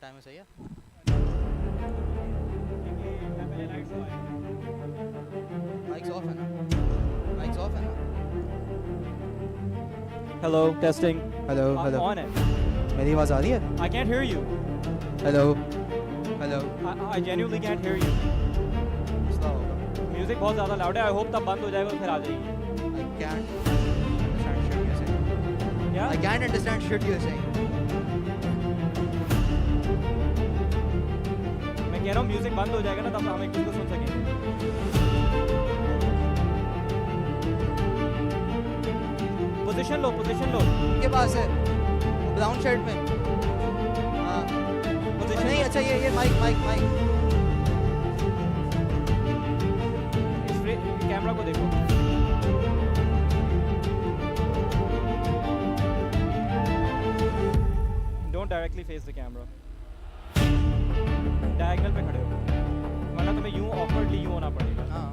Time में सही है। माइक्स ऑफ है ना? माइक्स ऑफ है ना? Hello, testing. Hello hello On it. मेरी आवाज़ आ रही है? I can't hear you. Hello hello I genuinely can't hear you. मसला होगा। Music बहुत ज़्यादा loud है. I hope तब बंद हो जाएगा और फिर आ जाएगी. I can't understand shit you're saying. Yeah? I can't understand shit you're saying. मैं कह रहा हूँ म्यूजिक बंद हो जाएगा ना तब हम एक दूसरे को सुन सकेंगे. पोजीशन लो के पास है ब्राउन शर्ट में. हाँ पोजीशन नहीं. अच्छा ये माइक इस कैमरा को देखो. Don't directly face the camera. Diagonal पे खड़े हो वरना तुम्हें यूं awkwardly यूं होना पड़ेगा. हाँ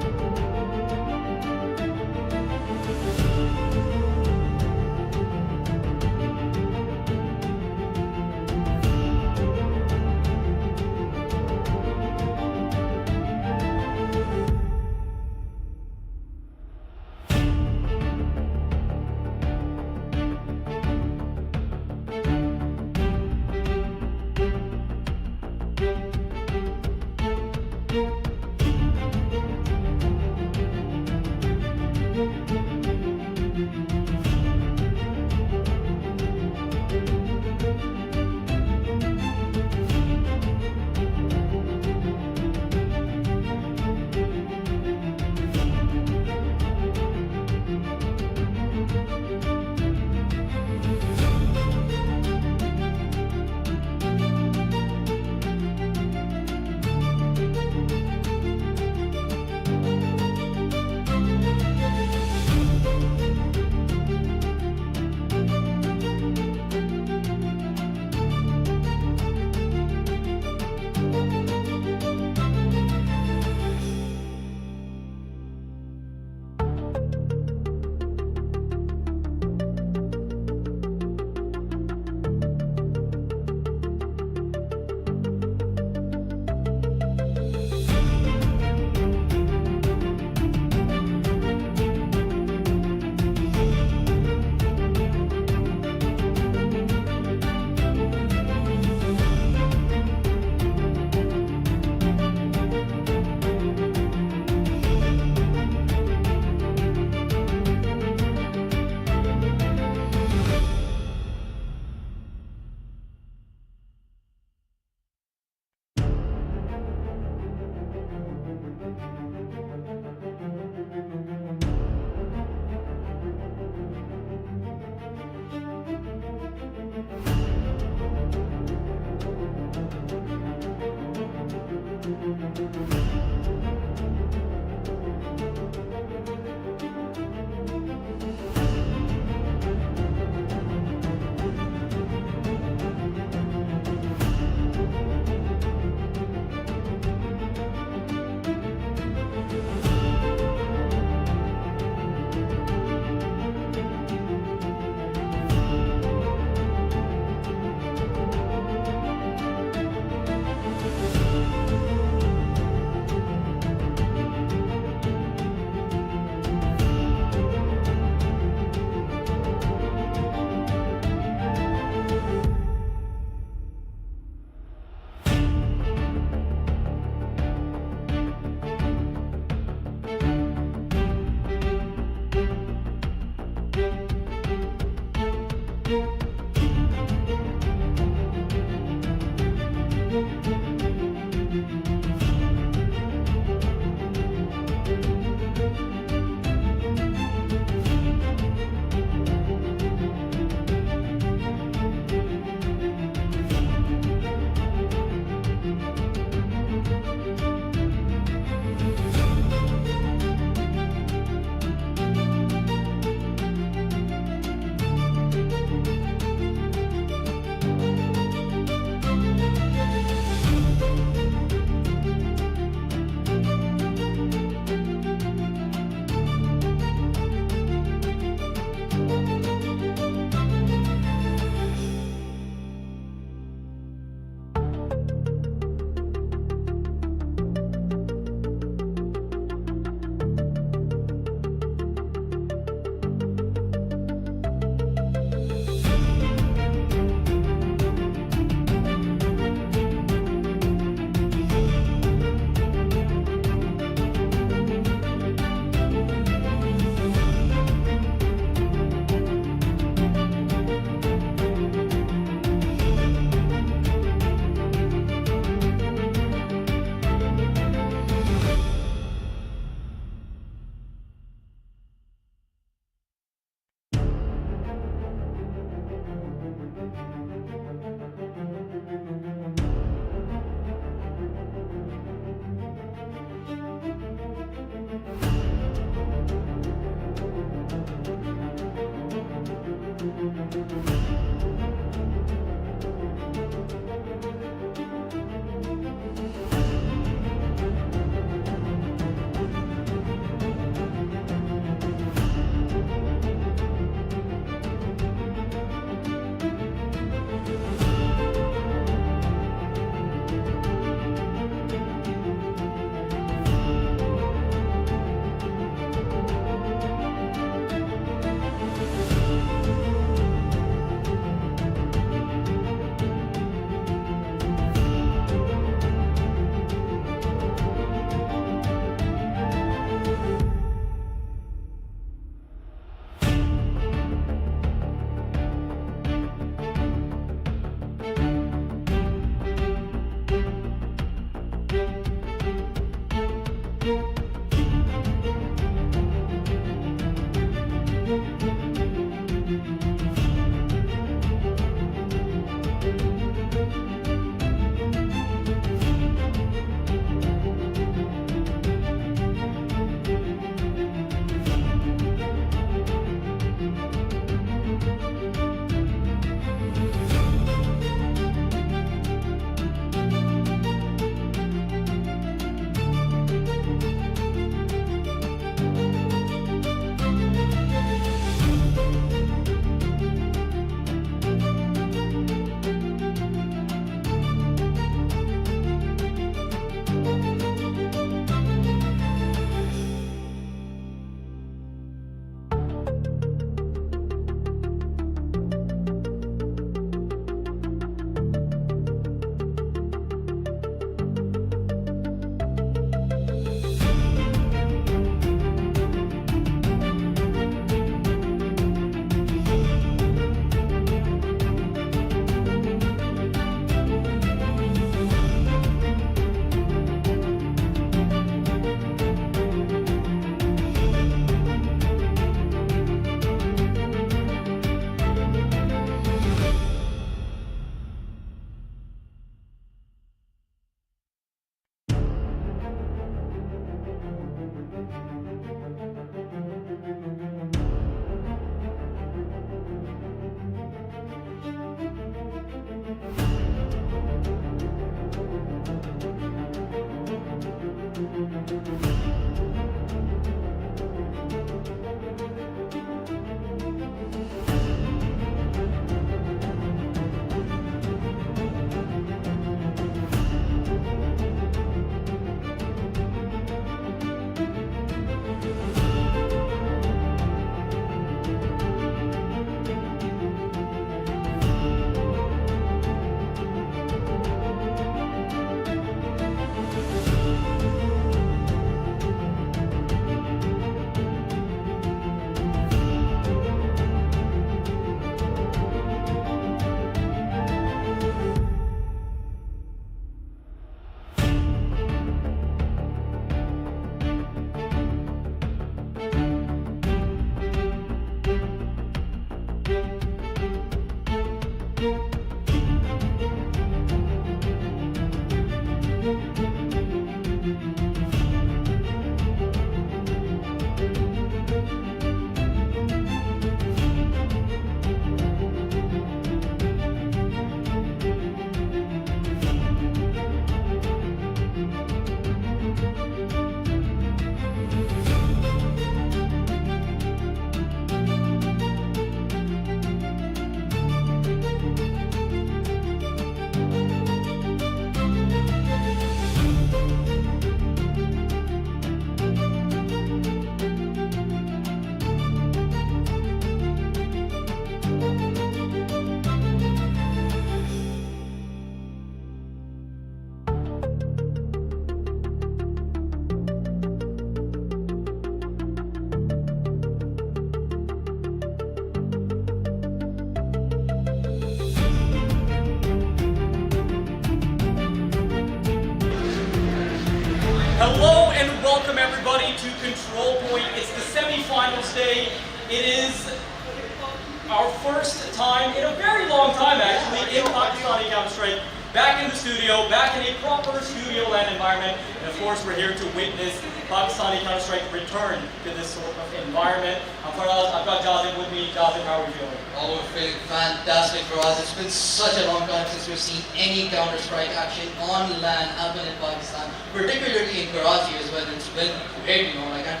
first time in a very long time actually in Pakistani Counter-Strike. Back in the studio, back in a proper studio LAN environment. And of course we're here to witness Pakistani Counter-Strike return to this sort of environment. I've got Jazib with me. Jazib, how are we feeling? Oh, we're feeling fantastic for us. It's been such a long time since we've seen any Counter-Strike action on LAN happen in Pakistan, particularly in Karachi as well. It's been great, you know. I can't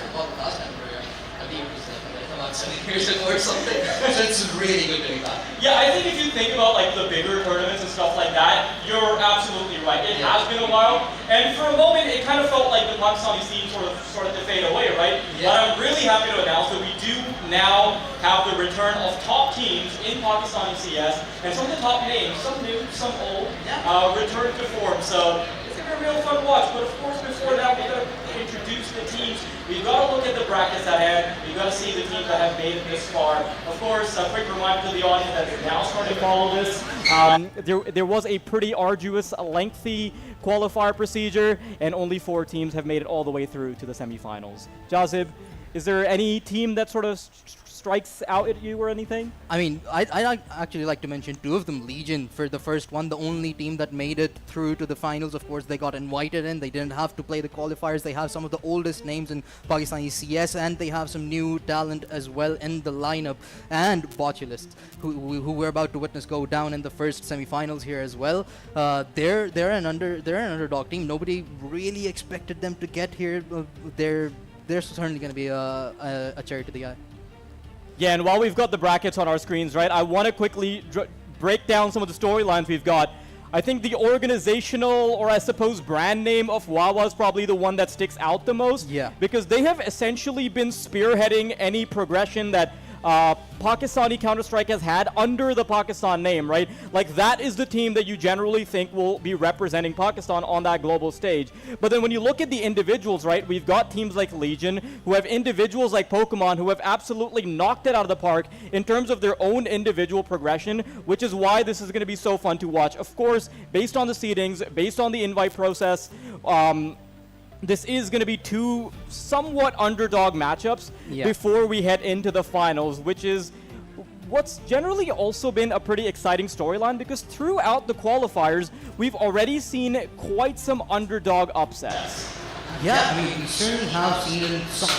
recall the last time we were here. I think it was about 7 years ago or something. So it's really good to be back. Yeah, I think if you think about like the bigger tournaments and stuff like that, you're absolutely right. It has been a while, and for a moment it kind of felt like the Pakistani scene sort of to fade away, right? Yeah. But I'm really happy to announce that we do now have the return of top teams in Pakistani CS, and some of the top names, some new, some old, return to form. So it's gonna be a real fun watch. But of course, before that, we gotta introduce the teams. We've got to look at the brackets at hand. We've got to see the teams that have made it this far. Of course, a quick reminder to the audience that is now starting to follow this. There was a pretty arduous, lengthy qualifier procedure, and only 4 teams have made it all the way through to the semifinals. Jazib, is there any team that sort of strikes out at you or anything? I mean, I'd actually like to mention 2 of them. Legion for the first one, the only team that made it through to the finals. Of course, they got invited in. They didn't have to play the qualifiers. They have some of the oldest names in Pakistani CS, and they have some new talent as well in the lineup. And Botulists, who we're about to witness go down in the first semifinals here as well. They're an underdog team. Nobody really expected them to get here. They're certainly going to be a cherry to the eye. Yeah, and while we've got the brackets on our screens, right, I want to quickly break down some of the storylines we've got. I think the organizational, or I suppose brand name of Wawa is probably the one that sticks out the most. Yeah. Because they have essentially been spearheading any progression that Pakistani Counter-Strike has had under the Pakistan name, right? Like, that is the team that you generally think will be representing Pakistan on that global stage. But then when you look at the individuals, right, we've got teams like Legion, who have individuals like Pokemon, who have absolutely knocked it out of the park in terms of their own individual progression, which is why this is going to be so fun to watch. Of course, based on the seedings, based on the invite process, this is going to be 2 somewhat underdog matchups before we head into the finals, which is what's generally also been a pretty exciting storyline, because throughout the qualifiers, we've already seen quite some underdog upsets. Yeah, I mean, we certainly have seen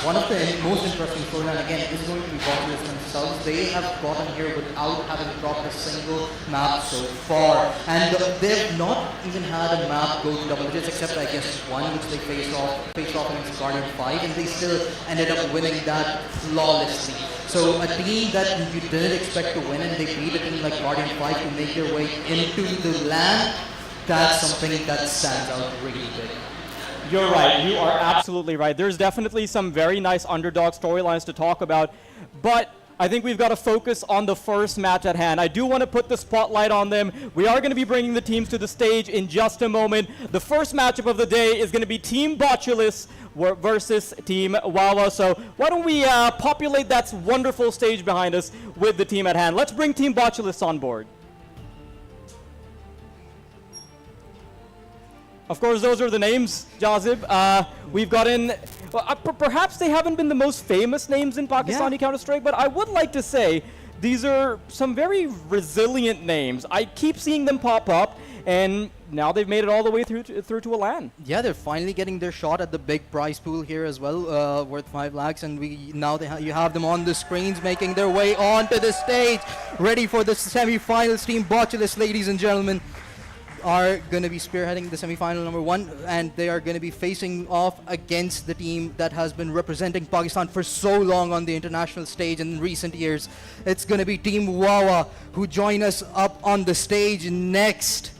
one of the most interesting storylines, again, is going to be Botulists themselves. They have gotten here without having dropped a single map so far. And they've not even had a map go to double digits, except, I guess, one which they faced off against Guardian 5, and they still ended up winning that flawlessly. So a team that you didn't expect to win, and they beat a team like Guardian 5 to make their way into the LAN, that's something that stands out really big. You're right. You are absolutely right. There's definitely some very nice underdog storylines to talk about, but I think we've got to focus on the first match at hand. I do want to put the spotlight on them. We are going to be bringing the teams to the stage in just a moment. The first matchup of the day is going to be Team Botulists versus Team Wawa. So why don't we populate that wonderful stage behind us with the team at hand. Let's bring Team Botulists on board. Of course, those are the names, Jazib. We've got in, perhaps they haven't been the most famous names in Pakistani Counter-Strike, but I would like to say these are some very resilient names. I keep seeing them pop up, and now they've made it all the way through to a LAN. Yeah, they're finally getting their shot at the big prize pool here as well, worth 5 lakhs, and you have them on the screens making their way onto the stage, ready for the semi-finals. Team Botulists, ladies and gentlemen, are going to be spearheading the semi-final number 1, and they are going to be facing off against the team that has been representing Pakistan for so long on the international stage in recent years. It's going to be Team Wawa, who join us up on the stage next.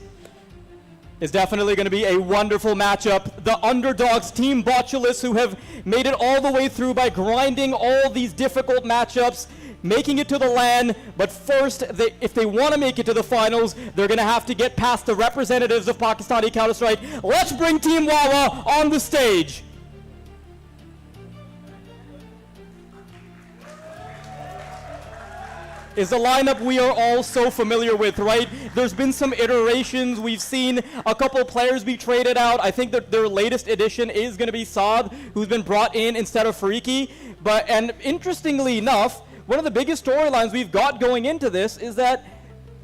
It's definitely going to be a wonderful matchup. The underdogs, Team Botulists, who have made it all the way through by grinding all these difficult matchups, making it to the LAN, but first, if they want to make it to the finals, they're going to have to get past the representatives of Pakistani Counter-Strike. Let's bring Team Wawa on the stage. Is the lineup we are all so familiar with, right? There's been some iterations. We've seen a couple players be traded out. I think that their latest addition is going to be Saad, who's been brought in instead of Fariki. And interestingly enough, one of the biggest storylines we've got going into this is that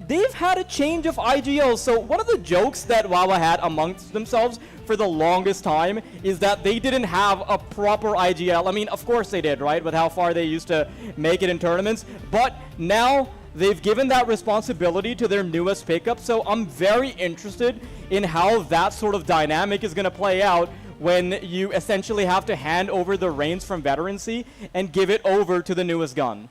they've had a change of IGL. So one of the jokes that Wawa had amongst themselves for the longest time is that they didn't have a proper IGL. I mean, of course they did, right? With how far they used to make it in tournaments. But now they've given that responsibility to their newest pickup. So I'm very interested in how that sort of dynamic is going to play out when you essentially have to hand over the reins from veterancy and give it over to the newest gun.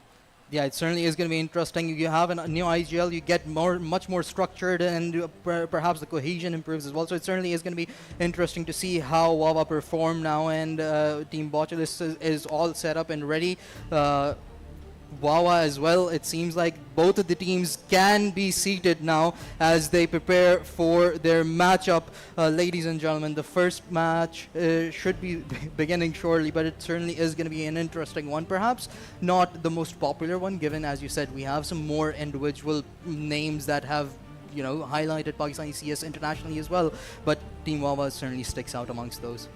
Yeah, it certainly is going to be interesting. You have a new IGL, you get much more structured, and perhaps the cohesion improves as well. So it certainly is going to be interesting to see how Wawa perform now, and Team Botulis is all set up and ready. Wawa as well, it seems like both of the teams can be seated now as they prepare for their matchup. Ladies and gentlemen, the first match should be beginning shortly, but it certainly is going to be an interesting one. Perhaps not the most popular one, given, as you said, we have some more individual names that have, you know, highlighted Pakistani CS internationally as well, but Team Wawa certainly sticks out amongst those.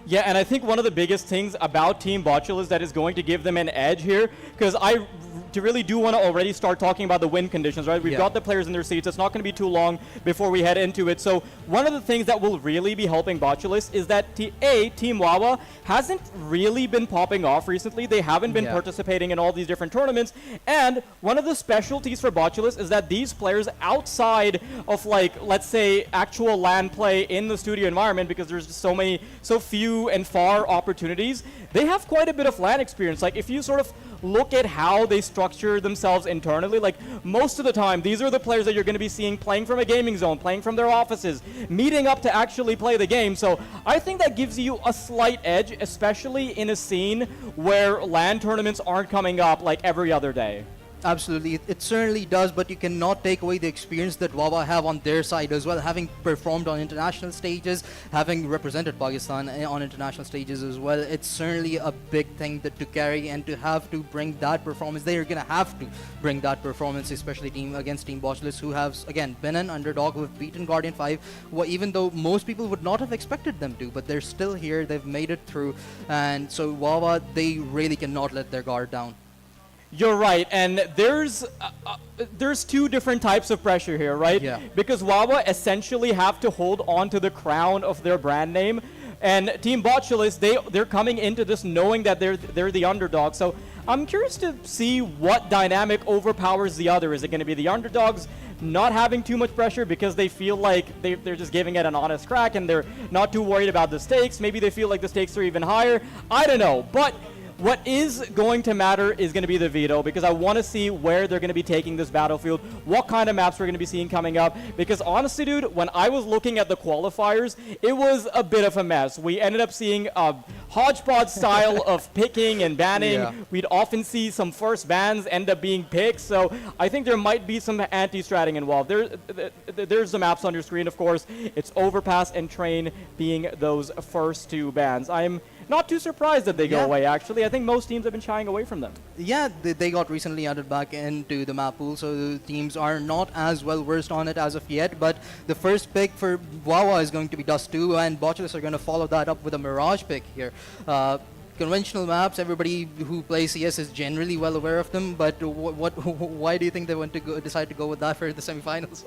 Yeah, and I think one of the biggest things about Team Botulis that is going to give them an edge here, because I really do want to already start talking about the win conditions, right? We've got the players in their seats. It's not going to be too long before we head into it. So one of the things that will really be helping Botulis is that Team Wawa hasn't really been popping off recently. They haven't been participating in all these different tournaments. And one of the specialties for Botulis is that these players outside of, like, let's say, actual LAN play in the studio environment, because there's just so few and far opportunities, they have quite a bit of LAN experience. Like, if you sort of look at how they structure themselves internally, like, most of the time, these are the players that you're going to be seeing playing from a gaming zone, playing from their offices, meeting up to actually play the game. So I think that gives you a slight edge, especially in a scene where LAN tournaments aren't coming up like every other day. Absolutely, it certainly does, but you cannot take away the experience that Wawa have on their side as well, having performed on international stages, having represented Pakistan on international stages as well. It's certainly a big thing to carry, and to have to bring that performance. They are going to have to bring that performance, especially against Team Botulis, who have, again, been an underdog, who have beaten Guardian 5, even though most people would not have expected them to, but they're still here, they've made it through, and so Wawa, they really cannot let their guard down. You're right, and there's two different types of pressure here, right? Yeah. Because Wawa essentially have to hold on to the crown of their brand name, and Team Botulis, they're coming into this knowing that they're the underdog. So I'm curious to see what dynamic overpowers the other. Is it going to be the underdogs not having too much pressure because they feel like they're just giving it an honest crack and they're not too worried about the stakes? Maybe they feel like the stakes are even higher. I don't know, but what is going to matter is going to be the veto, because I want to see where they're going to be taking this battlefield, what kind of maps we're going to be seeing coming up, because honestly, dude, when I was looking at the qualifiers, it was a bit of a mess. We ended up seeing a hodgepodge style of picking and banning. Yeah. We'd often see some first bans end up being picked, so I think there might be some anti-stratting involved. There's the maps on your screen, of course. It's Overpass and Train being those first two bans. I'm not too surprised that they go away, actually. I think most teams have been shying away from them. Yeah, they got recently added back into the map pool, so the teams are not as well versed on it as of yet, but the first pick for Wawa is going to be Dust 2, and Botulis are going to follow that up with a Mirage pick here. Conventional maps, everybody who plays CS is generally well aware of them, but why do you think they want to decide to go with that for the semifinals?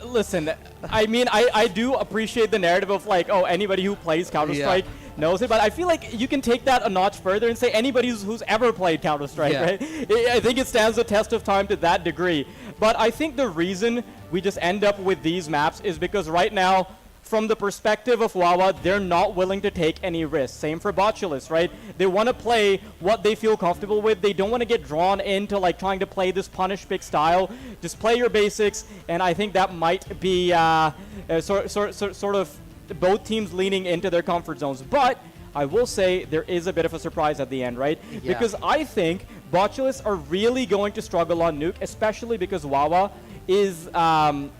Listen, I mean, I do appreciate the narrative of, like, oh, anybody who plays Counter-Strike knows it, but I feel like you can take that a notch further and say anybody who's ever played Counter-Strike, right? I think it stands the test of time to that degree. But I think the reason we just end up with these maps is because right now, from the perspective of Wawa, they're not willing to take any risks. Same for Botulis, right? They want to play what they feel comfortable with. They don't want to get drawn into, like, trying to play this punish pick style. Just play your basics, and I think that might be sort of both teams leaning into their comfort zones. But I will say there is a bit of a surprise at the end, right? Yeah. Because I think Botulis are really going to struggle on Nuke, especially because Wawa is going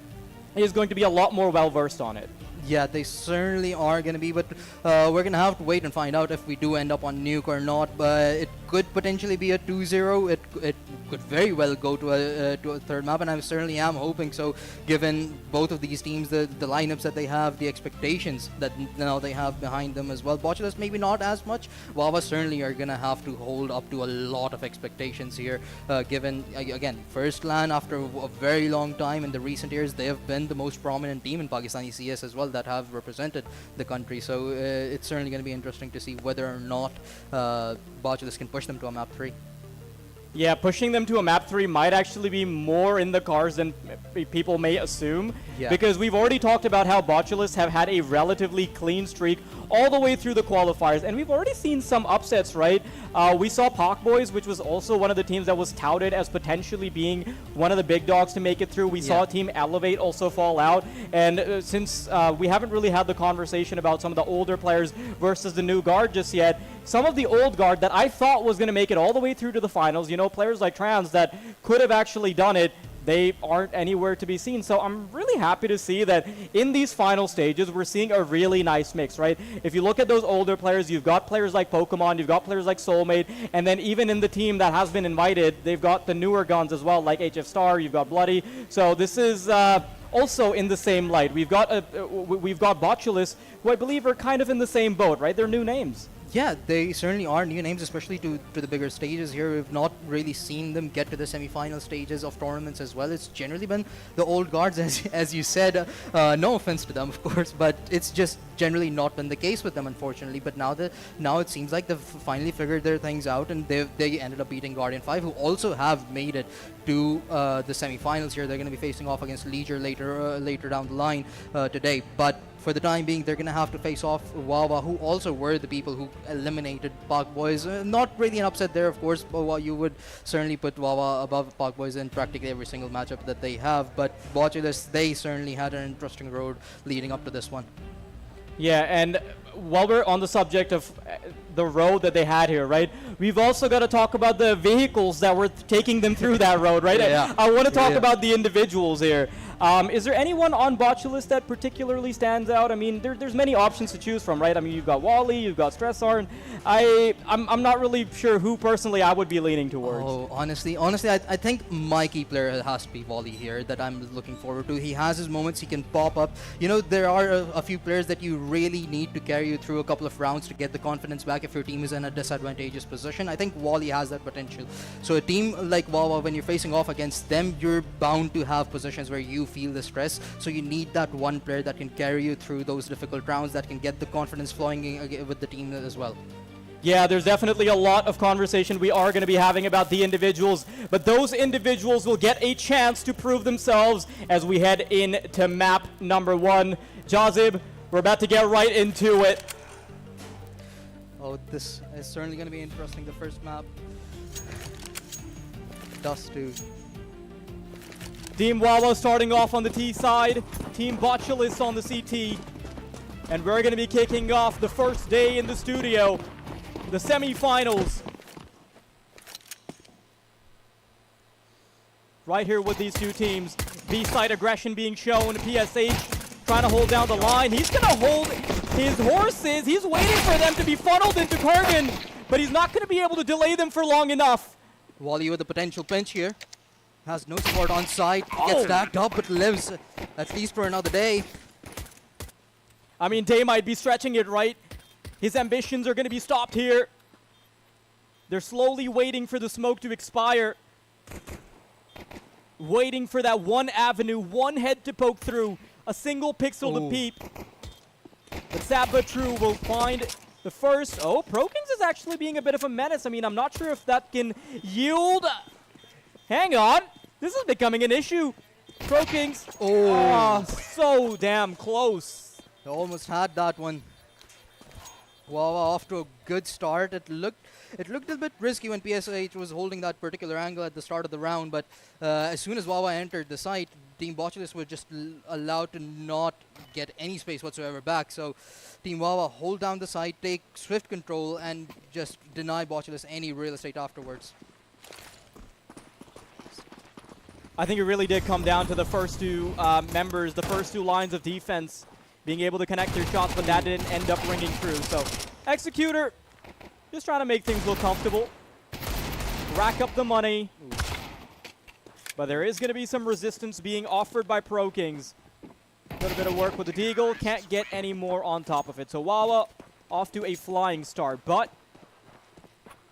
to be a lot more well-versed on it. Yeah, they certainly are going to be, but we're going to have to wait and find out if we do end up on Nuke or not. But could potentially be a 2-0. It could very well go to a third map, and I certainly am hoping so, given both of these teams, the lineups that they have, the expectations that now they have behind them as well. Botulus maybe not as much. Wawa certainly are going to have to hold up to a lot of expectations here, given, again, first LAN after a very long time. In the recent years, they have been the most prominent team in Pakistani CS as well that have represented the country. So it's certainly going to be interesting to see whether or not Botulus can push them to a map 3. Yeah, pushing them to a map 3 might actually be more in the cards than people may assume. Yeah. Because we've already talked about how Botulus have had a relatively clean streak all the way through the qualifiers. And we've already seen some upsets, right? We saw Pak Boys, which was also one of the teams that was touted as potentially being one of the big dogs to make it through. We saw Team Elevate also fall out. And since we haven't really had the conversation about some of the older players versus the new guard just yet, some of the old guard that I thought was going to make it all the way through to the finals, you know, players like Trans that could have actually done it, they aren't anywhere to be seen. So I'm really happy to see that in these final stages, we're seeing a really nice mix, right? If you look at those older players, you've got players like Pokemon, you've got players like Soulmate, and then even in the team that has been invited, they've got the newer guns as well, like HF Star, you've got Bloody. So this is also in the same light. We've got Botulus, who I believe are kind of in the same boat, right? They're new names. Yeah, they certainly are new names, especially to the bigger stages here. We've not really seen them get to the semi-final stages of tournaments as well. It's generally been the old guards, as you said. No offense to them, of course, but it's just generally not been the case with them, unfortunately. But now it seems like they've finally figured their things out, and they ended up beating Guardian 5, who also have made it to the semi-finals here. They're going to be facing off against Leisure later down the line today, but for the time being, they're going to have to face off Wawa, who also were the people who eliminated Pak Boys. Not really an upset there, of course, but you would certainly put Wawa above Pak Boys in practically every single matchup that they have. But Botulus, they certainly had an interesting road leading up to this one. Yeah, and while we're on the subject of the road that they had here, right, we've also got to talk about the vehicles that were taking them through that road, right? Yeah. I want to talk about the individuals here. Is there anyone on Botulus that particularly stands out? I mean, there's many options to choose from, right? I mean, you've got Wally, you've got Stressar, and I'm not really sure who personally I would be leaning towards. Oh, honestly, I think my key player has to be Wally here that I'm looking forward to. He has his moments, he can pop up. You know, there are a few players that you really need to carry you through a couple of rounds to get the confidence back if your team is in a disadvantageous position. I think Wally has that potential. So a team like Wawa, when you're facing off against them, you're bound to have positions where you feel the stress. So you need that one player that can carry you through those difficult rounds, that can get the confidence flowing with the team as well. Yeah, there's definitely a lot of conversation we are going to be having about the individuals, but those individuals will get a chance to prove themselves as we head into map number 1. Jazib, we're about to get right into it. Oh, this is certainly going to be interesting. The first map, Dust 2. Team Wawa starting off on the T side, Team Botulus on the CT, and we're going to be kicking off the first day in the studio, the semifinals. Right here with these two teams, B-side aggression being shown, PSH trying to hold down the line. He's going to hold his horses. He's waiting for them to be funneled into Kurgan, but he's not going to be able to delay them for long enough. Wally with a potential pinch here. Has no support on side. Gets stacked up, but lives at least for another day. I mean, Day might be stretching it, right? His ambitions are going to be stopped here. They're slowly waiting for the smoke to expire. Waiting for that one avenue, one head to poke through. A single pixel to peep. But Sabba True will find the first. Oh, Prokings is actually being a bit of a menace. I mean, I'm not sure if that can yield. Hang on. This is becoming an issue. Prokings. Oh, so damn close. They almost had that one. Wawa off to a good start. It looked a bit risky when PSH was holding that particular angle at the start of the round, but as soon as Wawa entered the site, Team Botulus were just allowed to not get any space whatsoever back. So Team Wawa hold down the site, take swift control, and just deny Botulus any real estate afterwards. I think it really did come down to the first two members, the first two lines of defense being able to connect their shots, but that didn't end up ringing through. So Executor just trying to make things look comfortable. rack up the money. But there is going to be some resistance being offered by Pro Kings. A little bit of work with the Deagle. Can't get any more on top of it. So Wawa off to a flying start. But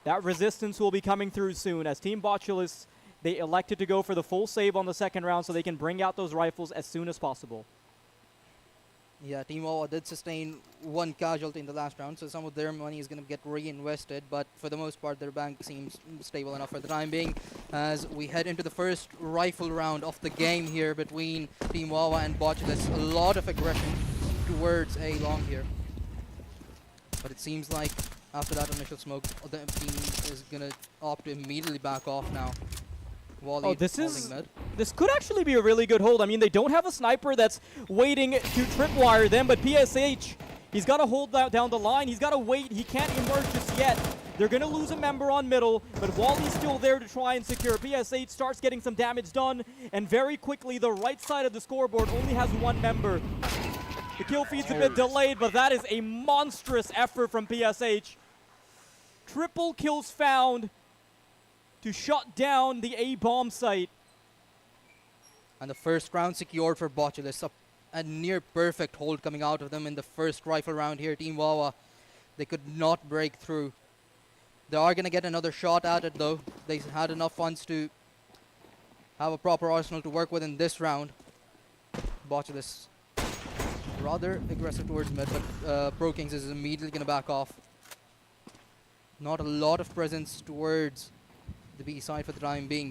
that resistance will be coming through soon as Team Botulus, they elected to go for the full save on the second round so they can bring out those rifles as soon as possible. Yeah, Team Wawa did sustain one casualty in the last round, so some of their money is going to get reinvested, but for the most part, their bank seems stable enough for the time being. As we head into the first rifle round of the game here between Team Wawa and Botulus, a lot of aggression towards A long here. But it seems like after that initial smoke, the team is going to opt to immediately back off now. Wally this mid. could actually be a really good hold. I mean, they don't have a sniper that's waiting to tripwire them, but PSH, he's got to hold down the line. He's got to wait. He can't emerge just yet. They're going to lose a member on middle, but Wally's still there to try and secure. PSH starts getting some damage done, and very quickly, the right side of the scoreboard only has one member. The kill feed's a bit delayed, but that is a monstrous effort from PSH. Triple kills found to shut down the A bomb site. And the first round secured for Botulus. A near perfect hold coming out of them in the first rifle round here. Team Wawa, they could not break through. They are going to get another shot at it though. They had enough funds to have a proper arsenal to work with in this round. Botulus rather aggressive towards mid, but Pro Kings is immediately going to back off. Not a lot of presence towards the B side for the time being.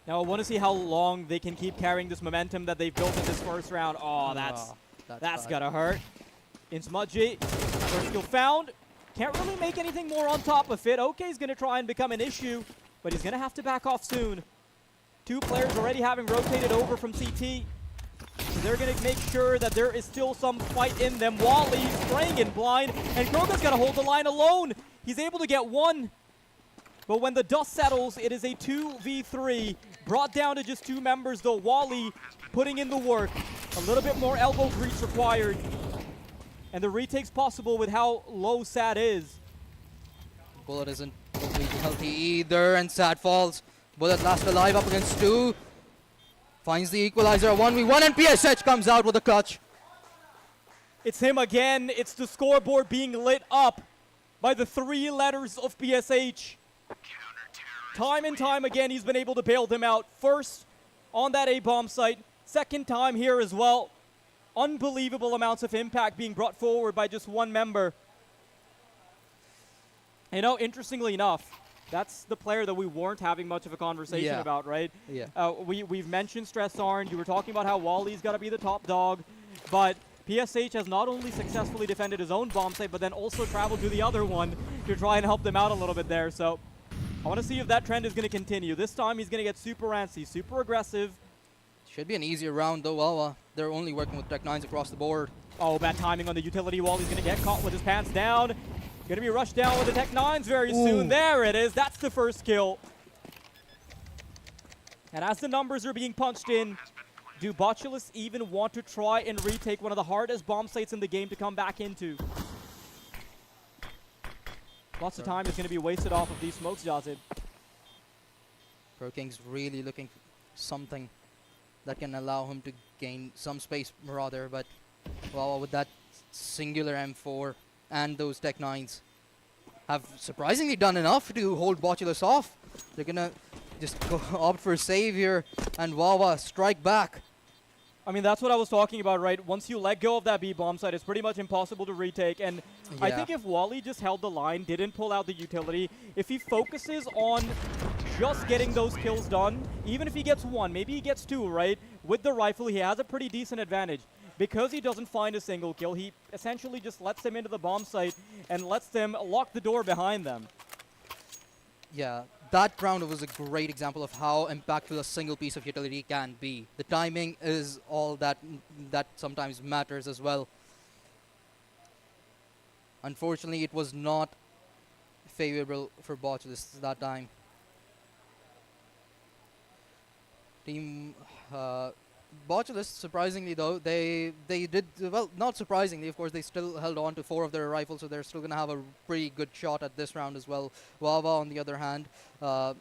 Now I want to see how long they can keep carrying this momentum that they've built in this first round. Oh, that's gotta hurt. In Smudgy, first kill found. Can't really make anything more on top of it. OK's gonna try and become an issue, but he's gonna have to back off soon. Two players already having rotated over from CT. So they're going to make sure that there is still some fight in them. Wally spraying in blind, and Kroga's got to hold the line alone. He's able to get one. But when the dust settles, it is a 2v3. Brought down to just two members, though. Wally putting in the work. A little bit more elbow grease required. And the retake's possible with how low Sad is. Bullet isn't completely healthy either, and Sad falls. Bullet last alive up against two. Finds the equalizer, 1v1, and PSH comes out with a clutch. It's him again. It's the scoreboard being lit up by the three letters of PSH. Time and time again, he's been able to bail them out. First on that A-bomb site. Second time here as well. Unbelievable amounts of impact being brought forward by just one member. You know, interestingly enough, that's the player that we weren't having much of a conversation about, right? Yeah. We've mentioned Stress Orange. You were talking about how Wally's got to be the top dog, but PSH has not only successfully defended his own bomb site, but then also traveled to the other one to try and help them out a little bit there. So I want to see if that trend is going to continue. This time he's going to get super antsy, super aggressive. Should be an easier round though. Well, they're only working with Tech 9s across the board. Oh, bad timing on the utility wall. He's going to get caught with his pants down. Going to be rushed down with the Tech 9s very soon. There it is. That's the first kill. And as the numbers are being punched in, do Botulus even want to try and retake one of the hardest bomb sites in the game to come back into? Lots of time is going to be wasted off of these smokes, Jazid. Pro King's really looking for something that can allow him to gain some space rather, but well, with that singular M4 and those Tech 9s have surprisingly done enough to hold Botulus off. They're gonna just go opt for a save here, and Wawa strike back. I mean, that's what I was talking about, right? Once you let go of that B-bomb site, it's pretty much impossible to retake. And I think if Wally just held the line, didn't pull out the utility, if he focuses on just getting those kills done, even if he gets one, maybe he gets two, right? With the rifle, he has a pretty decent advantage. Because he doesn't find a single kill, he essentially just lets them into the bomb site and lets them lock the door behind them. Yeah, that round was a great example of how impactful a single piece of utility can be. The timing is all that sometimes matters as well. Unfortunately, it was not favorable for Botulus that time. Team Botulus, surprisingly though, they did well. Not surprisingly, of course, they still held on to 4 of their rifles, so they're still going to have a pretty good shot at this round as well. Wawa, on the other hand,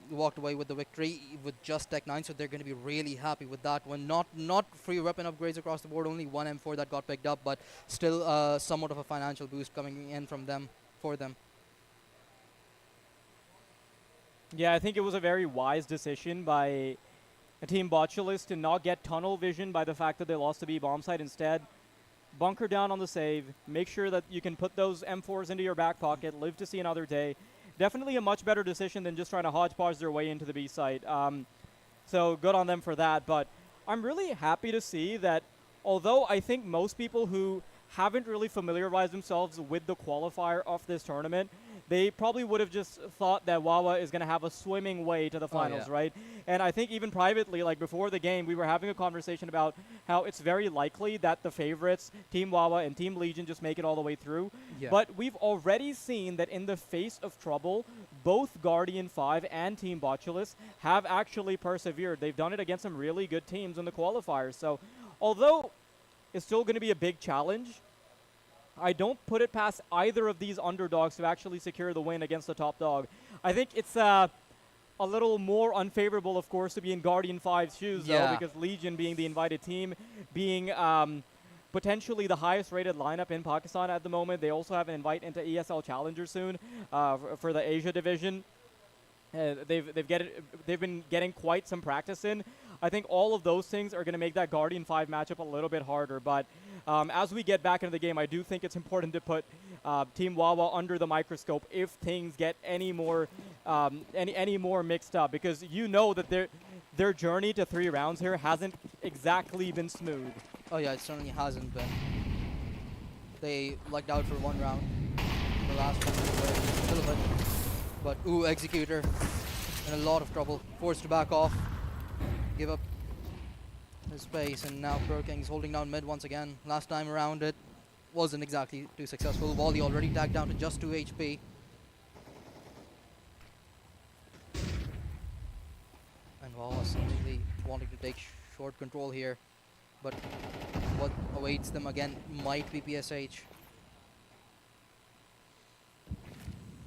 walked away with the victory with just Tech 9, so they're going to be really happy with that one. Not free weapon upgrades across the board, only one M4 that got picked up, but still somewhat of a financial boost coming in from them for them. Yeah, I think it was a very wise decision by Team Botulus to not get tunnel vision by the fact that they lost the B bomb site. Instead, bunker down on the save, make sure that you can put those M4s into your back pocket, live to see another day. Definitely a much better decision than just trying to hodgepodge their way into the B site. So good on them for that. But I'm really happy to see that although I think most people who haven't really familiarized themselves with the qualifier of this tournament, they probably would have just thought that Wawa is going to have a swimming way to the finals, yeah. right? And I think even privately, like before the game, we were having a conversation about how it's very likely that the favorites, Team Wawa and Team Legion, just make it all the way through. Yeah. But we've already seen that in the face of trouble, both Guardian 5 and Team Botulus have actually persevered. They've done it against some really good teams in the qualifiers. So although it's still going to be a big challenge, I don't put it past either of these underdogs to actually secure the win against the top dog. I think it's a little more unfavorable, of course, to be in Guardian 5's shoes, though, Yeah. because Legion being the invited team, being potentially the highest rated lineup in Pakistan at the moment. They also have an invite into ESL Challenger soon for the Asia division. They've been getting quite some practice in. I think all of those things are going to make that Guardian 5 matchup a little bit harder. But as we get back into the game, I do think it's important to put Team Wawa under the microscope if things get any more mixed up, because you know that their journey to 3 rounds here hasn't exactly been smooth. Oh yeah, it certainly hasn't been. They lucked out for 1 round. The last one was a little bit. But ooh, Executor in a lot of trouble. Forced to back off. Give up his space, and now King's holding down mid once again. Last time around it wasn't exactly too successful. Wally already tagged down to just 2 HP. And Wawa seemingly wanting to take short control here. But what awaits them again might be PSH.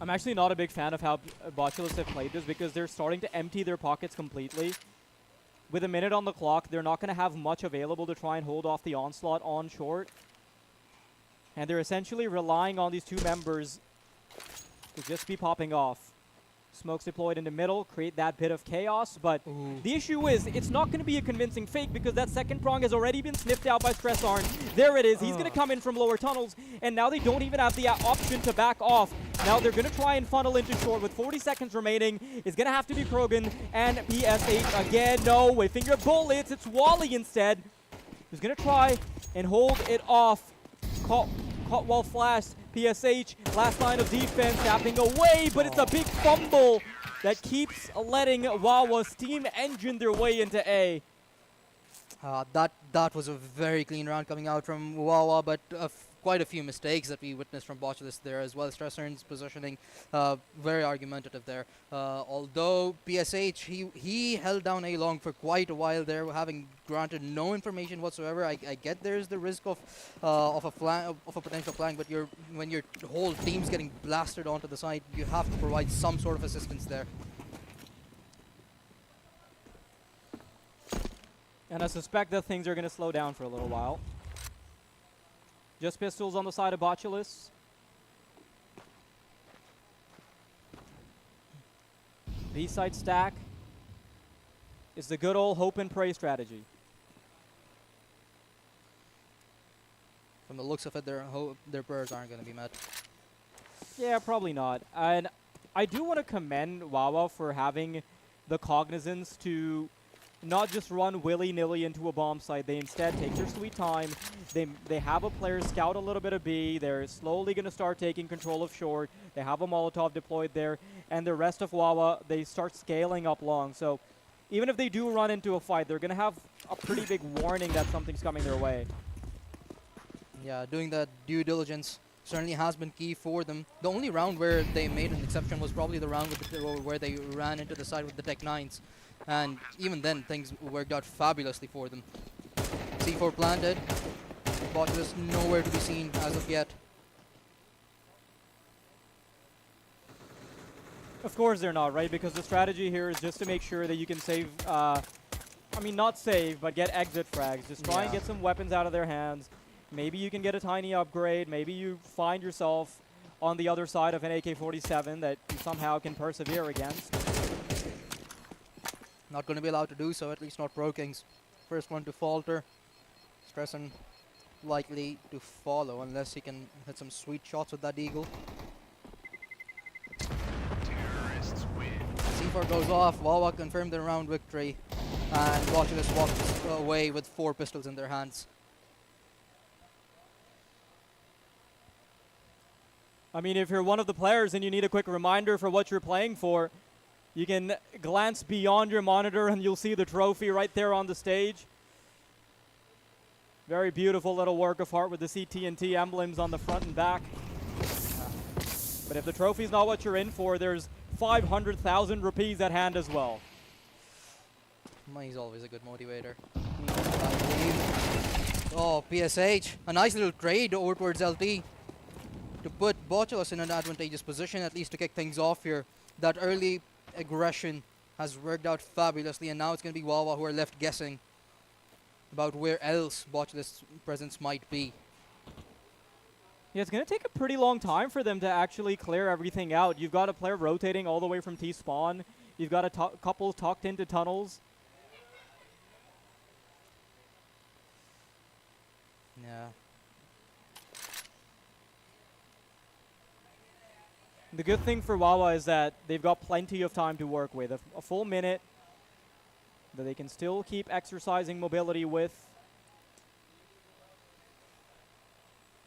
I'm actually not a big fan of how Botulus have played this, because they're starting to empty their pockets completely. With a minute on the clock, they're not going to have much available to try and hold off the onslaught on short. And they're essentially relying on these 2 members to just be popping off. Smokes deployed in the middle, create that bit of chaos, but the issue is it's not going to be a convincing fake, because that second prong has already been sniffed out by Stressarn. There it is. He's going to come in from lower tunnels, and now they don't even have the option to back off. Now they're going to try and funnel into short with 40 seconds remaining. It's going to have to be Krogan and PSH again. No, with finger bullets. It's Wally instead, who's going to try and hold it off. Caught while flashed. PSH, last line of defense, tapping away, but it's a big fumble that keeps letting Wawa steam engine their way into A. That was a very clean round coming out from Wawa, but quite a few mistakes that we witnessed from Botulus there as well. Stressarn's positioning, very argumentative there. Although PSH, he held down A long for quite a while there, having granted no information whatsoever. I get there's the risk of a potential flank, but when your whole team's getting blasted onto the side, you have to provide some sort of assistance there. And I suspect that things are going to slow down for a little while. Just pistols on the side of Botulus. B-side stack is the good old hope and pray strategy. From the looks of it, their prayers aren't going to be met. Yeah, probably not. And I do want to commend Wawa for having the cognizance to not just run willy-nilly into a bomb site. They instead take their sweet time. They have a player scout a little bit of B. They're slowly going to start taking control of short. They have a Molotov deployed there. And the rest of Wawa, they start scaling up long. So even if they do run into a fight, they're going to have a pretty big warning that something's coming their way. Yeah, doing that due diligence certainly has been key for them. The only round where they made an exception was probably the round with where they ran into the side with the Tech 9s. And even then, things worked out fabulously for them. C4 planted. Botulus nowhere to be seen as of yet. Of course they're not, right? Because the strategy here is just to make sure that you can save, I mean, not save, but get exit frags. Just try and get some weapons out of their hands. Maybe you can get a tiny upgrade. Maybe you find yourself on the other side of an AK-47 that you somehow can persevere against. Not going to be allowed to do so, at least not Brokings. First one to falter. Stressen likely to follow unless he can hit some sweet shots with that Eagle. C4 goes off, Wawa confirmed their round victory, and Botulus walks away with 4 pistols in their hands. I mean, if you're one of the players and you need a quick reminder for what you're playing for, you can glance beyond your monitor and you'll see the trophy right there on the stage. Very beautiful little work of art with the CT&T emblems on the front and back. But if the trophy's not what you're in for, there's 500,000 rupees at hand as well. Money's always a good motivator. Oh, PSH. A nice little trade over towards LT to put Botulus in an advantageous position, at least to kick things off here. That early aggression has worked out fabulously, and now it's going to be Wawa who are left guessing about where else Botulus' presence might be. Yeah, it's going to take a pretty long time for them to actually clear everything out. You've got a player rotating all the way from T-spawn. You've got a couple tucked into tunnels. Yeah. The good thing for Wawa is that they've got plenty of time to work with. A full minute that they can still keep exercising mobility with.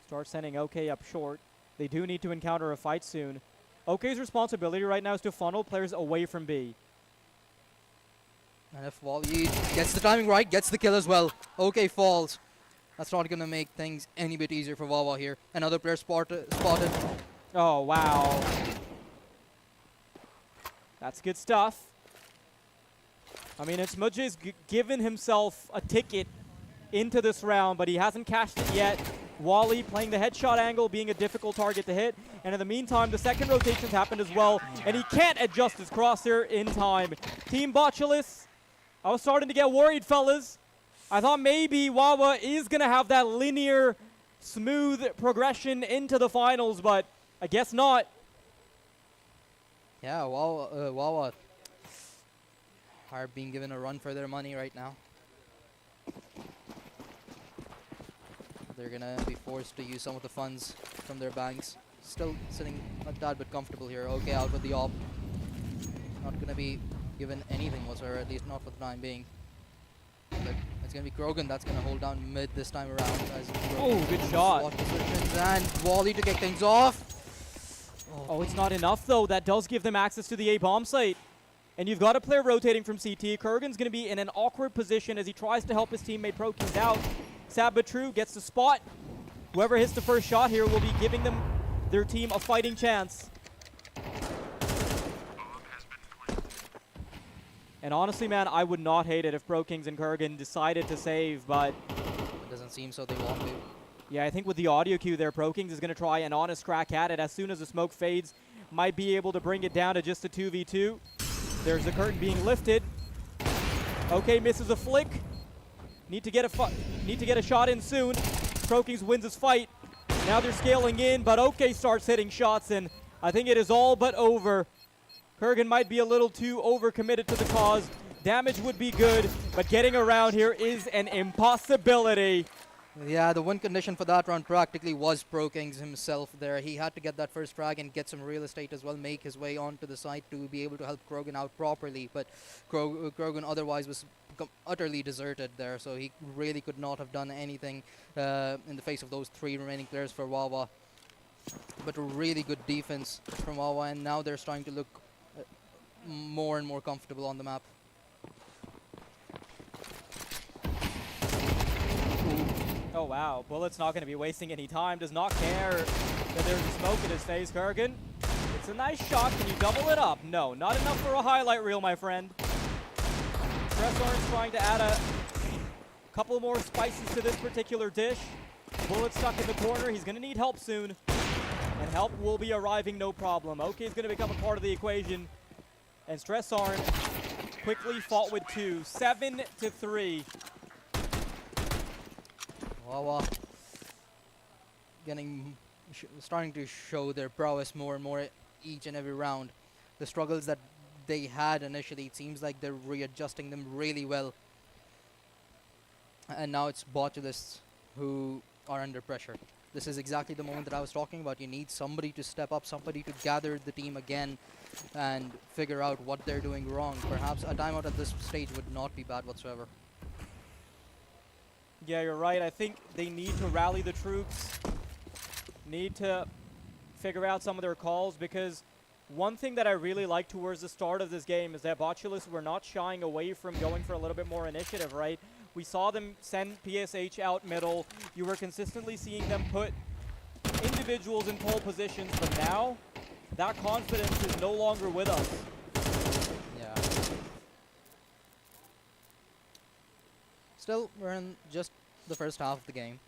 Start sending OK up short. They do need to encounter a fight soon. OK's responsibility right now is to funnel players away from B. And if Wally gets the timing right, gets the kill as well. OK falls. That's not going to make things any bit easier for Wawa here. Another player spotted. Oh, wow. That's good stuff. I mean, it's Muj's given himself a ticket into this round, but he hasn't cashed it yet. Wally playing the headshot angle, being a difficult target to hit. And in the meantime, the second rotation's happened as well, and he can't adjust his crosshair in time. Team Botulus, I was starting to get worried, fellas. I thought maybe Wawa is going to have that linear, smooth progression into the finals, but I guess not. Yeah, Wawa are being given a run for their money right now. They're gonna be forced to use some of the funds from their banks. Still sitting a tad bit comfortable here. Okay, out with the op. Not gonna be given anything whatsoever, at least not for the time being. But it's gonna be Krogan that's gonna hold down mid this time around. As good shot. Spot positions, and Wally to kick things off. Oh, it's not enough though. That does give them access to the A bomb site. And you've got a player rotating from CT. Kurgan's going to be in an awkward position as he tries to help his teammate Prokins out. Sabatru gets the spot. Whoever hits the first shot here will be giving their team a fighting chance. And honestly, man, I would not hate it if Prokins and Kurgan decided to save, but it doesn't seem so. They won't do. Yeah, I think with the audio cue there, Prokins is going to try an honest crack at it. As soon as the smoke fades, might be able to bring it down to just a 2v2. There's the curtain being lifted. Okay, misses a flick. Need to get a shot in soon. Prokins wins his fight. Now they're scaling in, but OK starts hitting shots, and I think it is all but over. Kurgan might be a little too overcommitted to the cause. Damage would be good, but getting around here is an impossibility. Yeah, the win condition for that round practically was Prokins himself there. He had to get that first frag and get some real estate as well, make his way onto the site to be able to help Krogan out properly. But Krogan otherwise was utterly deserted there, so he really could not have done anything in the face of those 3 remaining players for Wawa. But a really good defense from Wawa, and now they're starting to look more and more comfortable on the map. Oh, wow. Bullet's not going to be wasting any time. Does not care that there's a smoke in his face, Kurgan. It's a nice shot. Can you double it up? No, not enough for a highlight reel, my friend. Press Orange trying to add a Couple more spices to this particular dish. Bullet stuck in the corner. He's going to need help soon. And help will be arriving, no problem. OK is going to become a part of the equation. And Stress Arn quickly fought with 2. 7-3. Wawa starting to show their prowess more and more each and every round. The struggles that they had initially, it seems like they're readjusting them really well. And now it's Botulists who are under pressure. This is exactly the moment that I was talking about. You need somebody to step up, somebody to gather the team again and figure out what they're doing wrong. Perhaps a timeout at this stage would not be bad whatsoever. Yeah, you're right. I think they need to rally the troops, need to figure out some of their calls, because one thing that I really liked towards the start of this game is that Botulists were not shying away from going for a little bit more initiative, right? We saw them send PSH out middle. You were consistently seeing them put individuals in pole positions, but now that confidence is no longer with us. Yeah. Still, we're in just the first half of the game.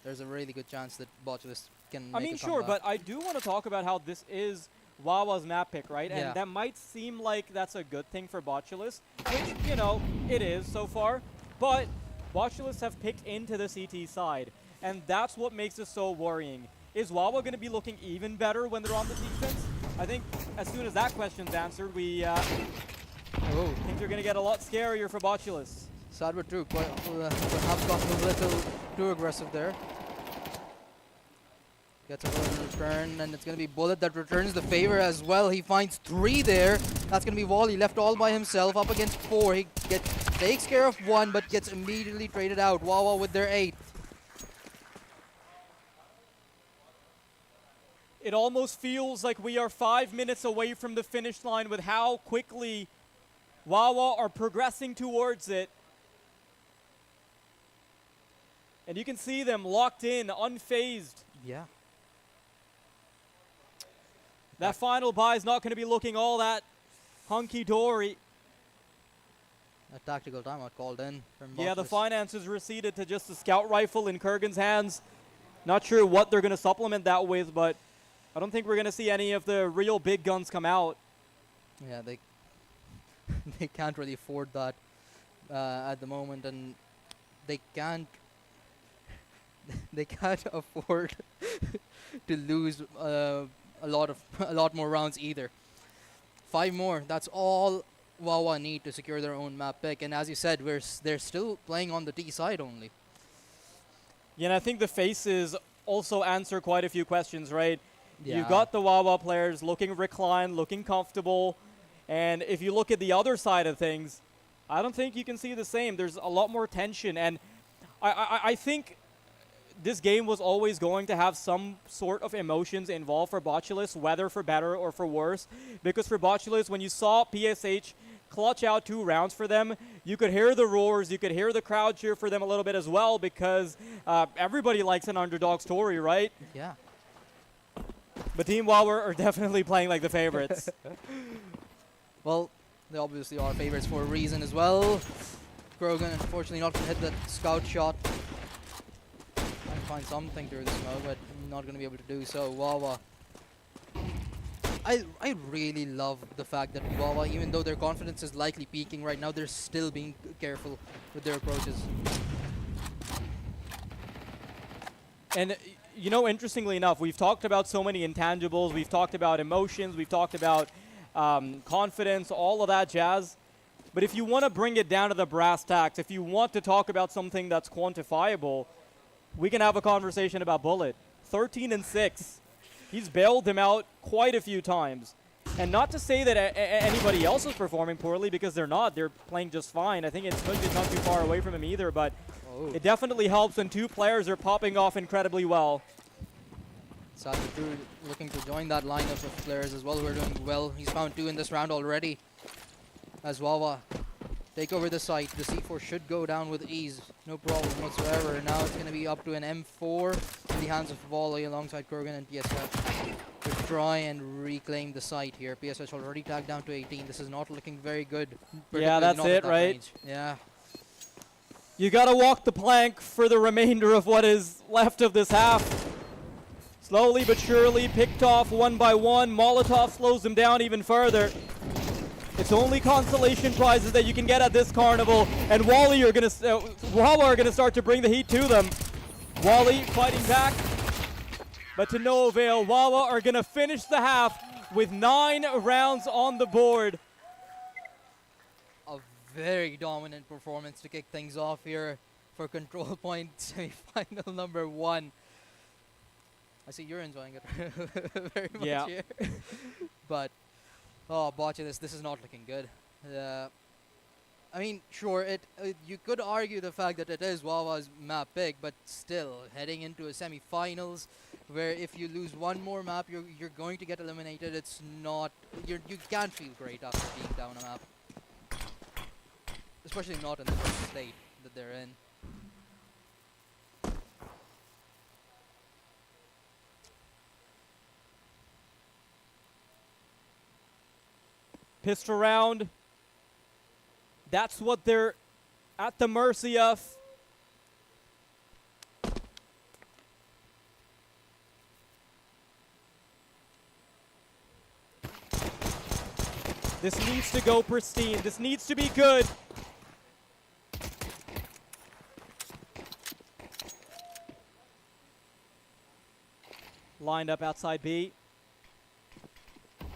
There's a really good chance that Botulists can make I mean, a sure, comeback. but I do want to talk about how this is Wawa's map pick, right? Yeah. And that might seem like that's a good thing for Botulists, which, you know, it is so far. But Botulists have picked into the CT side, and that's what makes it so worrying. Is Wawa going to be looking even better when they're on the defense? I think as soon as that question's answered, we think they're going to get a lot scarier for Botulists. Sad but true. Perhaps gotten a little too aggressive there. Gets a bullet in return, and it's going to be Bullet that returns the favor as well. He finds 3 there. That's going to be Wally left all by himself up against 4. He takes care of 1, but gets immediately traded out. Wawa with their 8. It almost feels like we are 5 minutes away from the finish line with how quickly Wawa are progressing towards it. And you can see them locked in, unfazed. Yeah. That final buy is not going to be looking all that hunky-dory. A tactical timeout called in from Yeah, the Botulists. finances receded to just a scout rifle in Kurgan's hands. Not sure what they're going to supplement that with, but I don't think we're going to see any of the real big guns come out. Yeah, they they can't really afford that at the moment, and they can't afford to lose a lot more rounds either. 5 more. That's all Wawa need to secure their own map pick. And as you said, they're still playing on the T side only. Yeah, and I think the faces also answer quite a few questions, right? Yeah. You got the Wawa players looking reclined, looking comfortable. And if you look at the other side of things, I don't think you can see the same. There's a lot more tension. And I think this game was always going to have some sort of emotions involved for Botulists, whether for better or for worse. Because for Botulists, when you saw PSH clutch out 2 rounds for them, you could hear the roars, you could hear the crowd cheer for them a little bit as well, because everybody likes an underdog story, right? Yeah. But Team Wawa are definitely playing like the favorites. Well, they obviously are favorites for a reason as well. Krogan, unfortunately, not going to hit that scout shot. Trying to find something through the smoke, but not going to be able to do so. Wawa. I really love the fact that Wawa, even though their confidence is likely peaking right now, they're still being careful with their approaches. And, you know, interestingly enough, we've talked about so many intangibles. We've talked about emotions. We've talked about confidence, all of that jazz. But if you want to bring it down to the brass tacks, if you want to talk about something that's quantifiable, we can have a conversation about Bullet. 13-6. He's bailed them out quite a few times. And not to say that anybody else is performing poorly, because they're not. They're playing just fine. I think it's not too far away from him either, but it definitely helps when 2 players are popping off incredibly well. Sadhu looking to join that lineup of players as well who are doing well. He's found 2 in this round already. As Wawa take over the site, the C4 should go down with ease. No problem whatsoever. Now it's going to be up to an M4 in the hands of Volley alongside Kurgan and PSH to try and reclaim the site here. PSH already tagged down to 18. This is not looking very good. Yeah, that's not it, at right? range. Yeah. You gotta walk the plank for the remainder of what is left of this half. Slowly but surely, picked off one by one. Molotov slows them down even further. It's only consolation prizes that you can get at this carnival, and Wawa are gonna start to bring the heat to them. Wally fighting back, but to no avail. Wawa are gonna finish the half with 9 rounds on the board. A very dominant performance to kick things off here for Control Point semi-final number 1. I see you're enjoying it very much here. But, oh, Botulus, this is not looking good. I mean, sure, you could argue the fact that it is Wawa's map pick, but still, heading into a semi-finals, where if you lose one more map, you're going to get eliminated. It's not, you can't feel great after being down a map. Especially not in the state that they're in. Pissed around. That's what they're at the mercy of. This needs to go pristine. This needs to be good. Lined up outside B.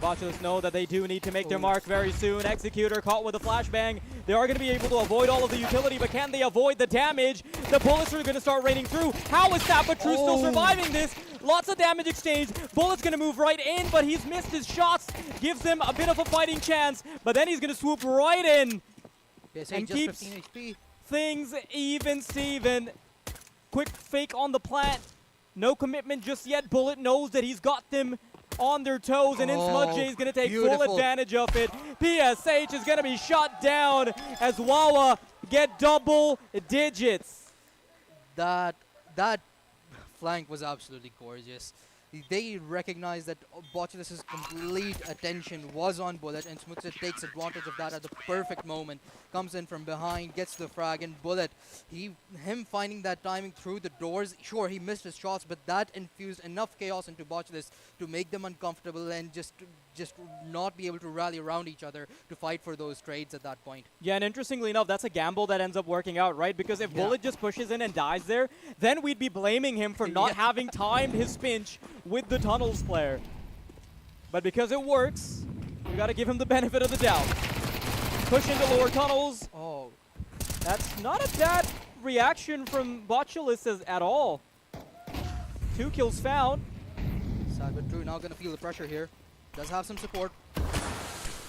Botulus know that they do need to make their mark very soon. Executor caught with a flashbang. They are going to be able to avoid all of the utility, but can they avoid the damage? The bullets are going to start raining through. How is Sapatru still surviving this? Lots of damage exchange. Bullet's going to move right in, but he's missed his shots. Gives him a bit of a fighting chance, but then he's going to swoop right in and keeps things even Steven. Quick fake on the plant. No commitment just yet. Bullet knows that he's got them on their toes, and Smudge is going to take full advantage of it. PSH is going to be shut down as Wawa get double digits. That flank was absolutely gorgeous. They recognized that Botulus's complete attention was on Bullet, and Smudge takes advantage of that at the perfect moment. Comes in from behind, gets the frag, and Bullet, him finding that timing through the doors, sure, he missed his shots, but that infused enough chaos into Botulus to make them uncomfortable and just not be able to rally around each other to fight for those trades at that point. Yeah, and interestingly enough, that's a gamble that ends up working out, right? Because if Bullet just pushes in and dies there, then we'd be blaming him for not having timed his pinch with the tunnels player. But because it works, we gotta give him the benefit of the doubt. Push into lower tunnels. Oh, that's not a bad reaction from Botulus at all. 2 kills found. Sad but true, now gonna feel the pressure here. Does have some support.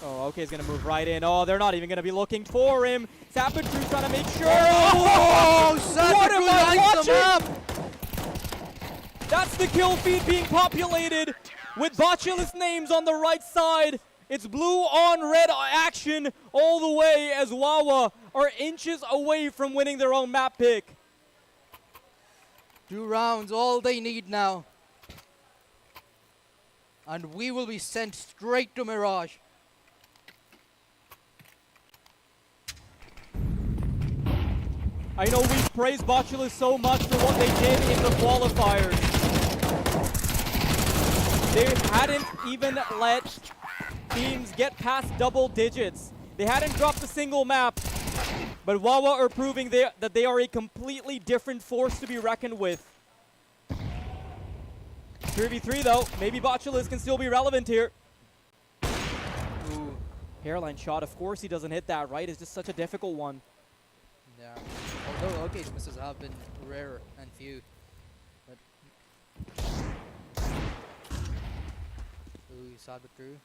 Oh, okay, he's gonna move right in. Oh, they're not even gonna be looking for him. Sapatru's trying to make sure. Oh, what am I watching? That's the kill feed being populated with Botulus names on the right side. It's blue on red action all the way as Wawa are inches away from winning their own map pick. 2 rounds, all they need now. And we will be sent straight to Mirage. I know we've praised Botulus so much for what they did in the qualifiers. They hadn't even let teams get past double digits. They hadn't dropped a single map. But Wawa are proving that they are a completely different force to be reckoned with. 3v3 though, maybe Botulus can still be relevant here. Ooh. Hairline shot, of course he doesn't hit that, right? It's just such a difficult one. Yeah. Although OK's misses have been rare and few. But ooh, Sabatu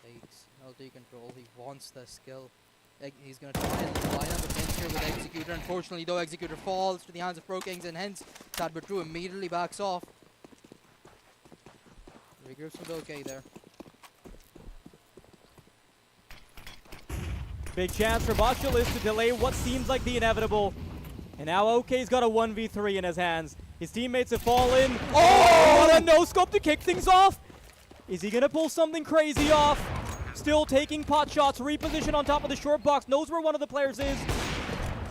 takes LT control. He wants the skill. He's gonna try and line up a pinch here with Executor. Unfortunately though, Executor falls to the hands of Pro Kings, and hence Sabatu immediately backs off. Regroups with OK there. Big chance for Botulus to delay what seems like the inevitable. And now OK's got a 1v3 in his hands. His teammates have fallen. Oh, what a no-scope to kick things off. Is he gonna pull something crazy off? Still taking pot shots, reposition on top of the short box, knows where one of the players is.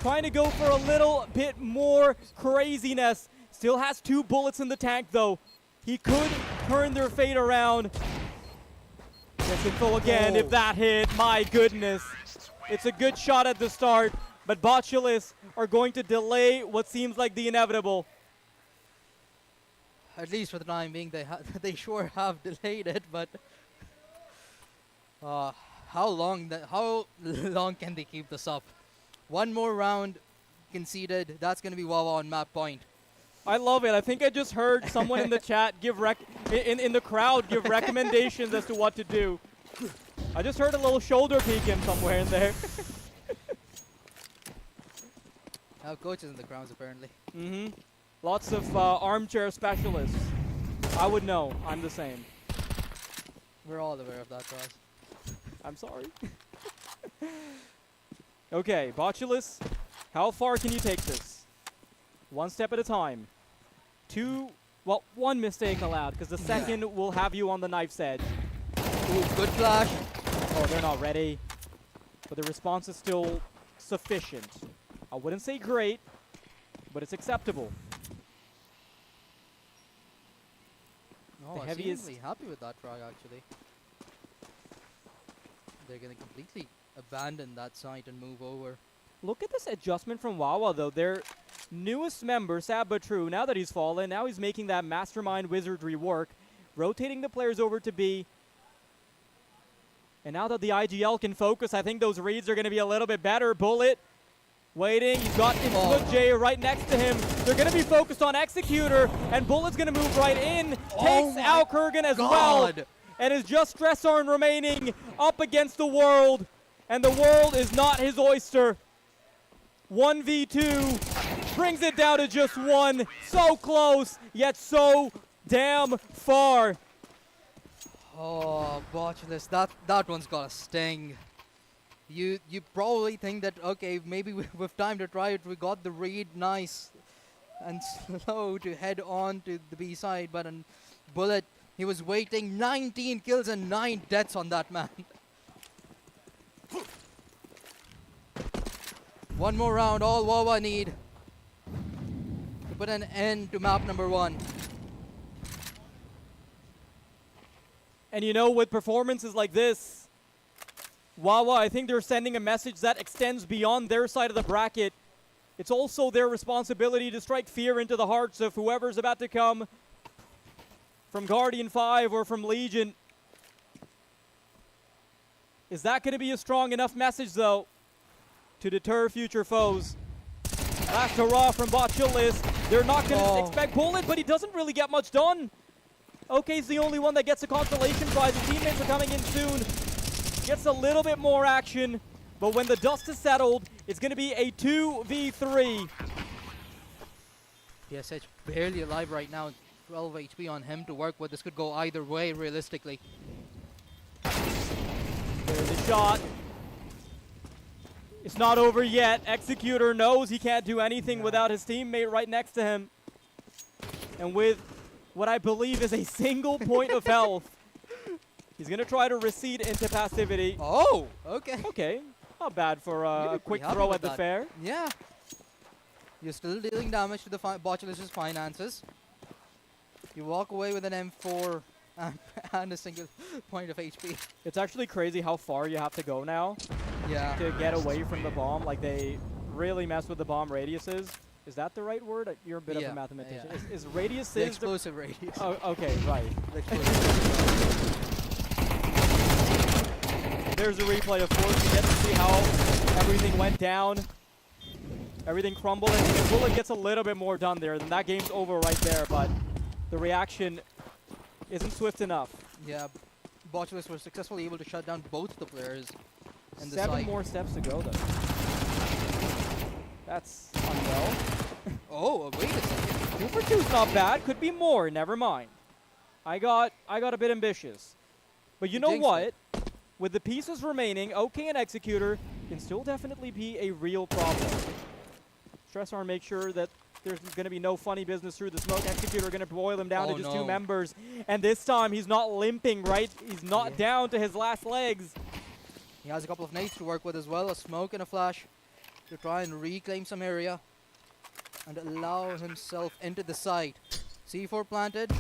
trying to go for a little bit more craziness. Still has 2 bullets in the tank, though. He could turn their fate around. Gets it full again if that hit. My goodness. It's a good shot at the start, but Botulis are going to delay what seems like the inevitable. At least for the time being, they sure have delayed it, but how long can they keep this up? One more round conceded. That's going to be Wawa on map point. I love it. I think I just heard someone in the chat give in the crowd give recommendations as to what to do. I just heard a little shoulder peeking somewhere in there. Our coach is in the grounds apparently. Mm-hmm. Lots of armchair specialists. I would know. I'm the same. We're all aware of that, Ross. I'm sorry. Okay, Botulis, how far can you take this? One step at a time. One mistake allowed, because the second will have you on the knife's edge. Ooh, good flash. Oh, they're not ready. But the response is still sufficient. I wouldn't say great, but it's acceptable. No, The I'm heaviest- seemingly happy with that try, actually. They're going to completely abandon that site and move over. Look at this adjustment from Wawa, though. Their newest member, Sabatru, now that he's fallen, now he's making that mastermind wizardry work, rotating the players over to B. And now that the IGL can focus, I think those reads are going to be a little bit better. Bullet waiting. He's got Input J right next to him. They're going to be focused on Executor, and Bullet's going to move right in. Takes out Kurgan as well. And is just Stressarn remaining up against the world. And the world is not his oyster. 1v2 brings it down to just 1. So close, yet so damn far. Oh, Botulis, that one's got a sting. You probably think that, okay, maybe with time to try it, we got the read nice and slow to head on to the B side, but on Bullet, he was waiting 19 kills and 9 deaths on that man. One more round, all Wawa need to put an end to map number 1. And you know, with performances like this, Wawa, I think they're sending a message that extends beyond their side of the bracket. It's also their responsibility to strike fear into the hearts of whoever's about to come from Guardian 5 or from Legion. Is that going to be a strong enough message, though, to deter future foes? Last hurrah from Botulis. They're not going to expect Bullet, but he doesn't really get much done. OK's the only one that gets a consolation prize. His teammates are coming in soon. Gets a little bit more action, but when the dust is settled, it's going to be a 2v3. PSH barely alive right now. 12 HP on him to work with. This could go either way, realistically. There's a shot. It's not over yet. Executor knows he can't do anything without his teammate right next to him. And with what I believe is a single point of health, he's going to try to recede into passivity. Oh, okay. Okay, not bad for a quick happy throw with at the that. fair. Yeah. You're still dealing damage to the Botulis' finances. You walk away with an M4 and a single point of HP. It's actually crazy how far you have to go now Yeah. to get away from the bomb. Like, they really mess with the bomb radiuses. Is that the right word? You're a bit of a mathematician. Yeah. Is radiuses The explosive radius. Oh, okay, right. The explosive. There's a replay, of course. You get to see how everything went down. Everything crumbled, and if Bullet gets a little bit more done there, then that game's over right there, but the reaction isn't swift enough. Yeah. Botulis were successfully able to shut down both the players in the 7 site. more steps to go, though. That's unwell. Oh, wait a second. 2 for 2's not bad. Could be more. Never mind. I got a bit ambitious. But you know jinxed what? it. With the pieces remaining, OK and Executor can still definitely be a real problem. Stressarn make sure that there's going to be no funny business through the smoke. Executor going to boil him down to just 2 members. And this time, he's not limping, right? He's not down to his last legs. He has a couple of nades to work with as well, a smoke and a flash. to try and reclaim some area and allow himself into the site. C4 planted.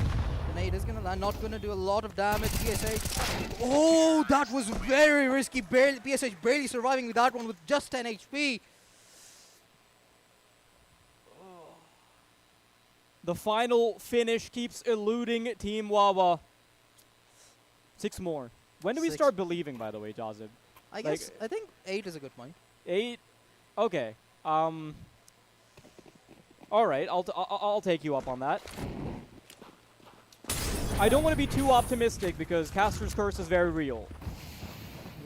Grenade is gonna land, not gonna do a lot of damage. PSH. Oh, that was very risky. Barely, PSH barely surviving with that one with just 10 HP. The final finish keeps eluding Team Wawa. 6 more. When do we 6. start believing, by the way, Jazib? I guess, I think 8 is a good point. 8? Okay. All right, I'll take you up on that. I don't want to be too optimistic because Caster's Curse is very real.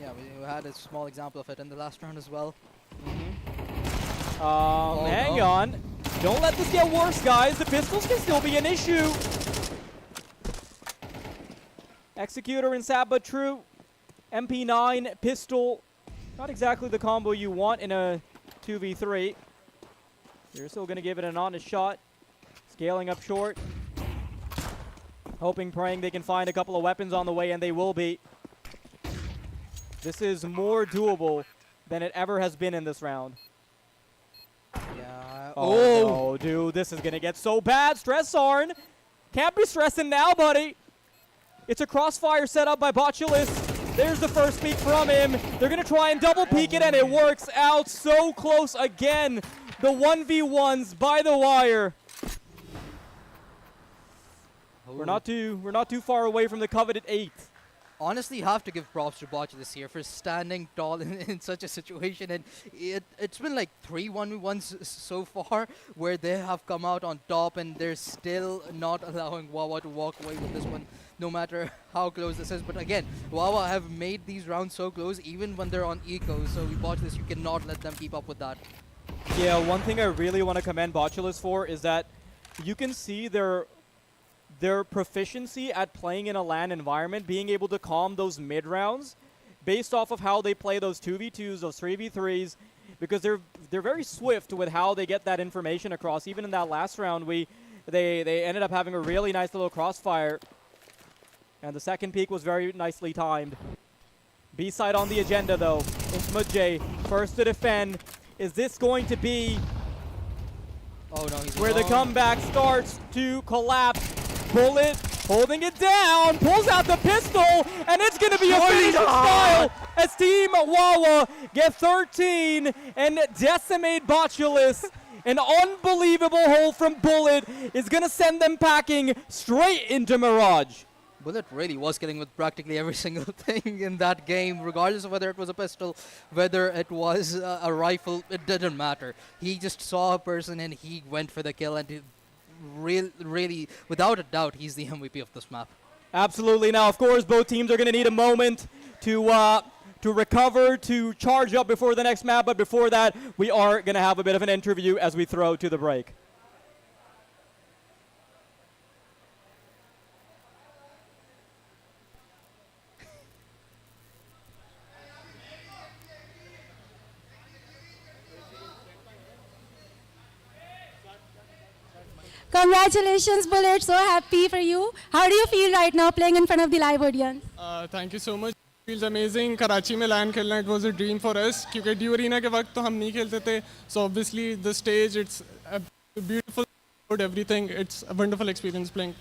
Yeah, we had a small example of it in the last round as well. Hang on. Don't let this get worse, guys. The pistols can still be an issue. Executor and Saba true. MP9, pistol. Not exactly the combo you want in a 2v3. You're still going to give it an honest shot. Scaling up short. Hoping, praying they can find a couple of weapons on the way, and they will be. This is more doable than it ever has been in this round. Yeah. Oh, no, dude, this is going to get so bad. Stress Arn. Can't be stressing now, buddy. It's a crossfire set up by Botulus. There's the first peek from him. They're going to try and double peek it, and it works out so close again. The 1v1s by the wire. We're not too far away from the coveted 8. Honestly, have to give props to Botulus here for standing tall in such a situation, and it's been like 3 1v1s so far where they have come out on top, and they're still not allowing Wawa to walk away with this one, no matter how close this is. But again, Wawa have made these rounds so close even when they're on eco, so Botulus, you cannot let them keep up with that. Yeah, one thing I really want to commend Botulus for is that you can see their proficiency at playing in a LAN environment, being able to calm those mid rounds based off of how they play those 2v2s, those 3v3s, because they're very swift with how they get that information across. Even in that last round, they ended up having a really nice little crossfire, and the second peek was very nicely timed. B-side on the agenda though. J, first to defend. Is this going to be where the comeback starts to collapse? Bullet holding it down, pulls out the pistol, and it's going to be a finish in style as Team Wawa get 13 and decimate Botulus. An unbelievable hold from Bullet is going to send them packing straight into Mirage. Bullet really was killing with practically every single thing in that game, regardless of whether it was a pistol, whether it was a rifle, it didn't matter. He just saw a person and he went for the kill, and really, without a doubt, he's the MVP of this map. Absolutely. Now, of course, both teams are going to need a moment to recover, to charge up before the next map. But before that, we are going to have a bit of an interview as we throw to the break. Congratulations, Bullet. So happy for you. How do you feel right now playing in front of the live audience? Thank you so much. Feels amazing. Karachi में LAN खेलना, it was a dream for us. क्योंकि due arena के वक्त तो हम नहीं खेलते थे. So obviously the stage, it's a beautiful, everything. It's a wonderful experience playing.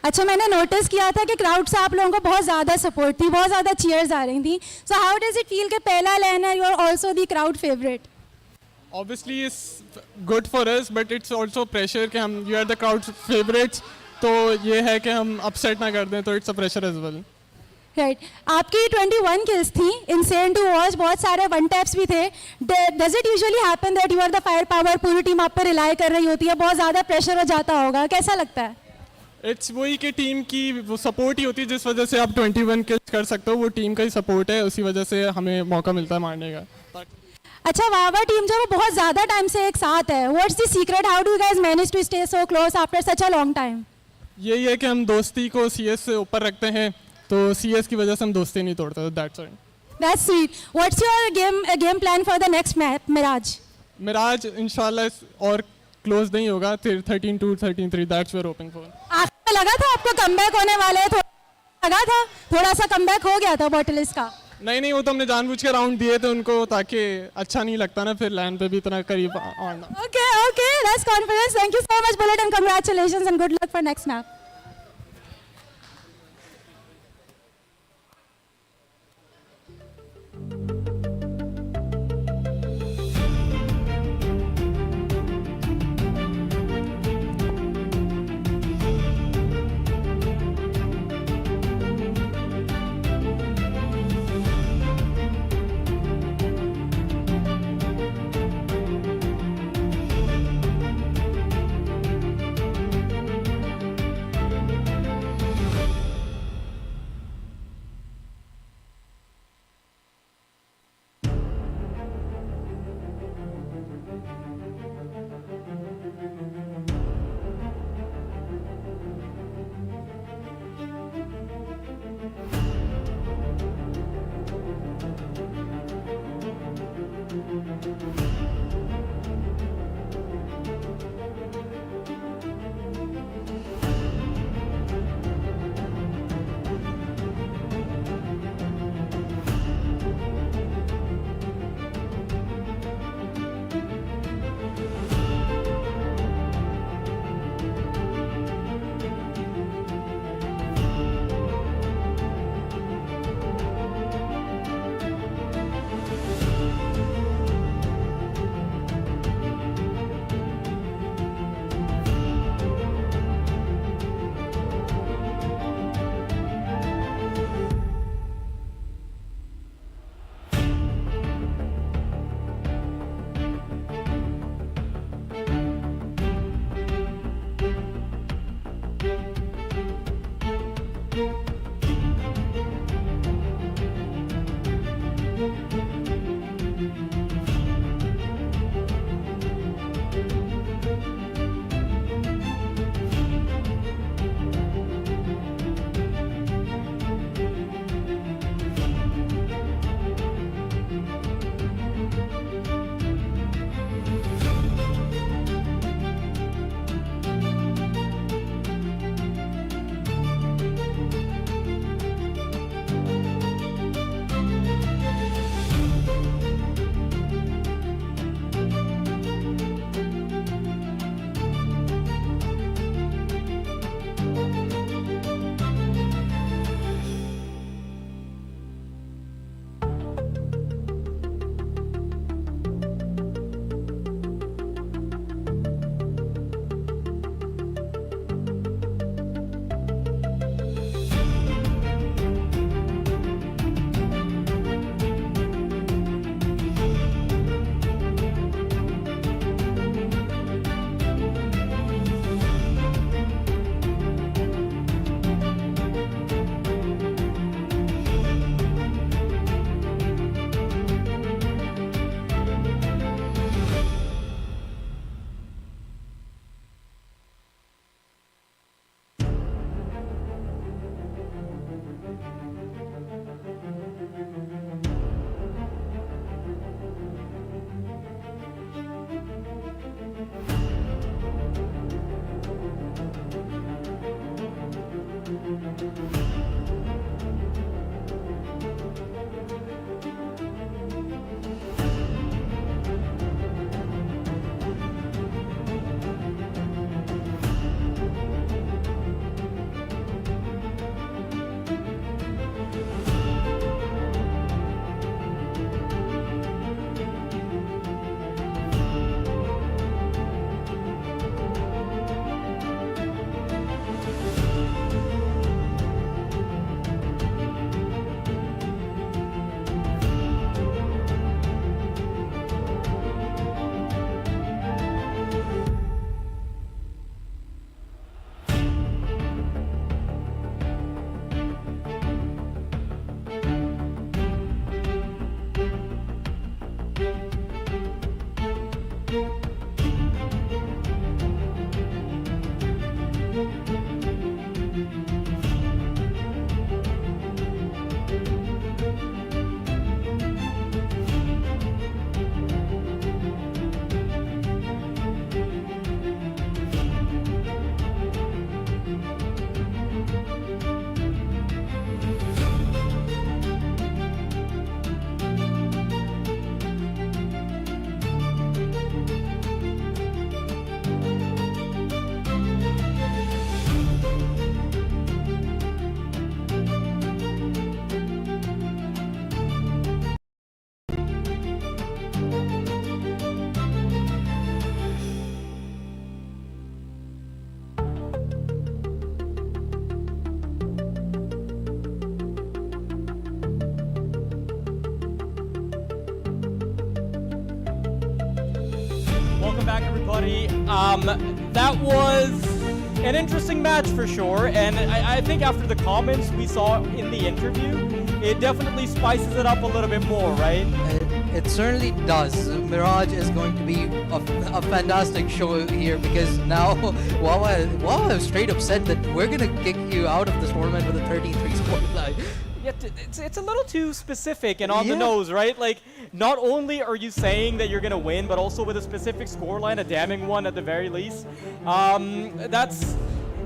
अच्छा, मैंने नोटिस किया था कि क्राउड से आप लोगों को बहुत ज़्यादा सपोर्ट थी, बहुत ज़्यादा चीयर्स आ रही थी. So how does it feel कि पहला LAN है, you are also the crowd favorite? Obviously it's good for us, but it's also pressure कि हम you are the crowd's favorites. तो ये है कि हम upset ना कर दें, तो it's a pressure as well. Right. आपकी 21 kills थी, insane to watch, बहुत सारे one taps भी थे. Does it usually happen that you are the firepower, पूरी टीम आप पर rely कर रही होती है, बहुत ज़्यादा pressure हो जाता होगा, कैसा लगता है? It's वही कि टीम की वो सपोर्ट ही होती है जिस वजह से आप 21 kills कर सकते हो. वो टीम का ही सपोर्ट है, उसी वजह से हमें मौका मिलता है मारने का. अच्छा, वावा टीम जो है वो बहुत ज़्यादा टाइम से एक साथ है. What's the secret? How do you guys manage to stay so close after such a long time? यही है कि हम दोस्ती को CS से ऊपर रखते हैं, तो CS की वजह से हम दोस्ती नहीं तोड़ते. That's it. That's sweet. What's your game plan for the next map, Mirage? Mirage इंशाल्लाह और close नहीं होगा. 13-2, 13-3. That's we're hoping for. आपको लगा था आपको कमबैक होने वाले है? लगा था थोड़ा सा कमबैक हो गया था बॉटलिस्ट का. नहीं नहीं, वो तो हमने जानबूझ के राउंड दिए थे उनको ताकि अच्छा नहीं लगता ना फिर लैन पे भी इतना करीब आना. Okay, that's confidence. Thank you so much, Bullet, and congratulations and good luck for next map. back, everybody. That was an interesting match for sure, and I think after the comments we saw in the interview, it definitely spices it up a little bit more, right? It certainly does. Mirage is going to be a fantastic show here because now Wawa have straight up said that we're going to kick you out of this tournament with a 13-3 scoreline. Yeah, it's a little too specific and on the nose, right? Like, not only are you saying that you're going to win, but also with a specific scoreline, a damning one at the very least. That's,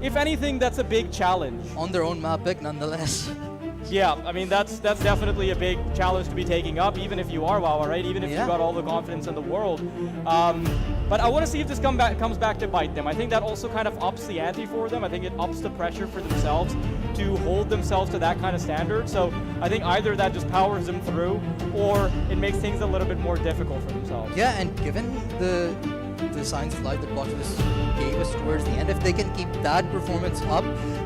if anything, that's a big challenge. On their own map pick, nonetheless. Yeah, I mean, that's definitely a big challenge to be taking up, even if you are Wawa, right? Even if you've got all the confidence in the world. But I want to see if this comes back to bite them. I think that also kind of ups the ante for them. I think it ups the pressure for themselves to hold themselves to that kind of standard. So I think either that just powers them through, or it makes things a little bit more difficult for themselves. Yeah, and given the signs of life that Botulus gave us towards the end, if they can keep that performance up,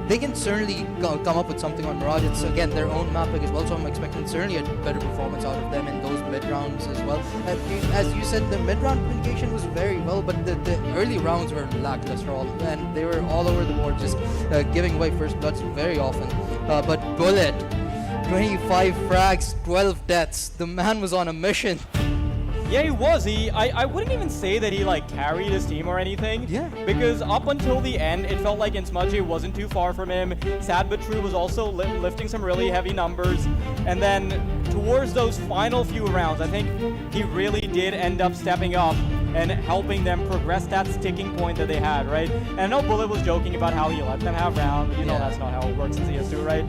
they can certainly come up with something on Mirage. It's again their own map pick as well, so I'm expecting certainly a better performance out of them in those mid rounds as well. As you said, the mid round communication was very well, but the early rounds were lackluster, and they were all over the board, just giving away first bloods very often. But Bullet, 25 frags, 12 deaths. The man was on a mission. Yeah, he was. I wouldn't even say that he like carried his team or anything. Yeah. Because up until the end, it felt like Insmudgy wasn't too far from him. Sad but True was also lifting some really heavy numbers. And then towards those final few rounds, I think he really did end up stepping up and helping them progress that sticking point that they had, right? And I know Bullet was joking about how he let them have round. You know that's not how it works in CS2, right?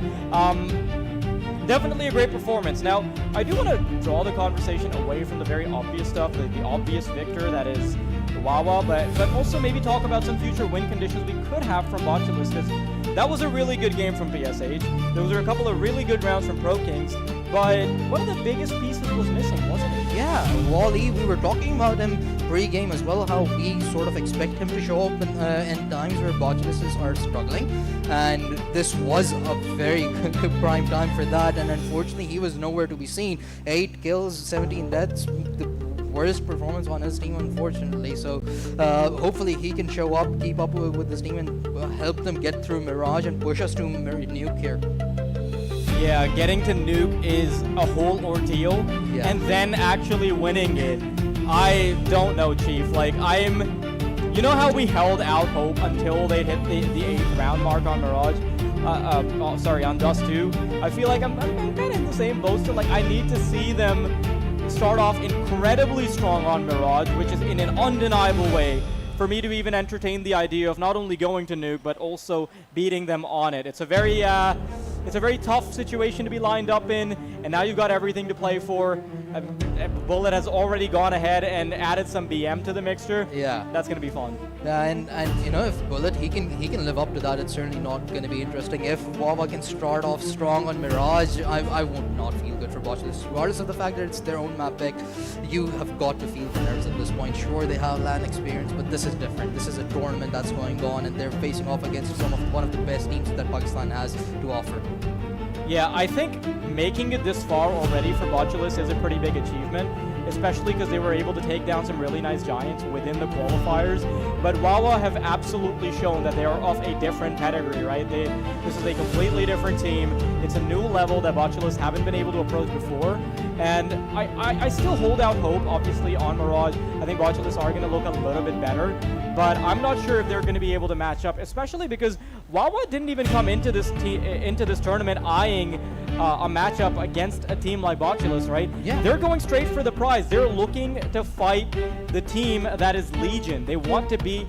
Definitely a great performance. Now, I do want to draw the conversation away from the very obvious stuff, the obvious victor that is Wawa, but also maybe talk about some future win conditions we could have from Botulus, because that was a really good game from PSH. Those were a couple of really good rounds from Pro Kings, but one of the biggest pieces was missing, wasn't it? Yeah, Wally, we were talking about him pre-game as well, how we sort of expect him to show up in times where Botuluses are struggling, and this was a very good prime time for that, and unfortunately he was nowhere to be seen. 8 kills, 17 deaths, the worst performance on his team, unfortunately. So hopefully he can show up, keep up with this team, and help them get through Mirage and push us to Nuke here. Yeah, getting to Nuke is a whole ordeal, and then actually winning it, I don't know, Chief. Like, you know how we held out hope until they hit the 8th round mark on Mirage? On Dust 2. I feel like I'm kind of in the same boat still. Like, I need to see them start off incredibly strong on Mirage, which is in an undeniable way, for me to even entertain the idea of not only going to Nuke, but also beating them on it. It's a very tough situation to be lined up in, and now you've got everything to play for. Bullet has already gone ahead and added some BM to the mixture. Yeah, that's gonna be fun. Yeah, and you know, if Bullet he can live up to that, it's certainly not going to be interesting. If Wawa can start off strong on Mirage, I would not feel good for Botulus. Regardless of the fact that it's their own map pick, you have got to feel the nerves at this point. Sure, they have LAN experience, but this is different. This is a tournament that's going on, and they're facing off against one of the best teams that Pakistan has to offer. Yeah, I think making it this far already for Botulus is a pretty big achievement, especially because they were able to take down some really nice giants within the qualifiers. But Wawa have absolutely shown that they are of a different pedigree, right? This is a completely different team. It's a new level that Botulus haven't been able to approach before. And I still hold out hope, obviously, on Mirage. I think Botulus are going to look a little bit better, but I'm not sure if they're going to be able to match up, especially because Wawa didn't even come into this tournament eyeing a matchup against a team like Botulus, right? Yeah. They're going straight for the prize. They're looking to fight the team that is Legion. They want to be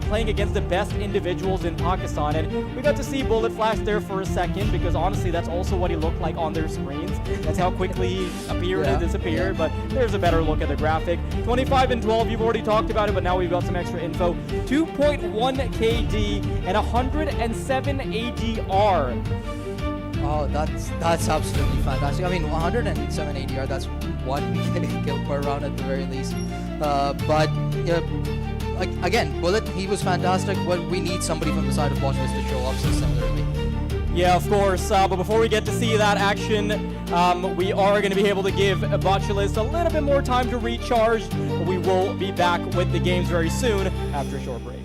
playing against the best individuals in Pakistan, and we got to see Bullet flash there for a second, because honestly that's also what he looked like on their screens. That's how quickly he appeared and disappeared, but there's a better look at the graphic. 25 and 12, you've already talked about it, but now we've got some extra info. 2.1 KD and 107 ADR. Oh, that's absolutely fantastic. I mean, 107 ADR, that's one kill per round at the very least. But again, Bullet, he was fantastic. Well, we need somebody from the side of Botulus to show up similarly. Yeah, of course. But before we get to see that action, we are going to be able to give Botulis a little bit more time to recharge. We will be back with the games very soon after a short break.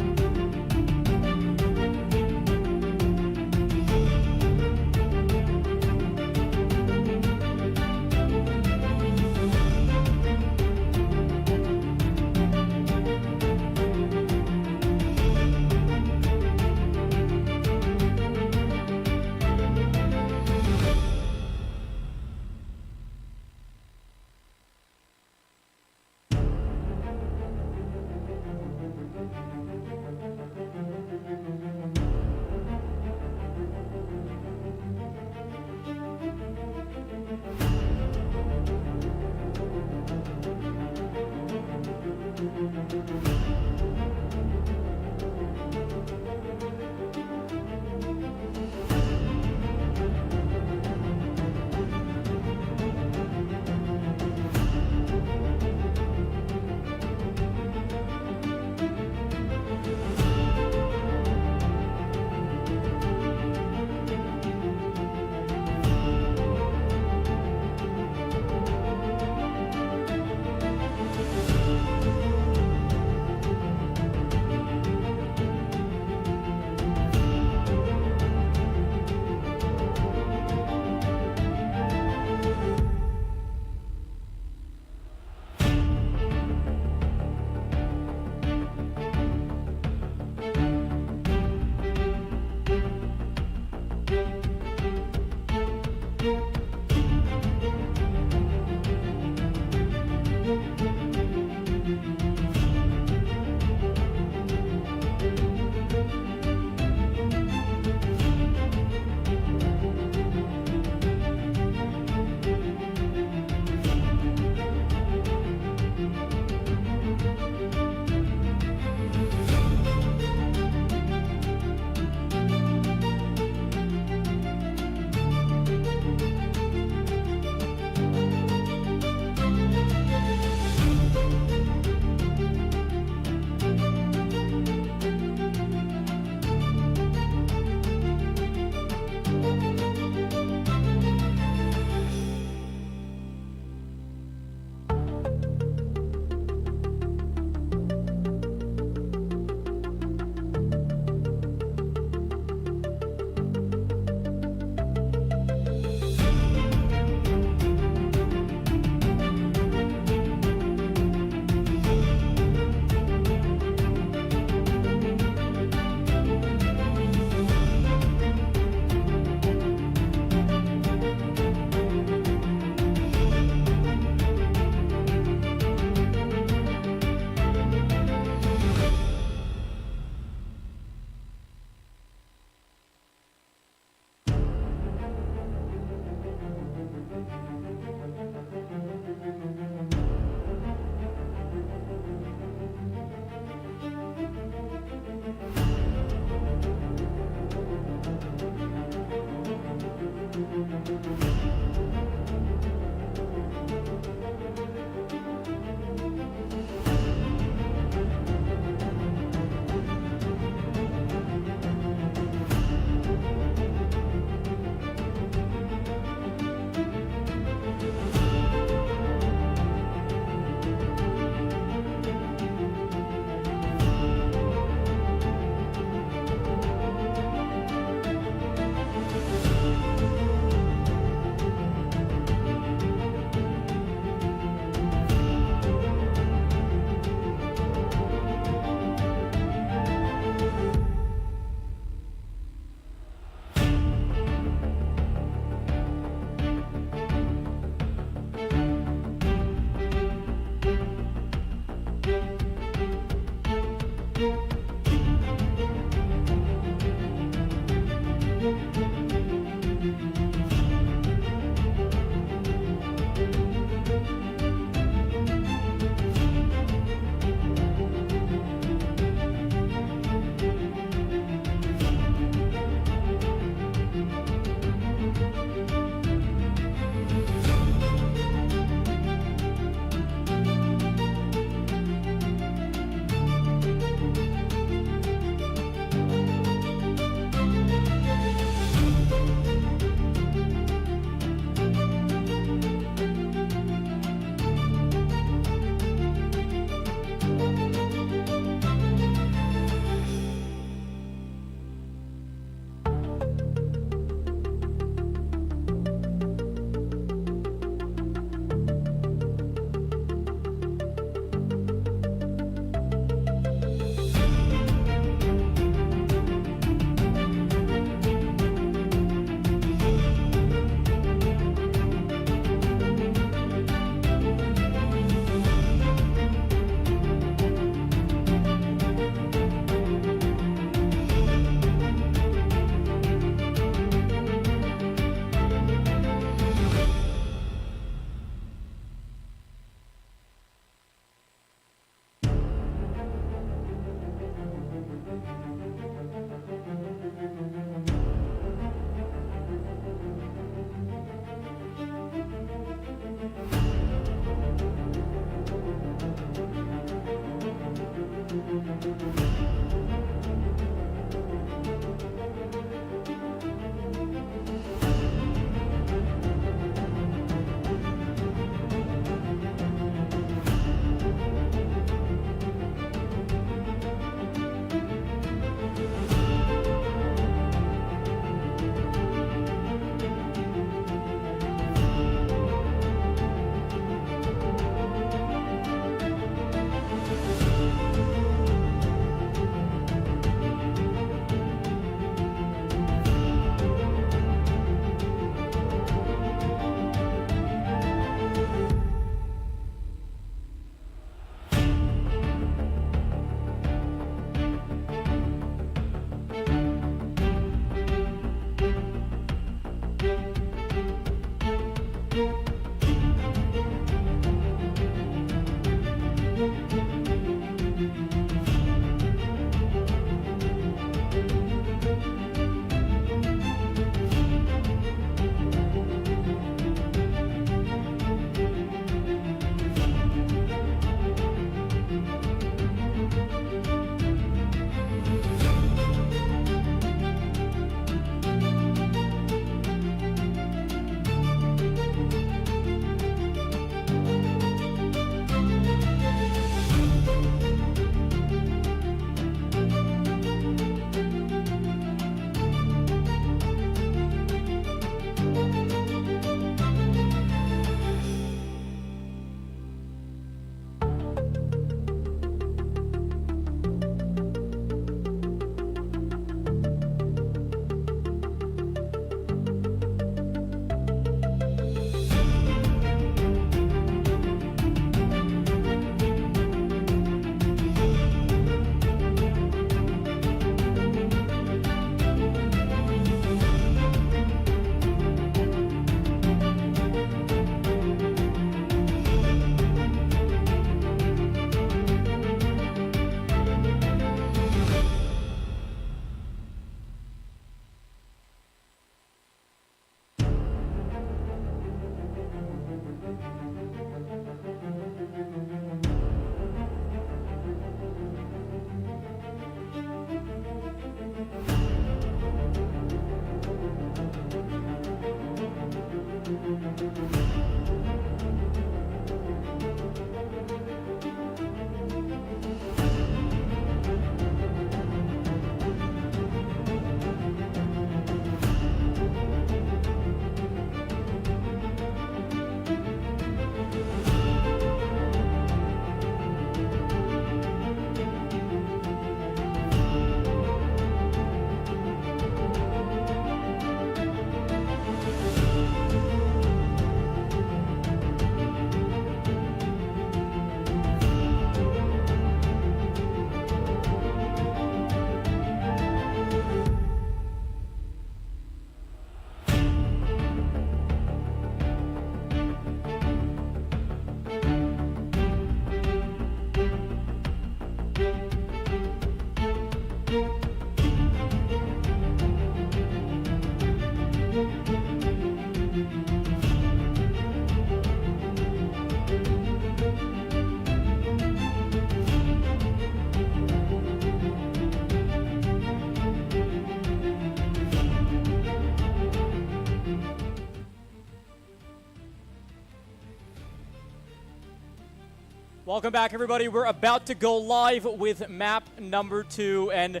Welcome back, everybody. We're about to go live with map number 2, and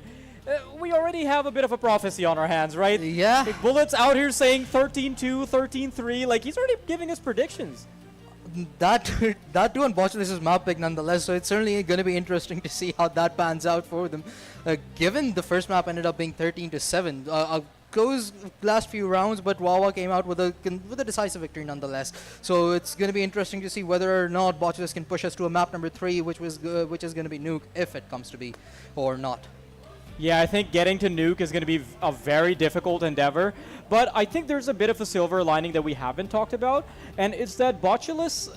we already have a bit of a prophecy on our hands, right? Yeah. Like, Bullet's out here saying 13-2, 13-3. Like, he's already giving us predictions. That too, unfortunately, this is map pick nonetheless, so it's certainly going to be interesting to see how that pans out for them. Given the first map ended up being 13-7, close last few rounds, but Wawa came out with a decisive victory nonetheless. So it's going to be interesting to see whether or not Botulus can push us to a map number 3, which is going to be Nuke, if it comes to be, or not. Yeah, I think getting to Nuke is going to be a very difficult endeavor, but I think there's a bit of a silver lining that we haven't talked about, and it's that Botulus,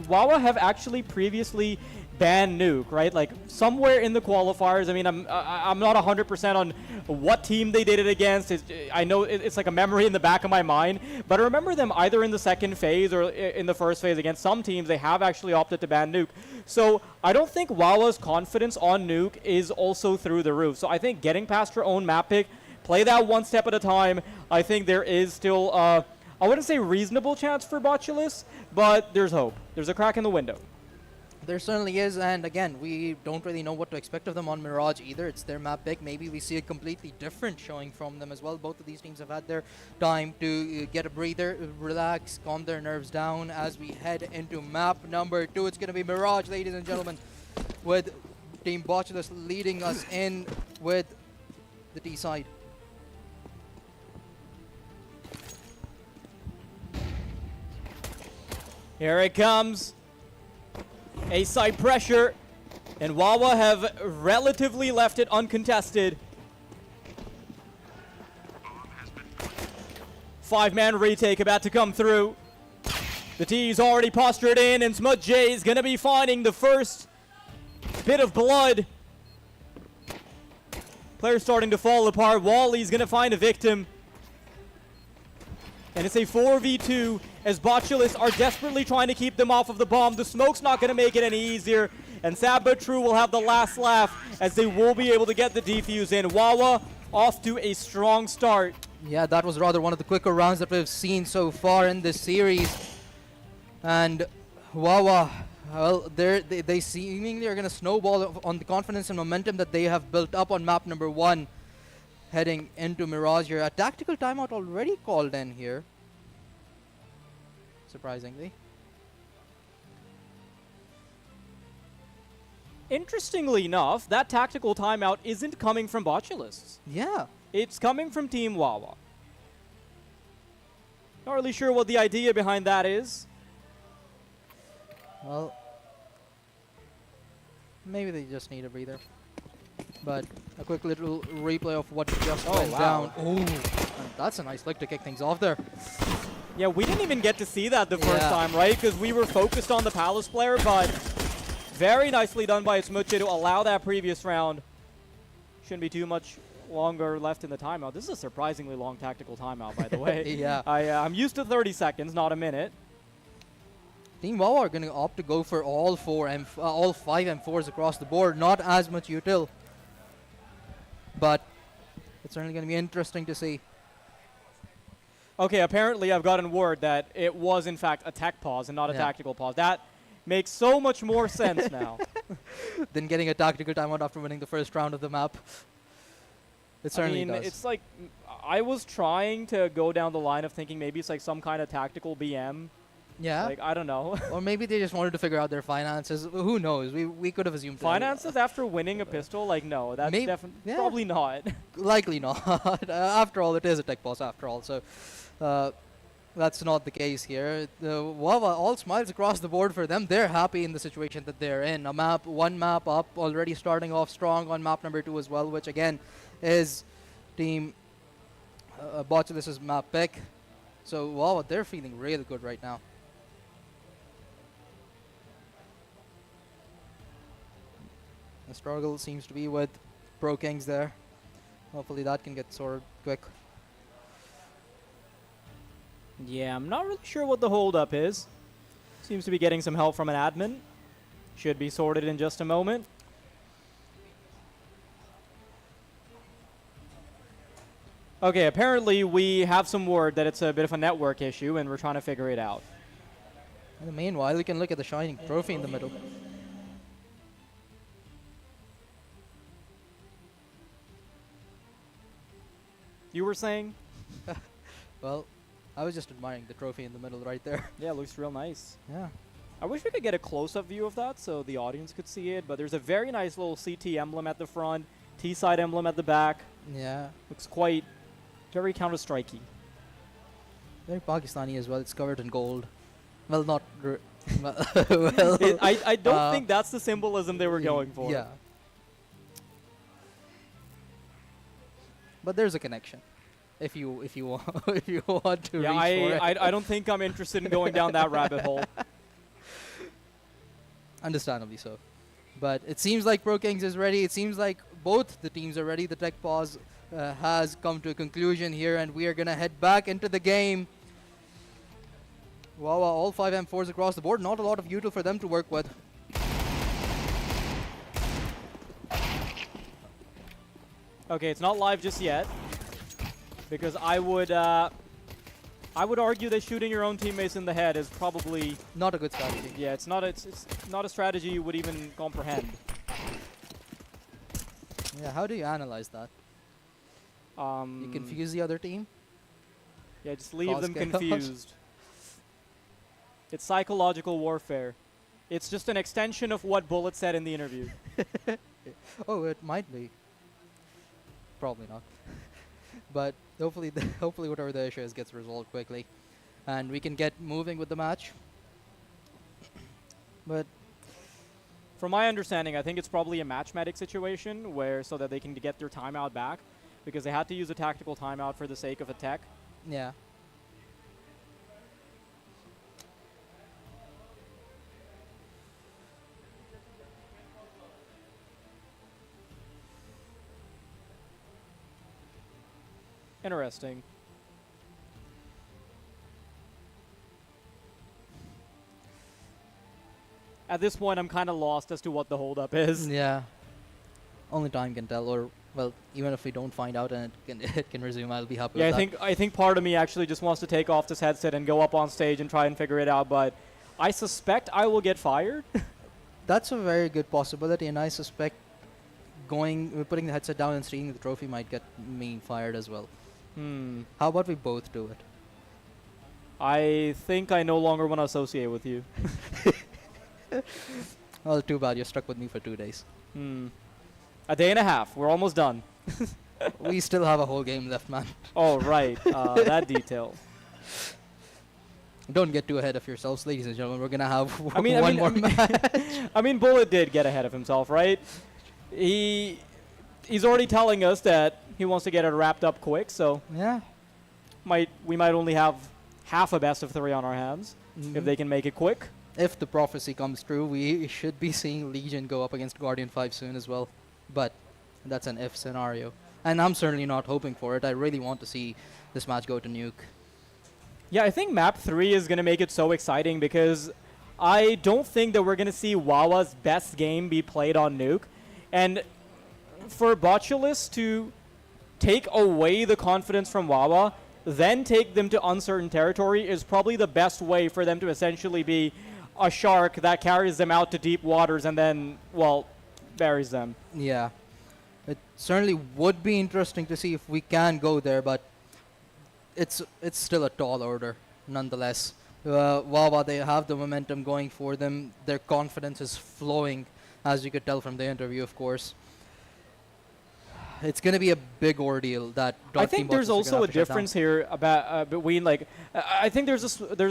Wawa have actually previously banned Nuke, right? Like, somewhere in the qualifiers. I mean, I'm not 100% on what team they did it against. I know it's like a memory in the back of my mind, but I remember them either in the second phase or in the first phase against some teams. They have actually opted to ban Nuke. So I don't think Wawa's confidence on Nuke is also through the roof. So I think getting past your own map pick, play that one step at a time. I think there is still, I wouldn't say reasonable chance for Botulus, but there's hope. There's a crack in the window. There certainly is, and again, we don't really know what to expect of them on Mirage either. It's their map pick. Maybe we see a completely different showing from them as well. Both of these teams have had their time to get a breather, relax, calm their nerves down as we head into map number 2. It's going to be Mirage, ladies and gentlemen, with Team Botulus leading us in with the T side. Here it comes. A-side pressure, and Wawa have relatively left it uncontested. 5-man retake about to come through. The T's already postured in, and Smut J is going to be finding the first bit of blood. Players starting to fall apart. Wally's going to find a victim. And it's a 4v2 as Botulus are desperately trying to keep them off of the bomb. The smoke's not going to make it any easier. And Sabba True will have the last laugh as they will be able to get the defuse in. Wawa off to a strong start. Yeah, that was rather one of the quicker rounds that we've seen so far in this series. And Wawa, well, they seemingly are going to snowball on the confidence and momentum that they have built up on map number 1. Heading into Mirage here. A tactical timeout already called in here. Surprisingly. Interestingly enough, that tactical timeout isn't coming from Botulus. Yeah. It's coming from Team Wawa. Not really sure what the idea behind that is. Well, maybe they just need a breather. But a quick little replay of what just went down. Oh, that's a nice flick to kick things off there. Yeah, we didn't even get to see that the first Yeah. time, right? Because we were focused on the Palace player, but very nicely done by Smuche to allow that previous round. Shouldn't be too much longer left in the timeout. This is a surprisingly long tactical timeout, by the way. Yeah. I'm used to 30 seconds, not a minute. Team Wawa are going to opt to go for all 5 M4s across the board. Not as much util. But it's certainly going to be interesting to see. Okay, apparently I've gotten word that it was in fact a tech pause and not a Yeah. tactical pause. That makes so much more sense now. Then getting a tactical timeout after winning the first round of the map. It certainly I mean, does. it's like, I was trying to go down the line of thinking maybe it's like some kind of tactical BM. Yeah. Like, I don't know. Or maybe they just wanted to figure out their finances. Who knows? We could have assumed. Finances after winning a pistol? Like, no, that's definitely yeah. probably not. Likely not. After all, it is a tech boss after all. So that's not the case here. Wawa, all smiles across the board for them. They're happy in the situation that they're in. One map up, already starting off strong on map number 2 as well, which again is Team Botulus's map pick. So Wawa, they're feeling really good right now. The struggle seems to be with Pro Kings there. Hopefully that can get sorted quick. Yeah, I'm not really sure what the holdup is. Seems to be getting some help from an admin. Should be sorted in just a moment. Okay, apparently we have some word that it's a bit of a network issue and we're trying to figure it out. In the meanwhile, we can look at the shining trophy in the middle. You were saying? Well, I was just admiring the trophy in the middle right there. Yeah, it looks real nice. Yeah. I wish we could get a close-up view of that so the audience could see it, but there's a very nice little CT emblem at the front, T-side emblem at the back. Yeah. Looks quite very Counter-Strikey. Very Pakistani as well. It's covered in gold. Well, not. Well, I don't think that's the symbolism they were going for. Yeah. But there's a connection. If you want if you want to Yeah, reach for it. I don't think I'm interested in going down that rabbit hole. Understandably so. But it seems like Pro Kings is ready. It seems like both the teams are ready. The tech pause has come to a conclusion here, and we are going to head back into the game. Wow, all 5 M4s across the board. Not a lot of util for them to work with. Okay, it's not live just yet, because I would argue that shooting your own teammates in the head is probably Not a good strategy. yeah, it's not a strategy you would even comprehend. Yeah, how do you analyze that? You confuse the other team? Yeah, just leave Cause them chaos. confused. It's psychological warfare. It's just an extension of what Bullet said in the interview. Oh, it might be. Probably not. But hopefully, hopefully whatever the issue is gets resolved quickly, and we can get moving with the match. But From my understanding, I think it's probably a match medic situation where so that they can get their timeout back because they had to use a tactical timeout for the sake of a tech. yeah, Interesting. At this point, I'm kind of lost as to what the holdup is. yeah. Only time can tell, or well, even if we don't find out and it can resume, I'll be happy. Yeah, with that. I think part of me actually just wants to take off this headset and go up on stage and try and figure it out, but I suspect I will get fired. That's a very good possibility, and I suspect putting the headset down and stealing the trophy might get me fired as well. How about we both do it? I think I no longer want to associate with you. Well, too bad. You're stuck with me for 2 days. A day and a half. We're almost done. We still have a whole game left, man. Oh, right. That detail. Don't get too ahead of yourselves, ladies and gentlemen. We're gonna have I mean, one more match. I mean, Bullet did get ahead of himself, right? He's already telling us that he wants to get it wrapped up quick, so Yeah. we might only have half a best of 3 on our hands if they can make it quick. If the prophecy comes true, we should be seeing Legion go up against Guardian 5 soon as well. But that's an if scenario. And I'm certainly not hoping for it. I really want to see this match go to Nuke. Yeah, I think map 3 is going to make it so exciting because I don't think that we're going to see Wawa's best game be played on Nuke. And for Botulus to take away the confidence from Wawa, then take them to uncertain territory is probably the best way for them to essentially be a shark that carries them out to deep waters and then, well, buries them. Yeah. It certainly would be interesting to see if we can go there, but it's still a tall order nonetheless. Wawa, they have the momentum going for them. Their confidence is flowing, as you could tell from the interview, of course. It's going to be a big ordeal that I think there's also a difference here about between like I think there's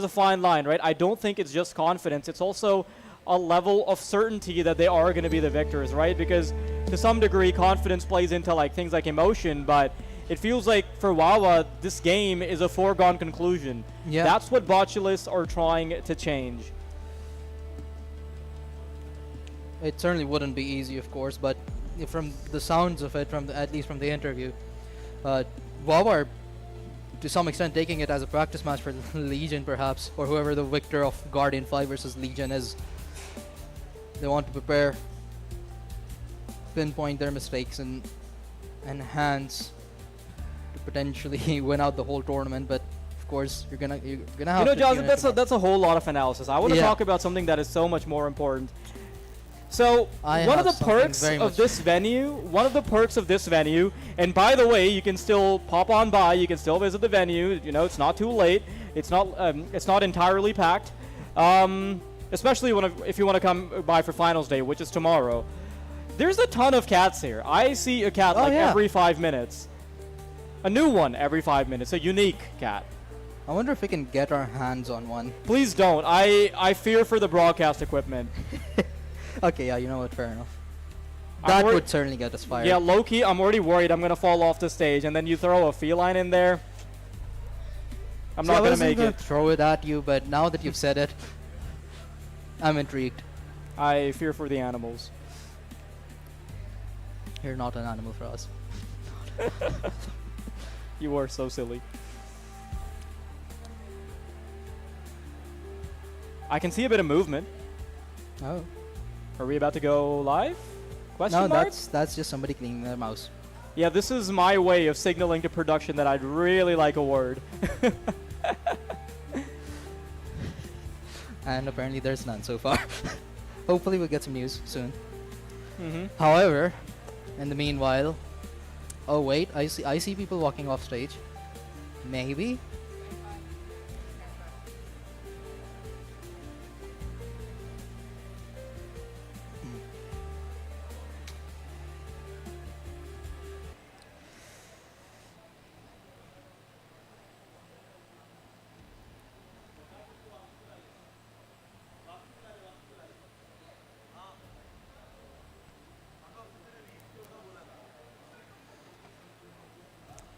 a fine line, right? I don't think it's just confidence. It's also a level of certainty that they are going to be the victors, right? Because to some degree, confidence plays into like things like emotion, but it feels like for Wawa, this game is a foregone conclusion. Yeah. That's what Botulus are trying to change. It certainly wouldn't be easy, of course, but from the sounds of it, at least from the interview, Wawa are to some extent taking it as a practice match for Legion, perhaps, or whoever the victor of Guardian 5 versus Legion is. They want to prepare, pinpoint their mistakes, and enhance to potentially win out the whole tournament. But of course, you're gonna have. You know, to Joseph, tune that's into that's a whole lot of analysis. I want to Yeah. talk about something that is so much more important. So I one of have the something perks very of much- this venue, and by the way, you can still pop on by. You can still visit the venue. You know, it's not too late. It's not entirely packed. Especially if you want to come by for finals day, which is tomorrow. There's a ton of cats here. I see a cat Oh, like yeah. every 5 minutes. A new one every 5 minutes. A unique cat. I wonder if we can get our hands on one. Please don't. I fear for the broadcast equipment. Okay, yeah, you know what? Fair enough. I'm That worried- would certainly get us fired. Yeah, low-key, I'm already worried I'm going to fall off the stage, and then you throw a feline in there. I'm See, not I going to wasn't make gonna it. throw it at you, but now that you've said it, I'm intrigued. I fear for the animals. You're not an animal for us. You are so silly. I can see a bit of movement. Oh. Are we about to go live? Question No, mark? that's just somebody cleaning their mouse. Yeah, this is my way of signaling to production that I'd really like a word. And apparently there's none so far. Hopefully we'll get some news soon. Mm-hmm. However, in the meanwhile, oh wait, I see people walking off stage. Maybe.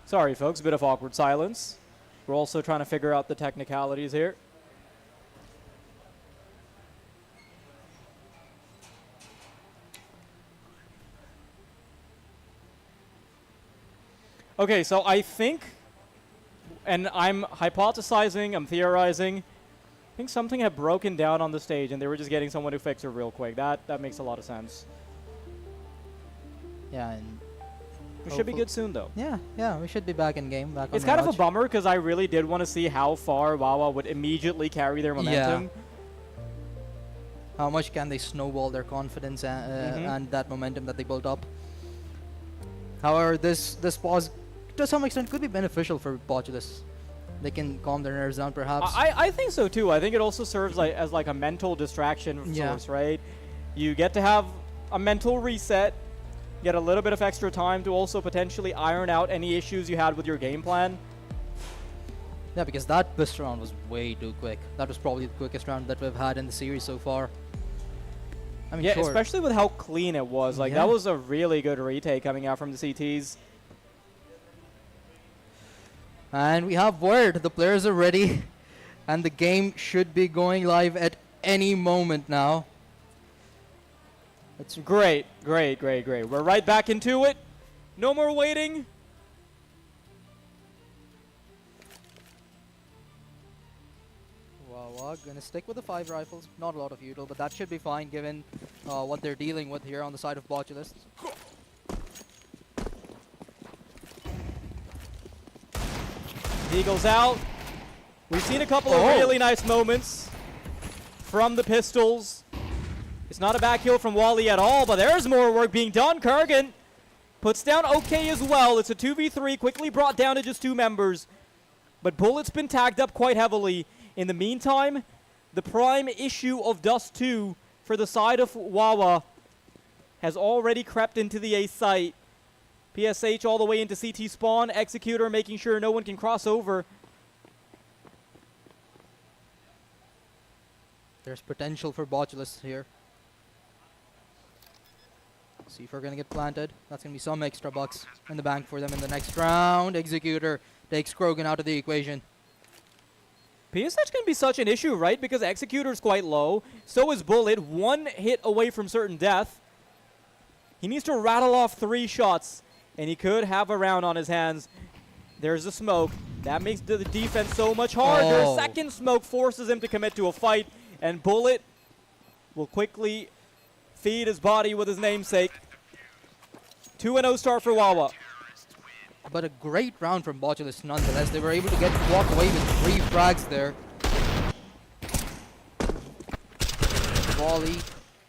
Sorry, folks, a bit of awkward silence. We're also trying to figure out the technicalities here. Okay, so I think, and I'm hypothesizing, I'm theorizing, I think something had broken down on the stage and they were just getting someone to fix it real quick. That makes a lot of sense. Yeah, and We should be good soon, though. yeah, we should be back in game. Back on It's kind of a Mirage. bummer because I really did want to see how far Wawa would immediately carry their momentum. How much can they snowball their confidence and that momentum that they built up? However, this pause, to some extent, could be beneficial for Botulus. They can calm their nerves down, perhaps. I think so too. I think it also serves as a mental distraction source, right? You get to have a mental reset, get a little bit of extra time to also potentially iron out any issues you had with your game plan. Yeah, because that boost round was way too quick. That was probably the quickest round that we've had in the series so far. I mean, Yeah, sure. especially with how clean it was. Like, Yeah. that was a really good retake coming out from the CTs. And we have word. The players are ready. And the game should be going live at any moment now. It's Great, great, great, great. We're right back into it. No more waiting. Wawa gonna stick with the 5 rifles. Not a lot of util, but that should be fine given what they're dealing with here on the side of Botulus. Eagles out. We've seen a couple of really nice moments from the pistols. It's not a back heel from Wally at all, but there's more work being done. Kurgan puts down OK as well. It's a 2v3, quickly brought down to just 2 members. But Bullet's been tagged up quite heavily. In the meantime, the prime issue of Dust 2 for the side of Wawa has already crept into the A site. PSH all the way into CT spawn. Executor making sure no one can cross over. There's potential for Botulus here. See if we're gonna get planted. That's gonna be some extra bucks in the bank for them in the next round. Executor takes Krogan out of the equation. PSH can be such an issue, right? Because Executor's quite low. So is Bullet. 1 hit away from certain death. He needs to rattle off 3 shots. And he could have a round on his hands. There's the smoke. That makes the defense so much harder. Oh. Second smoke forces him to commit to a fight. And Bullet will quickly feed his body with his namesake. 2-0 start for Wawa. But a great round from Botulus nonetheless. They were able to walk away with 3 frags there. Volley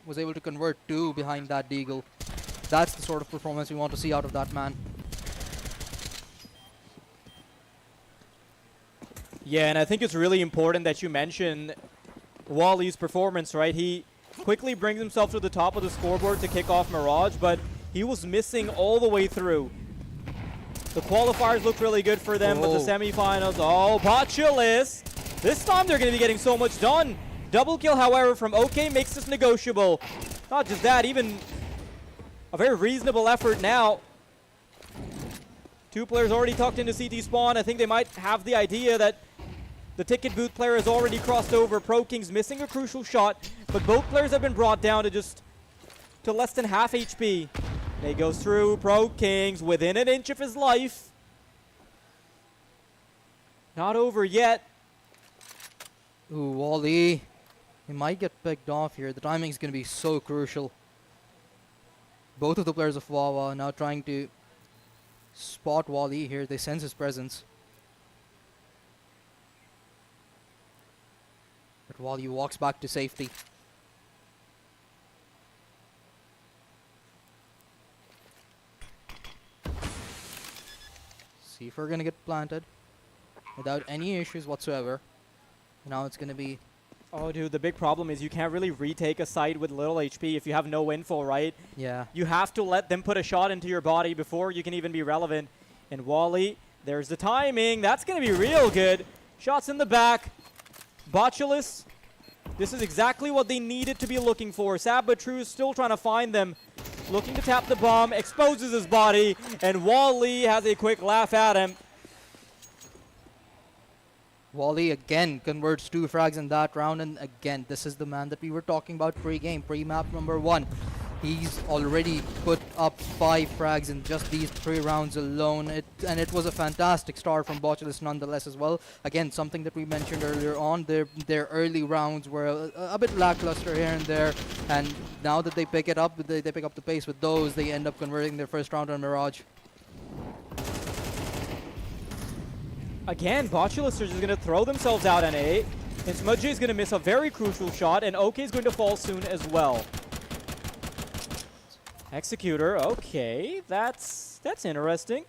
was able to convert 2 behind that deagle. That's the sort of performance we want to see out of that man. Yeah, and I think it's really important that you mention Wally's performance, right? He quickly brings himself to the top of the scoreboard to kick off Mirage, but he was missing all the way through. The qualifiers looked really good for them, but the semifinals, Botulus! This time they're going to be getting so much done. Double kill, however, from OK makes this negotiable. Not just that, even a very reasonable effort now. 2 players already tucked into CT spawn. I think they might have the idea that the ticket booth player has already crossed over. Pro King's missing a crucial shot, but both players have been brought down to less than half HP. He goes through. Pro King's within an inch of his life. Not over yet. Ooh, Wally. He might get picked off here. The timing is going to be so crucial. Both of the players of Wawa now trying to spot Wally here. They sense his presence. But Wally walks back to safety. See if we're going to get planted without any issues whatsoever. Now it's going to be... Oh, dude, the big problem is you can't really retake a site with little HP if you have no info, right? Yeah. You have to let them put a shot into your body before you can even be relevant. And Wally, there's the timing. That's going to be real good. Shots in the back. Botulus. This is exactly what they needed to be looking for. Sabatru is still trying to find them. Looking to tap the bomb. Exposes his body. And Wally has a quick laugh at him. Wally again converts 2 frags in that round, and again, this is the man that we were talking about pre-game, pre-map number 1. He's already put up 5 frags in just these 3 rounds alone, and it was a fantastic start from Botulus nonetheless as well. Again, something that we mentioned earlier on, their early rounds were a bit lackluster here and there, and now that they pick it up, they pick up the pace with those, they end up converting their first round on Mirage. Again, Botulus are just going to throw themselves out on A. And Smudgy is going to miss a very crucial shot, and OK is going to fall soon as well. Executor, okay, that's interesting.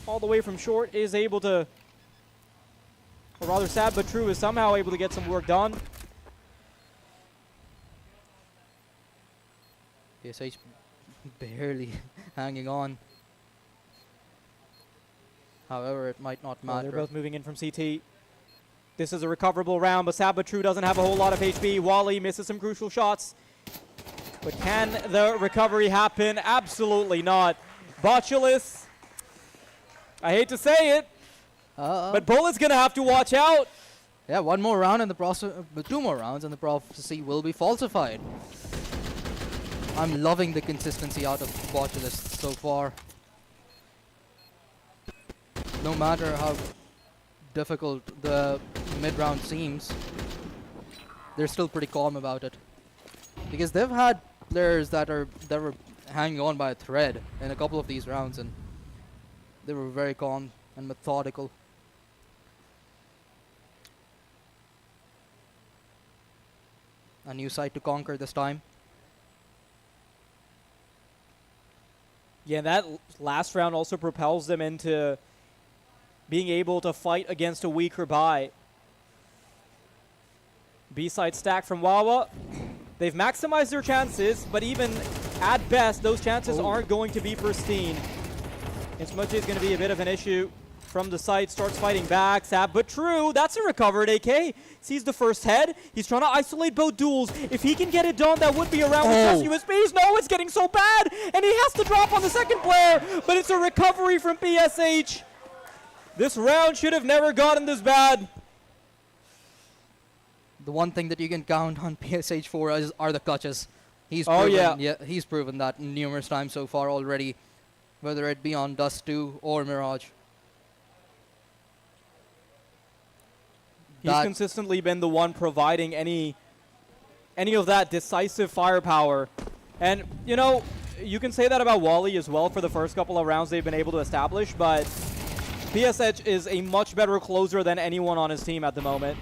All the way from short is able to, or rather sad but true, is somehow able to get some work done. PSH barely hanging on. However, it might not matter. They're both moving in from CT. This is a recoverable round, but Sabatru doesn't have a whole lot of HP. Wally misses some crucial shots. But can the recovery happen? Absolutely not. Botulus, I hate to say it, but Bullet's going to have to watch out. Yeah, 1 more round and the process, 2 more rounds and the prophecy will be falsified. I'm loving the consistency out of Botulus so far. No matter how difficult the mid-round seems, they're still pretty calm about it. Because they've had players that were hanging on by a thread in a couple of these rounds, and they were very calm and methodical. A new site to conquer this time. Yeah, that last round also propels them into being able to fight against a weaker buy. B-side stack from Wawa. They've maximized their chances, but even at best, those chances aren't going to be pristine. And Smudgy is going to be a bit of an issue from the site. Starts fighting back. Sab, but true. That's a recovered AK. Sees the first head. He's trying to isolate both duels. If he can get it done, that would be around with just USBs. No, it's getting so bad. And he has to drop on the second player. But it's a recovery from PSH. This round should have never gotten this bad. The one thing that you can count on PSH for are the clutches. He's proven that numerous times so far already, whether it be on Dust 2 or Mirage. He's consistently been the one providing any of that decisive firepower. And, you know, you can say that about Wally as well for the first couple of rounds they've been able to establish, but PSH is a much better closer than anyone on his team at the moment.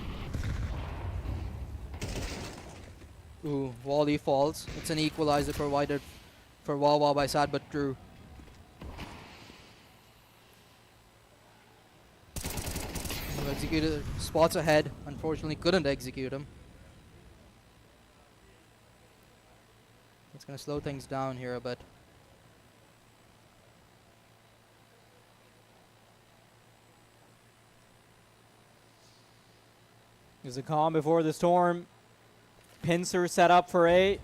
Ooh, Wally falls. It's an equalizer provided for Wawa by Sad but True. Executed spots ahead. Unfortunately, couldn't execute him. It's gonna slow things down here a bit. There's a calm before the storm. Pincer set up for A.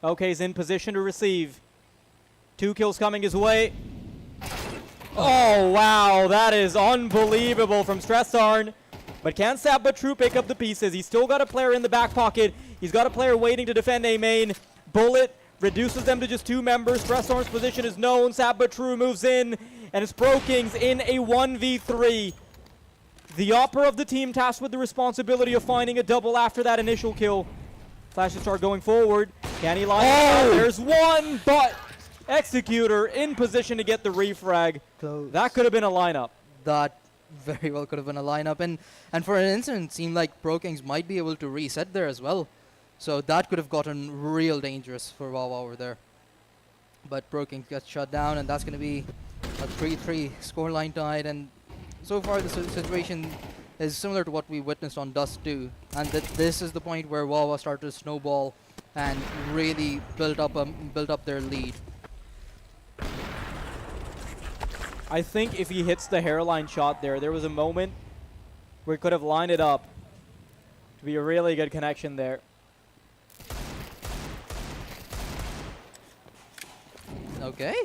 OK's in position to receive. 2 kills coming his way. Oh, wow. That is unbelievable from Stressarn. But can Sabatru pick up the pieces? He's still got a player in the back pocket. He's got a player waiting to defend A main. Bullet reduces them to just 2 members. Stressarn's position is known. Sabatru moves in. And it's Brokings in a 1v3. The Opera of the team tasked with the responsibility of finding a double after that initial kill. Flashes start going forward. Can he line it up? There's one, but Executor in position to get the refrag. Close. That could have been a lineup. That very well could have been a lineup. And for an instant, it seemed like Brokings might be able to reset there as well. So that could have gotten real dangerous for Wawa over there. But Brokings gets shut down, and that's going to be a 3-3 scoreline tied. And so far, the situation is similar to what we witnessed on Dust 2. And this is the point where Wawa started to snowball and really built up their lead. I think if he hits the hairline shot there was a moment where he could have lined it up to be a really good connection there. Okay.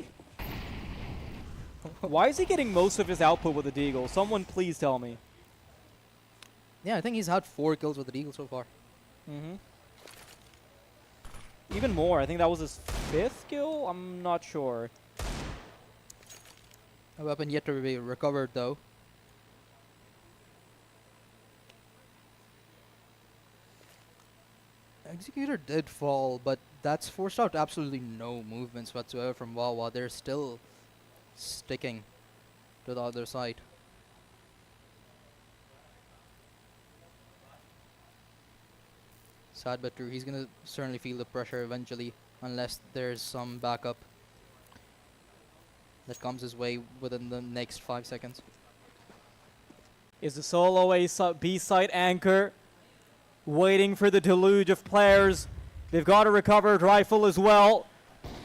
Why is he getting most of his output with the Deagle? Someone please tell me. Yeah, I think he's had 4 kills with the Deagle so far. Even more. I think that was his 5th kill? I'm not sure. A weapon yet to be recovered though. Executor did fall, but that's forced out absolutely no movements whatsoever from Wawa. They're still sticking to the other side. Sad but true. He's gonna certainly feel the pressure eventually, unless there's some backup that comes his way within the next 5 seconds. Is the solo A B-side anchor waiting for the deluge of players. They've got a recovered rifle as well.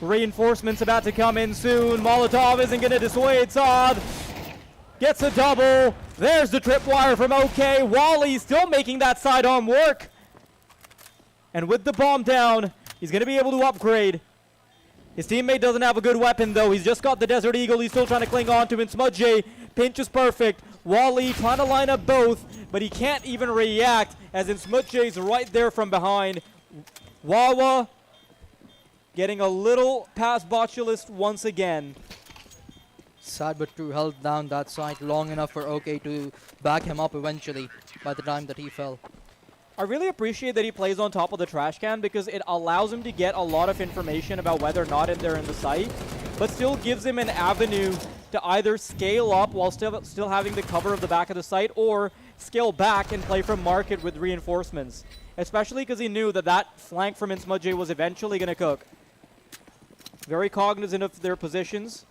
Reinforcements about to come in soon. Molotov isn't going to dissuade Saad. Gets a double. There's the tripwire from OK. Wally still making that sidearm work. And with the bomb down, he's going to be able to upgrade. His teammate doesn't have a good weapon, though. He's just got the Desert Eagle. He's still trying to cling on to it. Smudge pinch is perfect. Wally trying to line up both, but he can't even react, as in Smudge's right there from behind. Wawa getting a little past Botulist once again. Sad but true, held down that side long enough for OK to back him up eventually by the time that he fell. I really appreciate that he plays on top of the trash can, because it allows him to get a lot of information about whether or not they're in the site, but still gives him an avenue to either scale up while still having the cover of the back of the site, or scale back and play from market with reinforcements. Especially because he knew that that flank from Insmudge was eventually going to cook. Very cognizant of their positions.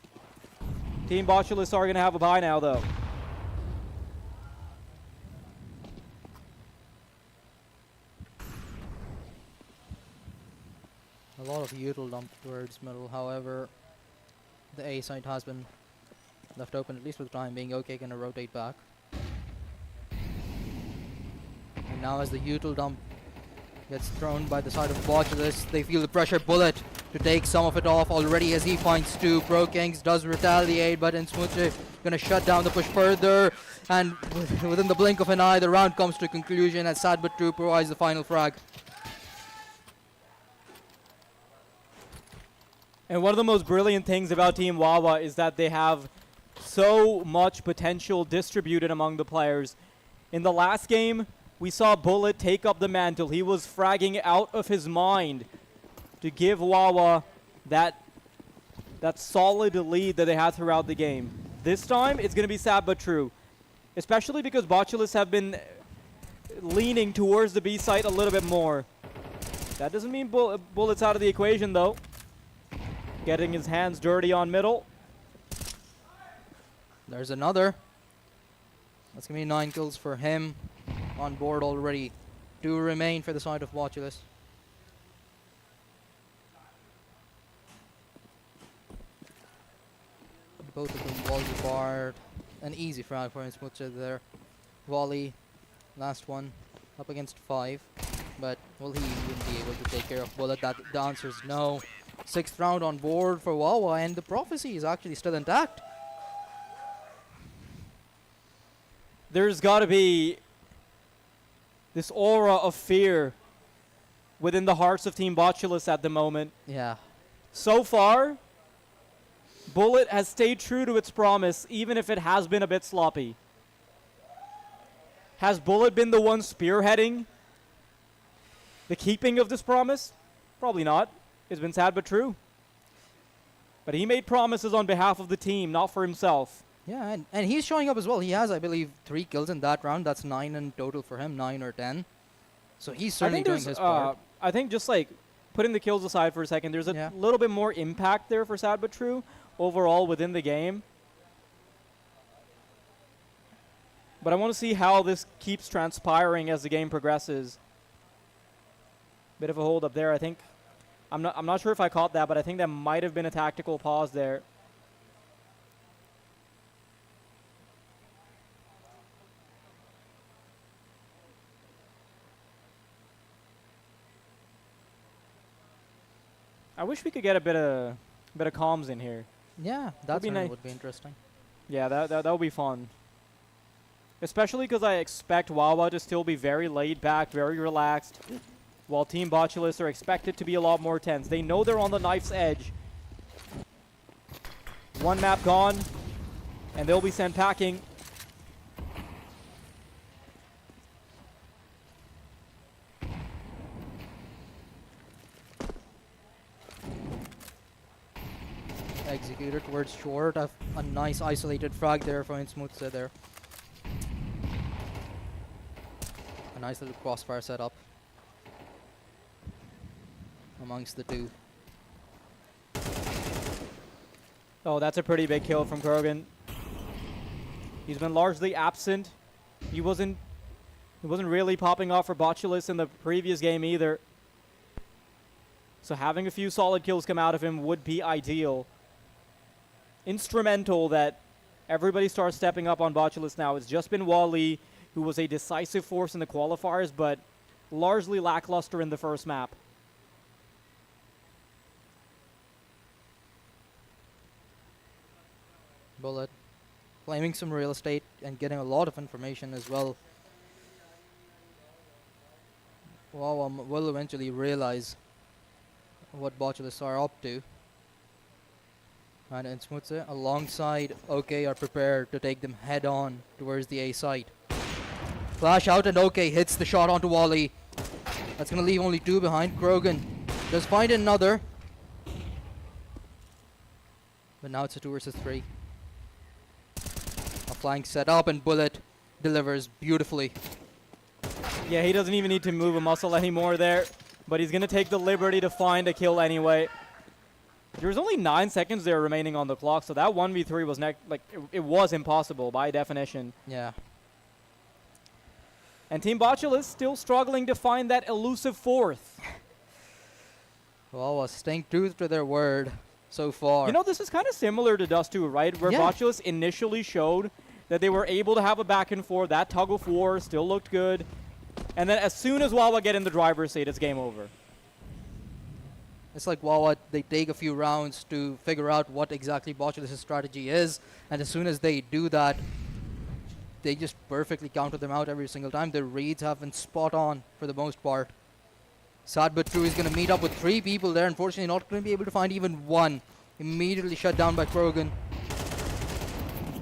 Team Botulists are going to have a bye now, though. A lot of util dumped towards middle, however, the A site has been left open, at least for the time being. OK gonna rotate back. And now as the util dump gets thrown by the side of Botulus, they feel the pressure. Bullet to take some of it off already as he finds 2. Brokings does retaliate, but Insmudge gonna shut down the push further, and within the blink of an eye, the round comes to a conclusion as Sad but True provides the final frag. And one of the most brilliant things about Team Wawa is that they have so much potential distributed among the players. In the last game, we saw Bullet take up the mantle. He was fragging out of his mind to give Wawa that solid lead that they had throughout the game. This time, it's going to be sad but true. Especially because Botulus have been leaning towards the B site a little bit more. That doesn't mean Bullet's out of the equation, though. Getting his hands dirty on middle. There's another. That's going to be 9 kills for him. On board already. 2 remain for the side of Botulus. Both of them volley barred. An easy frag for Smutcha there. Volley. Last one. Up against 5. But will he even be able to take care of Bullet? The answer is no. 6th round on board for Wawa, and the prophecy is actually still intact. There's got to be this aura of fear within the hearts of Team Botulus at the moment. Yeah. So far, Bullet has stayed true to its promise, even if it has been a bit sloppy. Has Bullet been the one spearheading the keeping of this promise? Probably not. It's been sad but true. But he made promises on behalf of the team, not for himself. Yeah, and he's showing up as well. He has, I believe, 3 kills in that round. That's 9 in total for him, 9 or 10. So he's certainly doing his part. I think just like putting the kills aside for a second, there's a little bit more impact there for sad but true overall within the game. But I want to see how this keeps transpiring as the game progresses. Bit of a hold up there, I think. I'm not sure if I caught that, but I think that might have been a tactical pause there. I wish we could get a bit of comms in here. Yeah, that would be interesting. Yeah, that would be fun. Especially because I expect Wawa to still be very laid back, very relaxed, while Team Botulus are expected to be a lot more tense. They know they're on the knife's edge. 1 map gone, and they'll be sent packing. Executor towards short. A nice isolated frag there for Smutsa there. A nice little crossfire setup amongst the two. Oh, that's a pretty big kill from Krogan. He's been largely absent. He wasn't really popping off for Botulus in the previous game either. So having a few solid kills come out of him would be ideal. Instrumental that everybody starts stepping up on Botulus now. It's just been Wally, who was a decisive force in the qualifiers, but largely lackluster in the first map. Bullet claiming some real estate and getting a lot of information as well. Wawa will eventually realize what Botulus are up to. And Smutsa alongside OK are prepared to take them head on towards the A site. Flash out and OK hits the shot onto Wally. That's going to leave only 2 behind. Krogan does find another. But now it's a 2 versus 3. A flank set up and Bullet delivers beautifully. Yeah, he doesn't even need to move a muscle anymore there. But he's going to take the liberty to find a kill anyway. There was only 9 seconds there remaining on the clock, so that 1v3 was it was impossible by definition. Yeah. And Team Botulus still struggling to find that elusive 4th. Well, staying true to their word so far. You know, this is kind of similar to Dust 2, right? Where Botulus initially showed that they were able to have a back and forth. That tug of war still looked good. And then as soon as Wawa get in the driver's seat, it's game over. It's like Wawa, they take a few rounds to figure out what exactly Botulus' strategy is, and as soon as they do that, they just perfectly counter them out every single time. Their reads have been spot on for the most part. Sad but true is going to meet up with 3 people there. Unfortunately, not going to be able to find even 1. Immediately shut down by Krogan.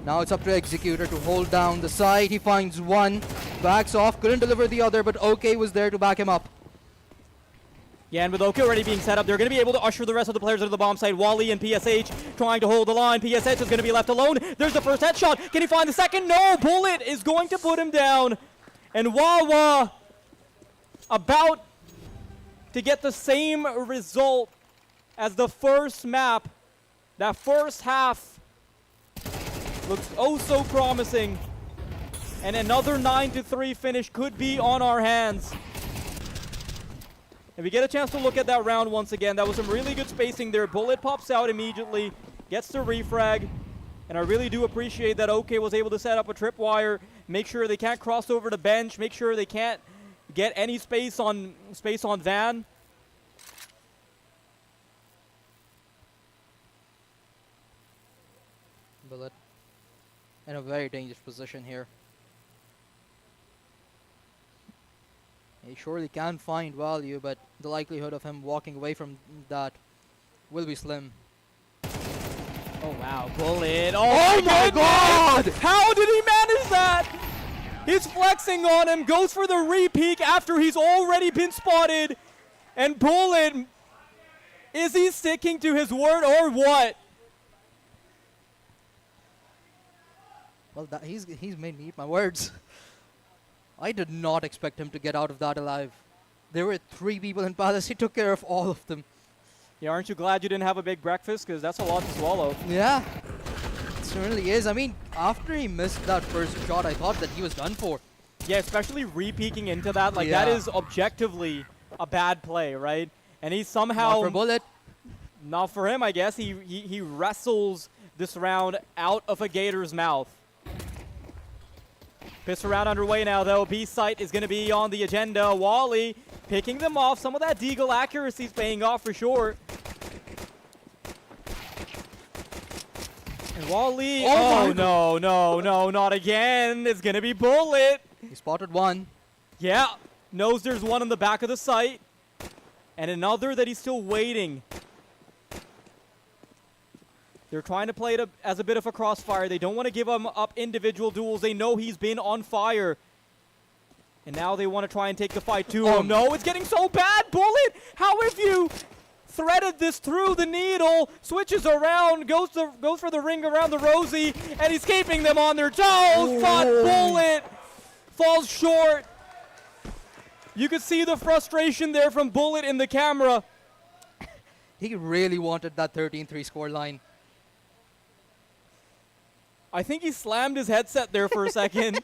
Now it's up to Executor to hold down the side. He finds 1. backs off, couldn't deliver the other, but OK was there to back him up. Yeah, and with OK already being set up, they're going to be able to usher the rest of the players into the bomb site. Wally and PSH trying to hold the line. PSH is going to be left alone. There's the first headshot. Can he find the second? No, Bullet is going to put him down. And Wawa about to get the same result as the first map. That first half looks oh so promising. And another 9-3 finish could be on our hands. If we get a chance to look at that round once again, that was some really good spacing there. Bullet pops out immediately, gets the refrag, and I really do appreciate that OK was able to set up a tripwire, make sure they can't cross over the bench, make sure they can't get any space on Van. Bullet in a very dangerous position here. He surely can find value, but the likelihood of him walking away from that will be slim. Oh wow, Bullet. Oh my god! How did he manage that? He's flexing on him, goes for the re-peek after he's already been spotted. And Bullet, is he sticking to his word or what? Well, he's made me eat my words. I did not expect him to get out of that alive. There were 3 people in Palace. He took care of all of them. Yeah, aren't you glad you didn't have a big breakfast? Because that's a lot to swallow. Yeah, it certainly is. I mean, after he missed that first shot, I thought that he was done for. Yeah, especially re-peeking into that. Like, Yeah. that is objectively a bad play, right? And he somehow... Not for Bullet. Not for him, I guess. He wrestles this round out of a Gator's mouth. Pistol round underway now, though. B site is going to be on the agenda. Wally picking them off. Some of that deagle accuracy is paying off for sure. And Wally... Oh no, not again. It's going to be Bullet. He spotted one. Yeah, knows there's one on the back of the site. And another that he's still waiting. They're trying to play it as a bit of a crossfire. They don't want to give him up individual duels. They know he's been on fire. And now they want to try and take the fight to him. No, it's getting so bad. Bullet, how have you threaded this through the needle? Switches around, goes for the ring around the Rosie, and he's keeping them on their toes. But Bullet falls short. You could see the frustration there from Bullet in the camera. He really wanted that 13-3 scoreline. I think he slammed his headset there for a second.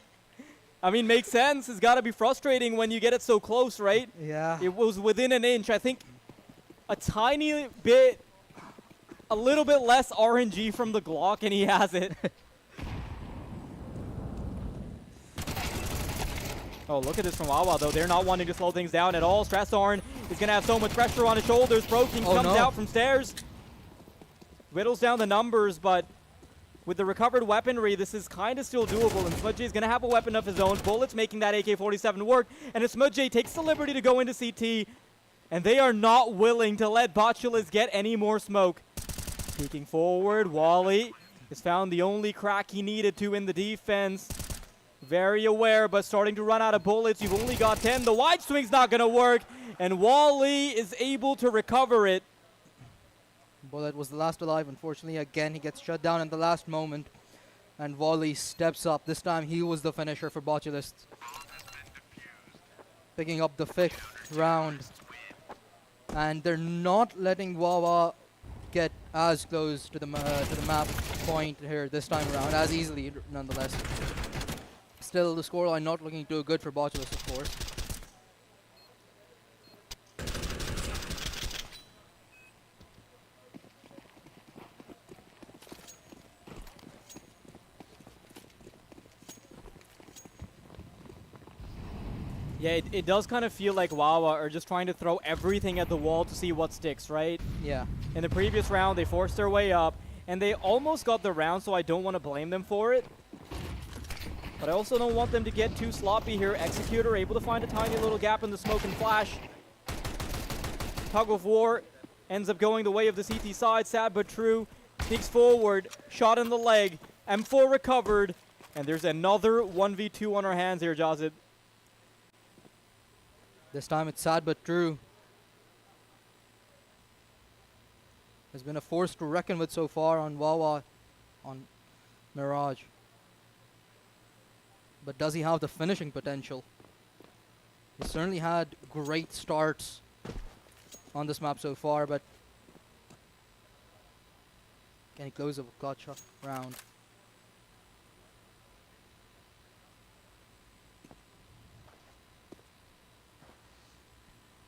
I mean, makes sense. It's got to be frustrating when you get it so close, right? Yeah. It was within an inch. I think a tiny bit, a little bit less RNG from the Glock, and he has it. Oh, look at this from Wawa, though. They're not wanting to slow things down at all. Stressorn is going to have so much pressure on his shoulders. Broking comes out from stairs. Whittles down the numbers, but with the recovered weaponry, this is kind of still doable, and Smudge is going to have a weapon of his own. Bullet's making that AK-47 work, and Smudge takes the liberty to go into CT, and they are not willing to let Botulis get any more smoke. Peeking forward, Wally has found the only crack he needed to in the defense. Very aware, but starting to run out of bullets. You've only got 10. The wide swing's not going to work, and Wally is able to recover it. Bullet was the last alive. Unfortunately, again, he gets shut down in the last moment. And Wally steps up. This time, he was the finisher for Botulis. Picking up the 5th round. And they're not letting Wawa get as close to the map point here this time around, as easily, nonetheless. Still, the scoreline not looking too good for Botulis, of course. Yeah, it does kind of feel like Wawa are just trying to throw everything at the wall to see what sticks, right? Yeah. In the previous round, they forced their way up, and they almost got the round, so I don't want to blame them for it. But I also don't want them to get too sloppy here. Executor able to find a tiny little gap in the smoke and flash. Tug of War ends up going the way of the CT side. Sad but true. Sneaks forward. Shot in the leg. M4 recovered. And there's another 1v2 on our hands here, Jazid. This time it's sad but true. There's been a force to reckon with so far on Wawa, on Mirage. But does he have the finishing potential? He's certainly had great starts on this map so far, but can he close a gotcha round?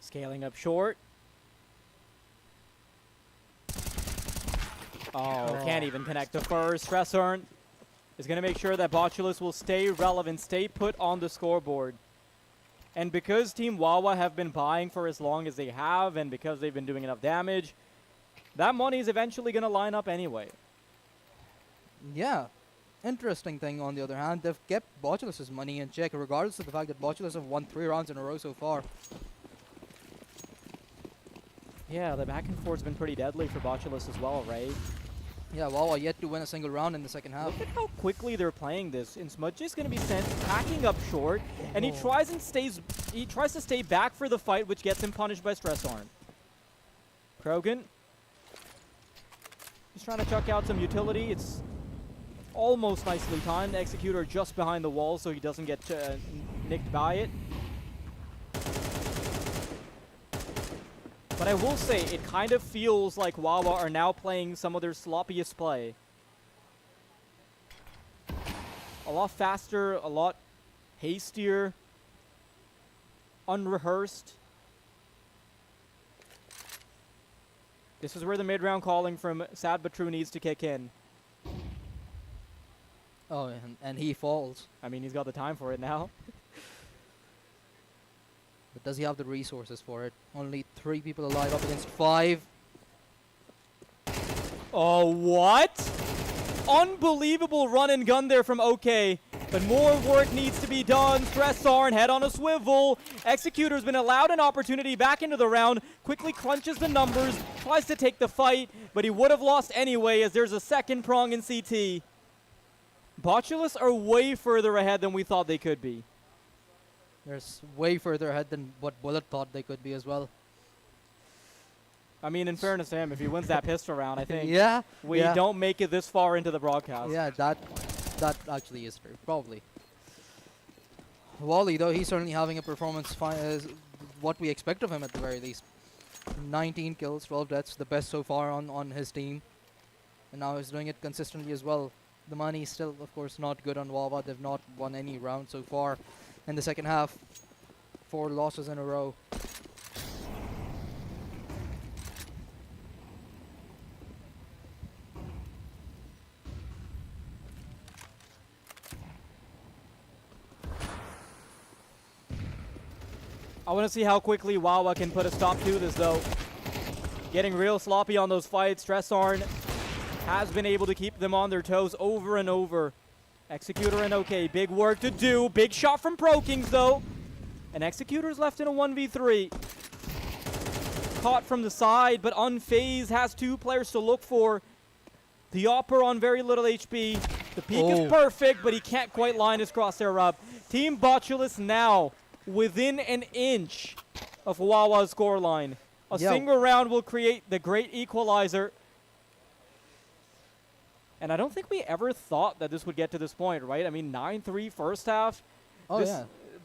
Scaling up short. Oh, can't even connect the first. Stressern is going to make sure that Botulus will stay relevant, stay put on the scoreboard. And because Team Wawa have been buying for as long as they have, and because they've been doing enough damage, that money is eventually going to line up anyway. Yeah. Interesting thing, on the other hand, they've kept Botulus's money in check, regardless of the fact that Botulus have won 3 rounds in a row so far. Yeah, the back and forth's been pretty deadly for Botulus as well, right? Yeah, Wawa yet to win a single round in the second half. Look at how quickly they're playing this. And Smudge is going to be sent packing up short, and he tries to stay back for the fight, which gets him punished by Stress Arm. Krogan, he's trying to chuck out some utility. It's almost nicely timed. Executor just behind the wall, so he doesn't get nicked by it. But I will say, it kind of feels like Wawa are now playing some of their sloppiest play. A lot faster, a lot hastier, unrehearsed. This is where the mid-round calling from Sad But True needs to kick in. Oh, and he falls. I mean, he's got the time for it now. But does he have the resources for it? Only 3 people alive up against 5. Oh, what? Unbelievable run and gun there from OK. But more work needs to be done. Stressarn, head on a swivel. Executor's been allowed an opportunity back into the round. Quickly crunches the numbers. Tries to take the fight. But he would have lost anyway, as there's a second prong in CT. Botulus are way further ahead than we thought they could be. They're way further ahead than what Bullet thought they could be as well. I mean, in fairness to him, if he wins that pistol round, I think Yeah. we yeah. don't make it this far into the broadcast. Yeah, that actually is true. Probably. Wally, though, he's certainly having a performance what we expect of him at the very least. 19 kills, 12 deaths, the best so far on his team. And now he's doing it consistently as well. The money is still, of course, not good on Wawa. They've not won any round so far in the second half. 4 losses in a row. I want to see how quickly Wawa can put a stop to this, though. Getting real sloppy on those fights. Stressarn has been able to keep them on their toes over and over. Executor and OK, big work to do. Big shot from ProKings, though. And Executor's left in a 1v3. Caught from the side, but unfazed, has 2 players to look for. The Opper on very little HP. The peak is perfect, but he can't quite line his crosshair up. Team Botulus now within an inch of Wawa's scoreline. A single round will create the great equalizer. And I don't think we ever thought that this would get to this point, right? I mean, 9-3 first half.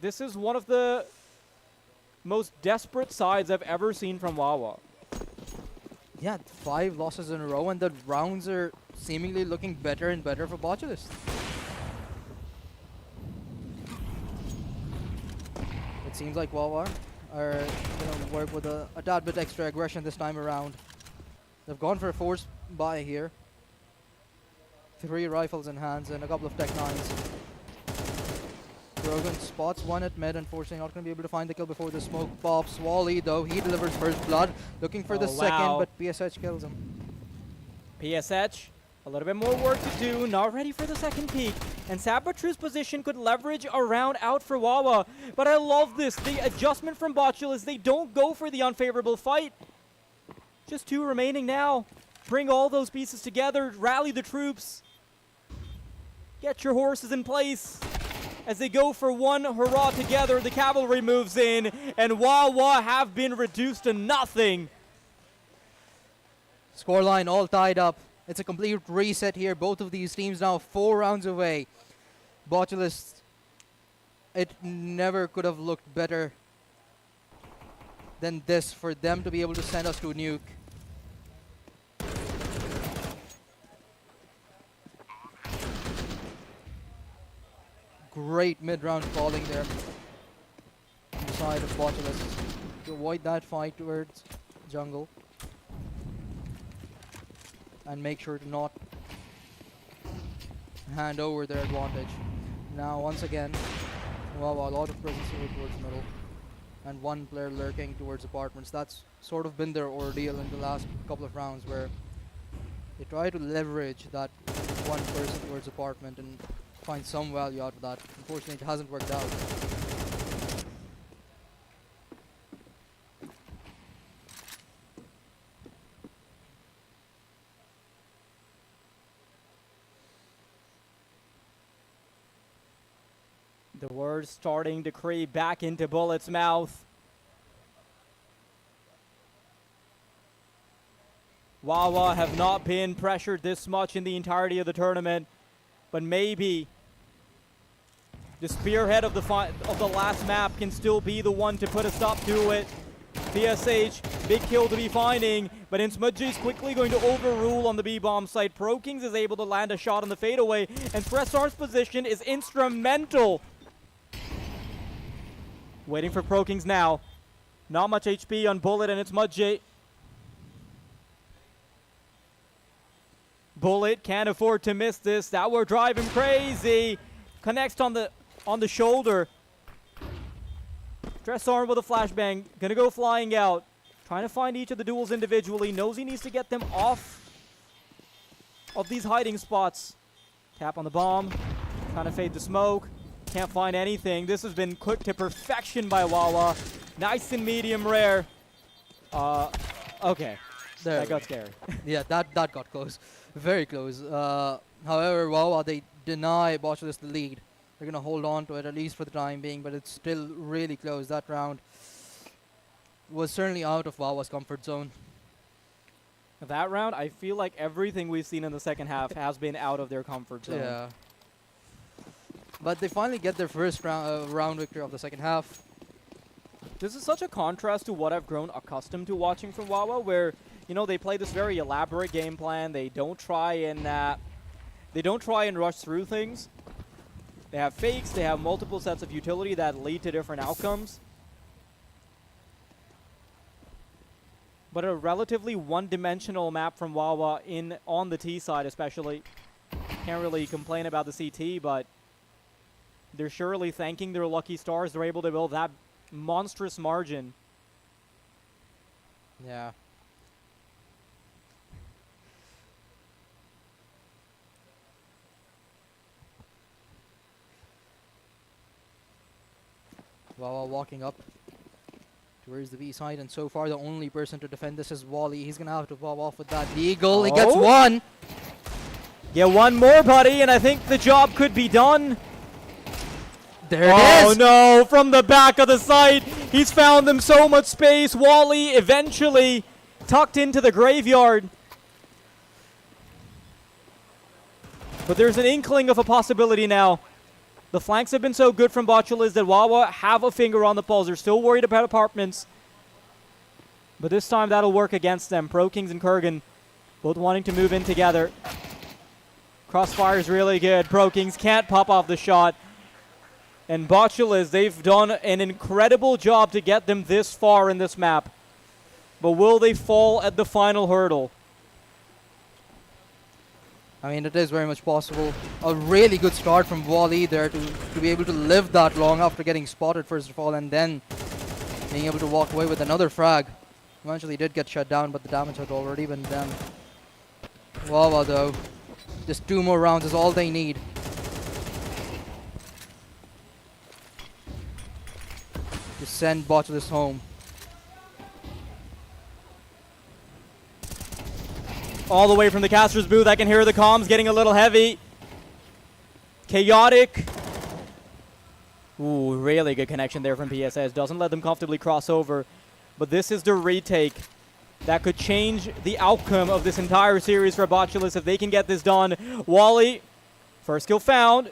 This is one of the most desperate sides I've ever seen from Wawa. Yeah, 5 losses in a row, and the rounds are seemingly looking better and better for Botulus. It seems like Wawa are going to work with a tad bit extra aggression this time around. They've gone for a force buy here. 3 rifles in hands and a couple of Tech 9s. Grogan spots one at mid, unfortunately not going to be able to find the kill before the smoke pops. Wally, though, he delivers first blood, looking for the second, but PSH kills him. PSH, a little bit more work to do, not ready for the second peak. And Sabatru's position could leverage a round out for Wawa. But I love this, the adjustment from Botulus. They don't go for the unfavorable fight. Just 2 remaining now. Bring all those pieces together, rally the troops. Get your horses in place. as they go for one hurrah together. The cavalry moves in, and Wawa have been reduced to nothing. Scoreline all tied up. It's a complete reset here. Both of these teams now 4 rounds away. Botulus, it never could have looked better than this for them to be able to send us to a nuke. Great mid-round calling there on the side of Botulus to avoid that fight towards jungle and make sure to not hand over their advantage. Now once again, wow, a lot of presence here towards middle and one player lurking towards apartments. That's sort of been their ordeal in the last couple of rounds, where they try to leverage that one person towards apartment and find some value out of that. Unfortunately, it hasn't worked out. The words starting to creep back into Bullet's mouth. Wawa have not been pressured this much in the entirety of the tournament, but maybe the spearhead of the last map can still be the one to put a stop to it. PSH, big kill to be finding, but Insmudji's quickly going to overrule on the B-bomb site. ProKings is able to land a shot on the fadeaway, and Tressar's position is instrumental. Waiting for ProKings now. Not much HP on Bullet and Insmudji. Bullet can't afford to miss this. That will drive him crazy. Connects on the shoulder. Tressar with a flashbang. Gonna go flying out. Trying to find each of the duels individually. Knows he needs to get them off of these hiding spots. Tap on the bomb. Trying to fade the smoke. Can't find anything. This has been cooked to perfection by Wawa. Nice and medium rare. Okay. There That got scary. Yeah, that got close. Very close. However, Wawa, they deny Botulus the lead. They're going to hold on to it, at least for the time being, but it's still really close. That round was certainly out of Wawa's comfort zone. That round, I feel like everything we've seen in the second half has been out of their comfort zone. Yeah. But they finally get their first round victory of the second half. This is such a contrast to what I've grown accustomed to watching from Wawa, where, you know, they play this very elaborate game plan. They don't try and rush through things. They have fakes. They have multiple sets of utility that lead to different outcomes. But a relatively one-dimensional map from Wawa on the T side, especially. Can't really complain about the CT, but they're surely thanking their lucky stars. They're able to build that monstrous margin. Yeah. Wawa walking up towards the B side, and so far the only person to defend this is Wally. He's gonna have to pop off with that eagle. He gets one. Yeah, one more, buddy, and I think the job could be done. There it is. Oh no, from the back of the site. He's found them so much space. Wally eventually tucked into the graveyard. But there's an inkling of a possibility now. The flanks have been so good from Botulus that Wawa have a finger on the pulse. They're still worried about apartments. But this time that'll work against them. ProKings and Kurgan both wanting to move in together. Crossfire is really good. ProKings can't pop off the shot. And Botulus, they've done an incredible job to get them this far in this map. But will they fall at the final hurdle? I mean, it is very much possible. A really good start from Wally there to be able to live that long after getting spotted first of all, and then being able to walk away with another frag. Eventually did get shut down, but the damage had already been done. Wawa though, just 2 more rounds is all they need. To send Botulus home. All the way from the caster's booth, I can hear the comms getting a little heavy. Chaotic Ooh, really good connection there from PSS. Doesn't let them comfortably cross over. But this is the retake that could change the outcome of this entire series for Botulus if they can get this done. Wally, first kill found.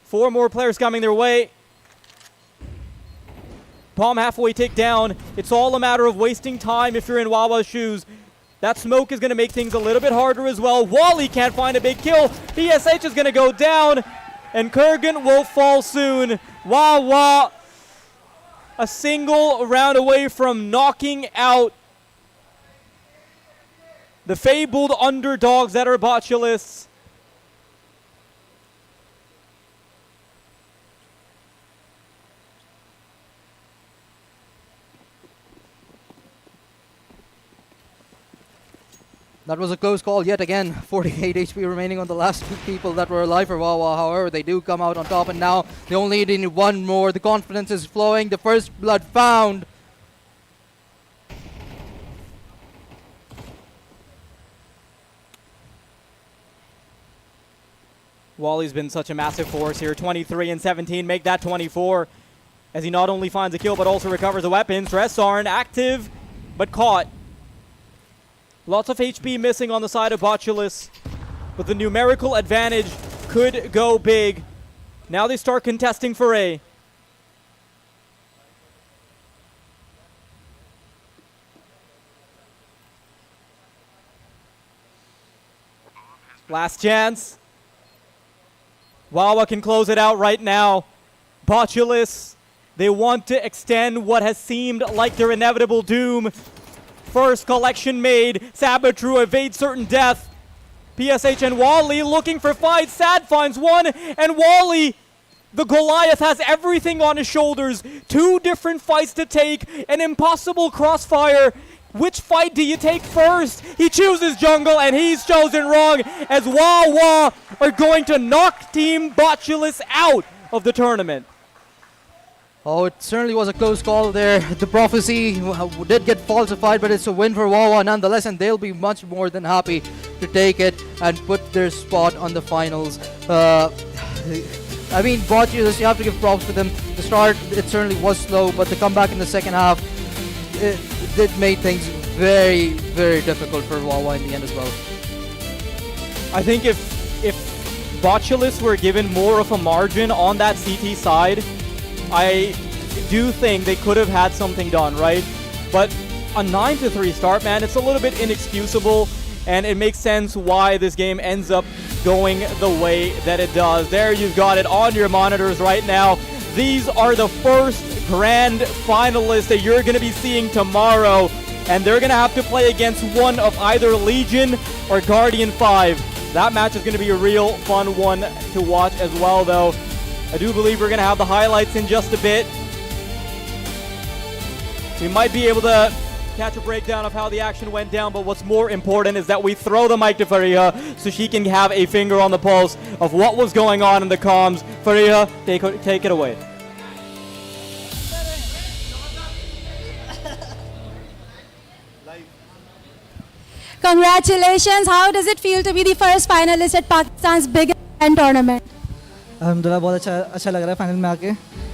4 more players coming their way. Palm halfway tick down. It's all a matter of wasting time if you're in Wawa's shoes. That smoke is going to make things a little bit harder as well. Wally can't find a big kill. BSH is going to go down, and Kurgan will fall soon. Wawa, a single round away from knocking out the fabled underdogs that are Botulists. That was a close call yet again. 48 HP remaining on the last 2 people that were alive for Wawa. However, they do come out on top, and now they only need 1 more. The confidence is flowing. The first blood found. Wally's been such a massive force here. 23 and 17, make that 24. As he not only finds a kill, but also recovers a weapon. Stressarn active, but caught. Lots of HP missing on the side of Botulus, but the numerical advantage could go big. Now they start contesting for A. Last chance. Wawa can close it out right now. Botulus, they want to extend what has seemed like their inevitable doom. First collection made. Sabatru evades certain death. PSH and Wally looking for fights. Sad finds one, and Wally, the Goliath, has everything on his shoulders. 2 different fights to take. An impossible crossfire. Which fight do you take first? He chooses jungle, and he's chosen wrong, as Wawa are going to knock Team Botulus out of the tournament. Oh, it certainly was a close call there. The prophecy did get falsified, but it's a win for Wawa nonetheless, and they'll be much more than happy to take it and put their spot on the finals. I mean, Botulus, you have to give props to them. The start, it certainly was slow, but the comeback in the second half, it did make things very, very difficult for Wawa in the end as well. I think if Botulus were given more of a margin on that CT side, I do think they could have had something done, right? But a 9-3 start, man, it's a little bit inexcusable, and it makes sense why this game ends up going the way that it does. There, you've got it on your monitors right now. These are the first grand finalists that you're going to be seeing tomorrow, and they're going to have to play against one of either Legion or Guardian 5. That match is going to be a real fun one to watch as well, though. I do believe we're going to have the highlights in just a bit. We might be able to catch a breakdown of how the action went down, but what's more important is that we throw the mic to Fariha so she can have a finger on the pulse of what was going on in the comms. Fariha, take it away. Congratulations. How does it feel to be the first finalist at Pakistan's biggest LAN tournament? अल्हम्दुलिल्लाह बहुत अच्छा लग रहा है final में आके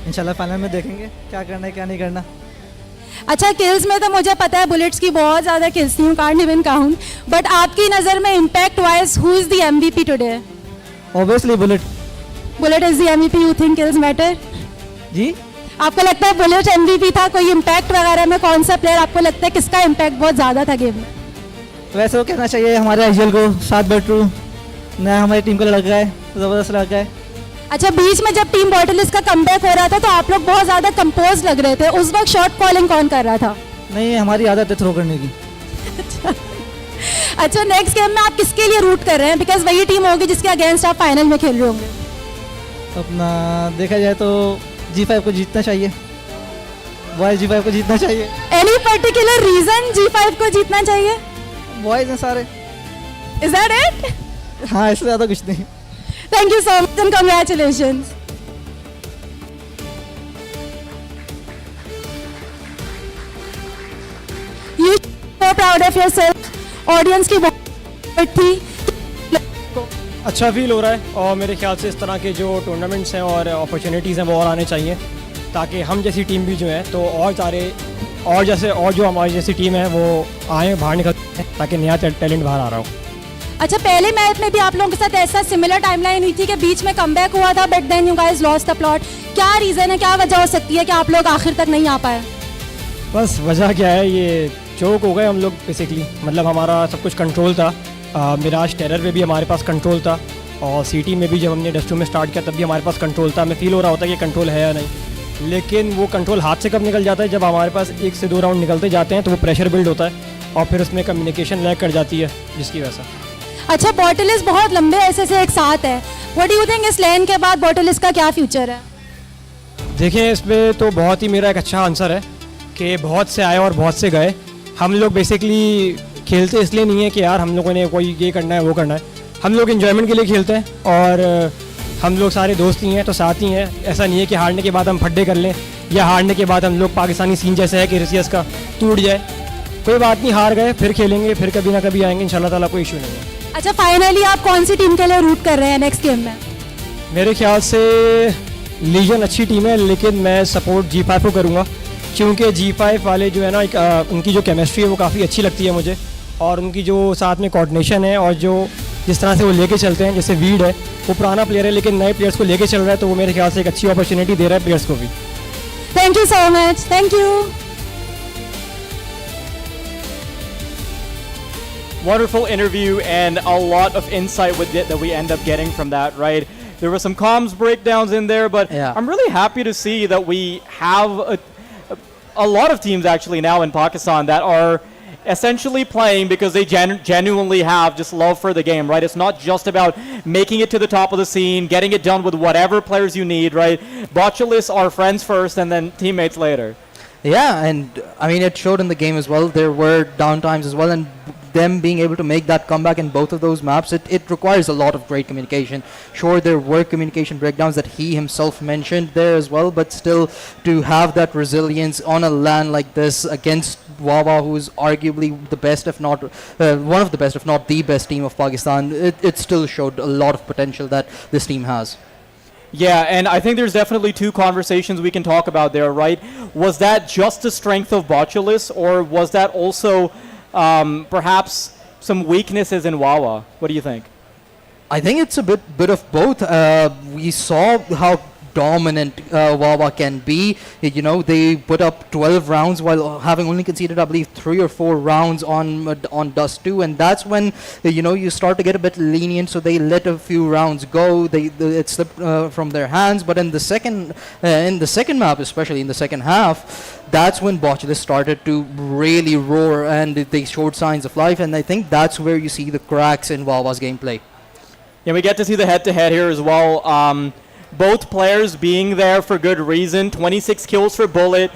इंशाल्लाह final में देखेंगे क्या करना है क्या नहीं करना अच्छा किल्स में तो मुझे पता है बुलेट्स की बहुत ज़्यादा किल्स थी कांट इवन काउंट बट आपकी नज़र में impact wise who is the MVP today obviously bullet is the MVP you think kills matter ji आपको लगता है बुलेट एमवीपी था कोई इम्पैक्ट वगैरह में कौन सा प्लेयर आपको लगता है किसका इम्पैक्ट बहुत ज़्यादा था गेम में वैसे वो कहना चाहिए हमारे आईजीएल को 7 बैटरू नया हमारी टीम को लड़का है ज़बरदस्त लड़का है अच्छा बीच में जब टीम बॉटलिस्ट का कमबैक हो रहा था तो आप लोग बहुत ज़्यादा कंपोज लग रहे थे उस वक्त शॉट कॉलिंग कौन कर रहा था नहीं हमारी आदत है थ्रो करने की अच्छा नेक्स्ट गेम में आप किसके लिए रूट कर रहे हैं बिकॉज वही टीम होगी जिसके अगेंस्ट आप फाइनल में खेल रहे होंगे अपना देखा जाए तो G5 को जीतना चाहिए बॉयज G5 को जीतना चाहिए एनी पर्टिकुलर रीजन G5 को जीतना चाहिए बॉयज हैं सारे इज दैट इट हाँ इससे ज़्यादा कुछ नहीं Thank you so much and congratulations. You so proud of yourself. Audience की बहुत थी. अच्छा फील हो रहा है और मेरे ख्याल से इस तरह के जो टूर्नामेंट्स हैं और अपॉर्चुनिटीज़ हैं वो और आने चाहिए ताकि हम जैसी टीम भी जो है तो और जो हमारी जैसी टीम है वो आए बाहर निकल ताकि नया टैलेंट बाहर आ रहा हो। अच्छा, पहले मैच में भी आप लोगों के साथ ऐसा सिमिलर टाइमलाइन हुई थी कि बीच में कमबैक हुआ था but then you guys lost the plot. क्या रीज़न है, क्या वजह हो सकती है कि आप लोग आखिर तक नहीं आ पाए? बस वजह क्या है, ये चौक हो गए हम लोग बेसिकली। मतलब हमारा सब कुछ कंट्रोल था, मिराज टेरर पे भी हमारे पास कंट्रोल था और सिटी में भी जब हमने डस्टू में स्टार्ट किया तब भी हमारे पास कंट्रोल था। हमें फील हो रहा होता है कि कंट्रोल है या नहीं, लेकिन वो कंट्रोल हाथ से कब निकल जाता है, जब हमारे पास 1 से 2 राउंड निकलते जाते हैं तो वो प्रेशर बिल्ड होता है और फिर उसमें कम्युनिकेशन लैग कर जाती है जिसकी वजह से। अच्छा, बॉटलिस बहुत लंबे अरसे से एक साथ है, व्हाट डू यू थिंक इस लैन के बाद बॉटलिस का क्या फ्यूचर है? देखिए, इसमें तो बहुत ही मेरा एक अच्छा आंसर है कि बहुत से आए और बहुत से गए। हम लोग बेसिकली खेलते इसलिए नहीं है कि यार हम लोगों ने कोई ये करना है वो करना है, हम लोग इन्जॉयमेंट के लिए खेलते हैं और हम लोग सारे दोस्त ही हैं तो साथ ही हैं। ऐसा नहीं है कि हारने के बाद हम फड्डे कर लें या हारने के बाद हम लोग पाकिस्तानी सीन जैसे है कि रिसियस का टूट जाए। कोई बात नहीं, हार गए फिर खेलेंगे, फिर कभी ना कभी आएंगे इंशाल्लाह ताला, कोई इशू नहीं है। अच्छा, फाइनली आप कौन सी टीम के लिए रूट कर रहे हैं नेक्स्ट गेम में? मेरे ख्याल से लीजन अच्छी टीम है लेकिन मैं सपोर्ट G5 को करूँगा क्योंकि G5 वाले जो है ना उनकी जो केमिस्ट्री है वो काफ़ी अच्छी लगती है मुझे और उनकी जो साथ में कोऑर्डिनेशन है और जो जिस तरह से वो लेके चलते हैं। जैसे वीड है, वो पुराना प्लेयर है लेकिन नए प्लेयर्स को लेके चल रहा है तो वो मेरे ख्याल से एक अच्छी अपॉर्चुनिटी दे रहा है प्लेयर्स को भी। Thank you so much, thank you. Wonderful interview and a lot of insight with it that we end up getting from that, right? There were some comms breakdowns in there, but Yeah. I'm really happy to see that we have a lot of teams actually now in Pakistan that are essentially playing because they genuinely have just love for the game, right? It's not just about making it to the top of the scene, getting it done with whatever players you need, right? Botulists are friends first and then teammates later. Yeah, and I mean, it showed in the game as well. There were down times as well, and them being able to make that comeback in both of those maps, it requires a lot of great communication. Sure, there were communication breakdowns that he himself mentioned there as well, but still to have that resilience on a LAN like this against Wawa, who is arguably the best, if not one of the best, if not the best team of Pakistan, it still showed a lot of potential that this team has. Yeah, and I think there's definitely two conversations we can talk about there, right? Was that just the strength of Botulis, or was that also perhaps some weaknesses in Wawa? What do you think? I think it's a bit of both. We saw how dominant Wawa can be. You know, they put up 12 rounds while having only conceded, I believe, 3 or 4 rounds on Dust 2, and that's when you start to get a bit lenient. So they let a few rounds go. It slipped from their hands. But in the second map, especially in the second half, that's when Botulis started to really roar and they showed signs of life. And I think that's where you see the cracks in Wawa's gameplay. Yeah, we get to see the head-to-head here as well. Both players being there for good reason. 26 kills for Bullet,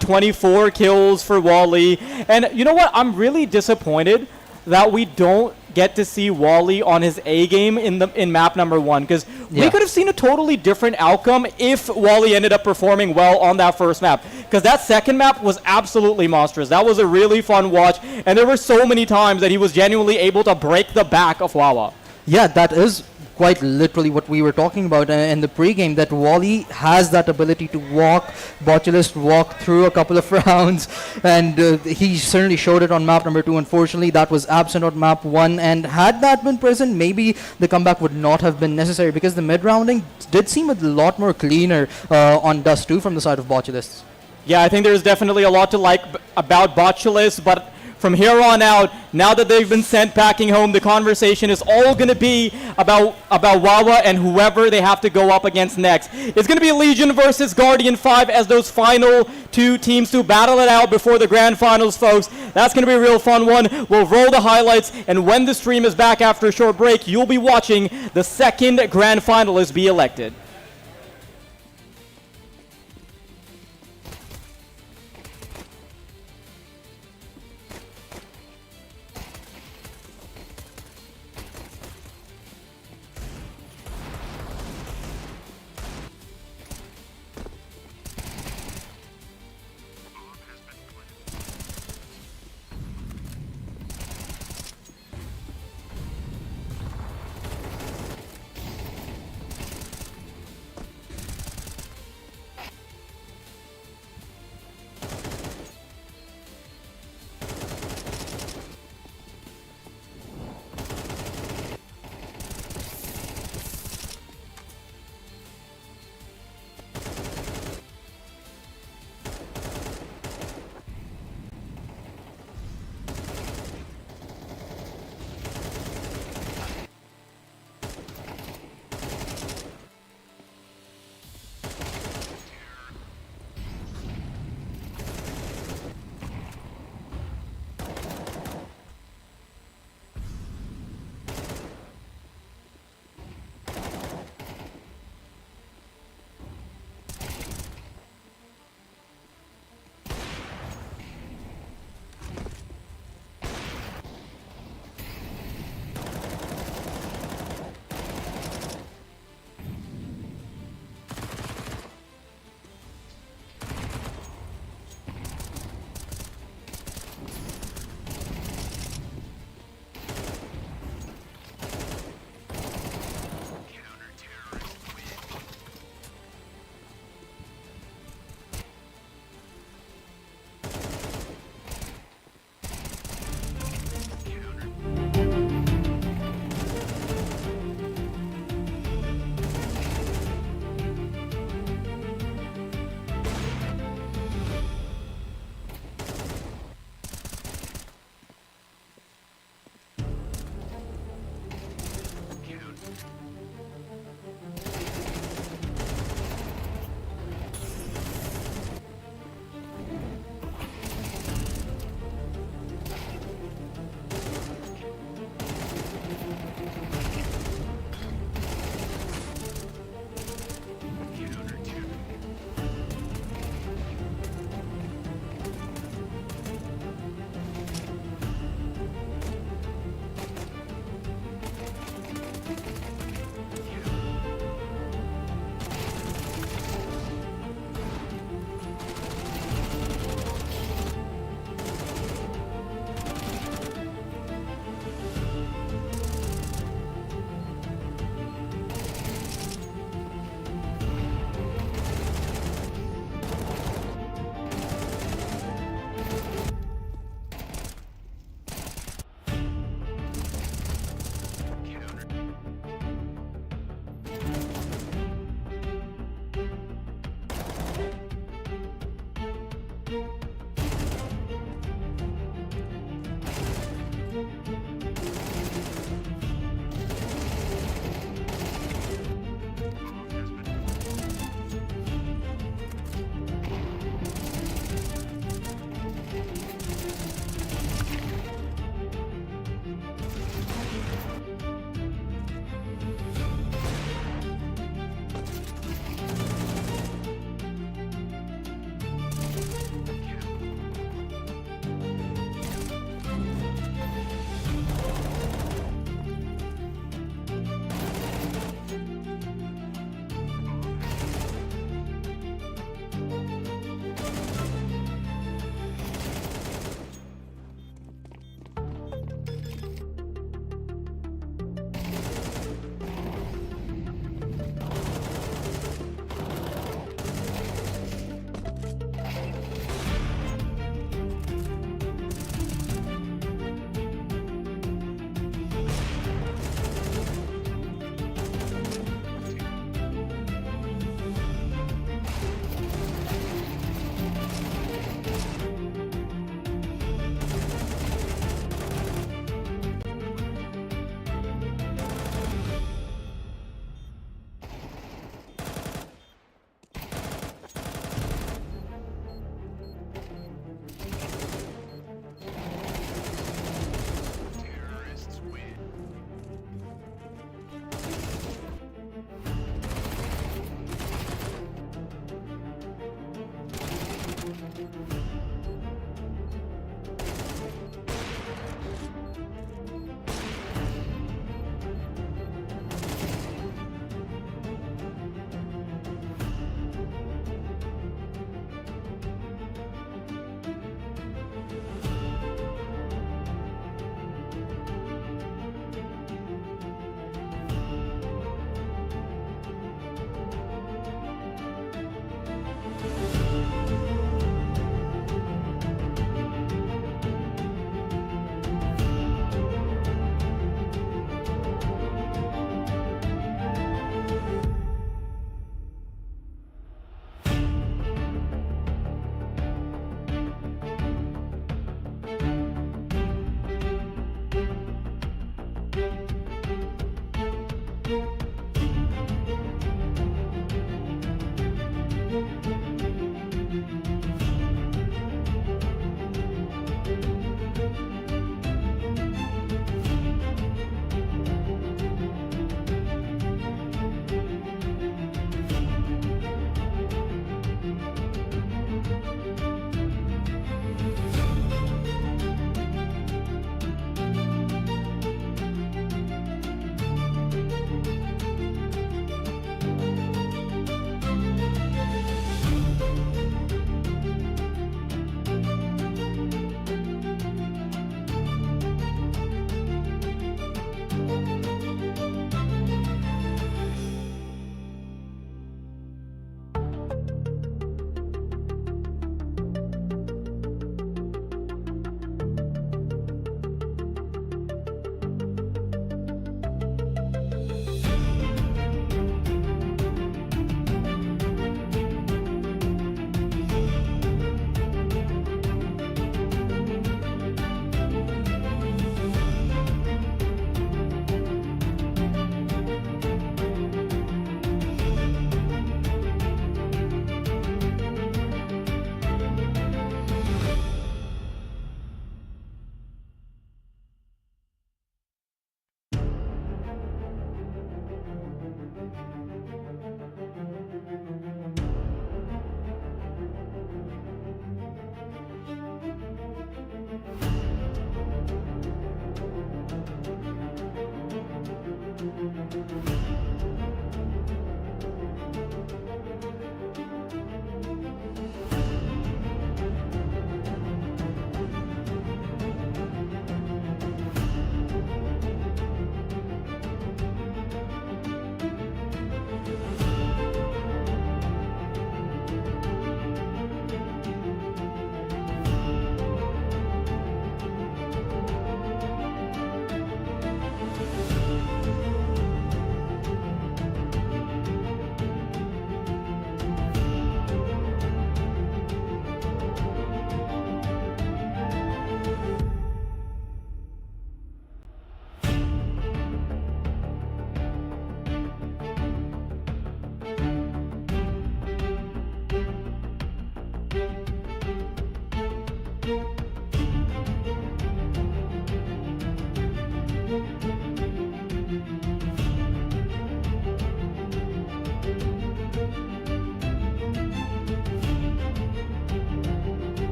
24 kills for Wally. And you know what? I'm really disappointed that we don't get to see Wally on his A game in map number 1, because we could have seen a totally different outcome if Wally ended up performing well on that first map. Because that second map was absolutely monstrous. That was a really fun watch, and there were so many times that he was genuinely able to break the back of Wawa. Yeah, that is quite literally what we were talking about in the pre-game, that Wally has that ability to Botulist walk through a couple of rounds, and he certainly showed it on map number 2. Unfortunately, that was absent on map 1, and had that been present, maybe the comeback would not have been necessary, because the mid-rounding did seem a lot more cleaner on Dust 2 from the side of Botulists. Yeah, I think there's definitely a lot to like about Botulists, but from here on out, now that they've been sent packing home, the conversation is all going to be about Wawa and whoever they have to go up against next. It's going to be Legion versus Guardian 5 as those final two teams to battle it out before the grand finals, folks. That's going to be a real fun one. We'll roll the highlights, and when the stream is back after a short break, you'll be watching the second grand finalist be elected.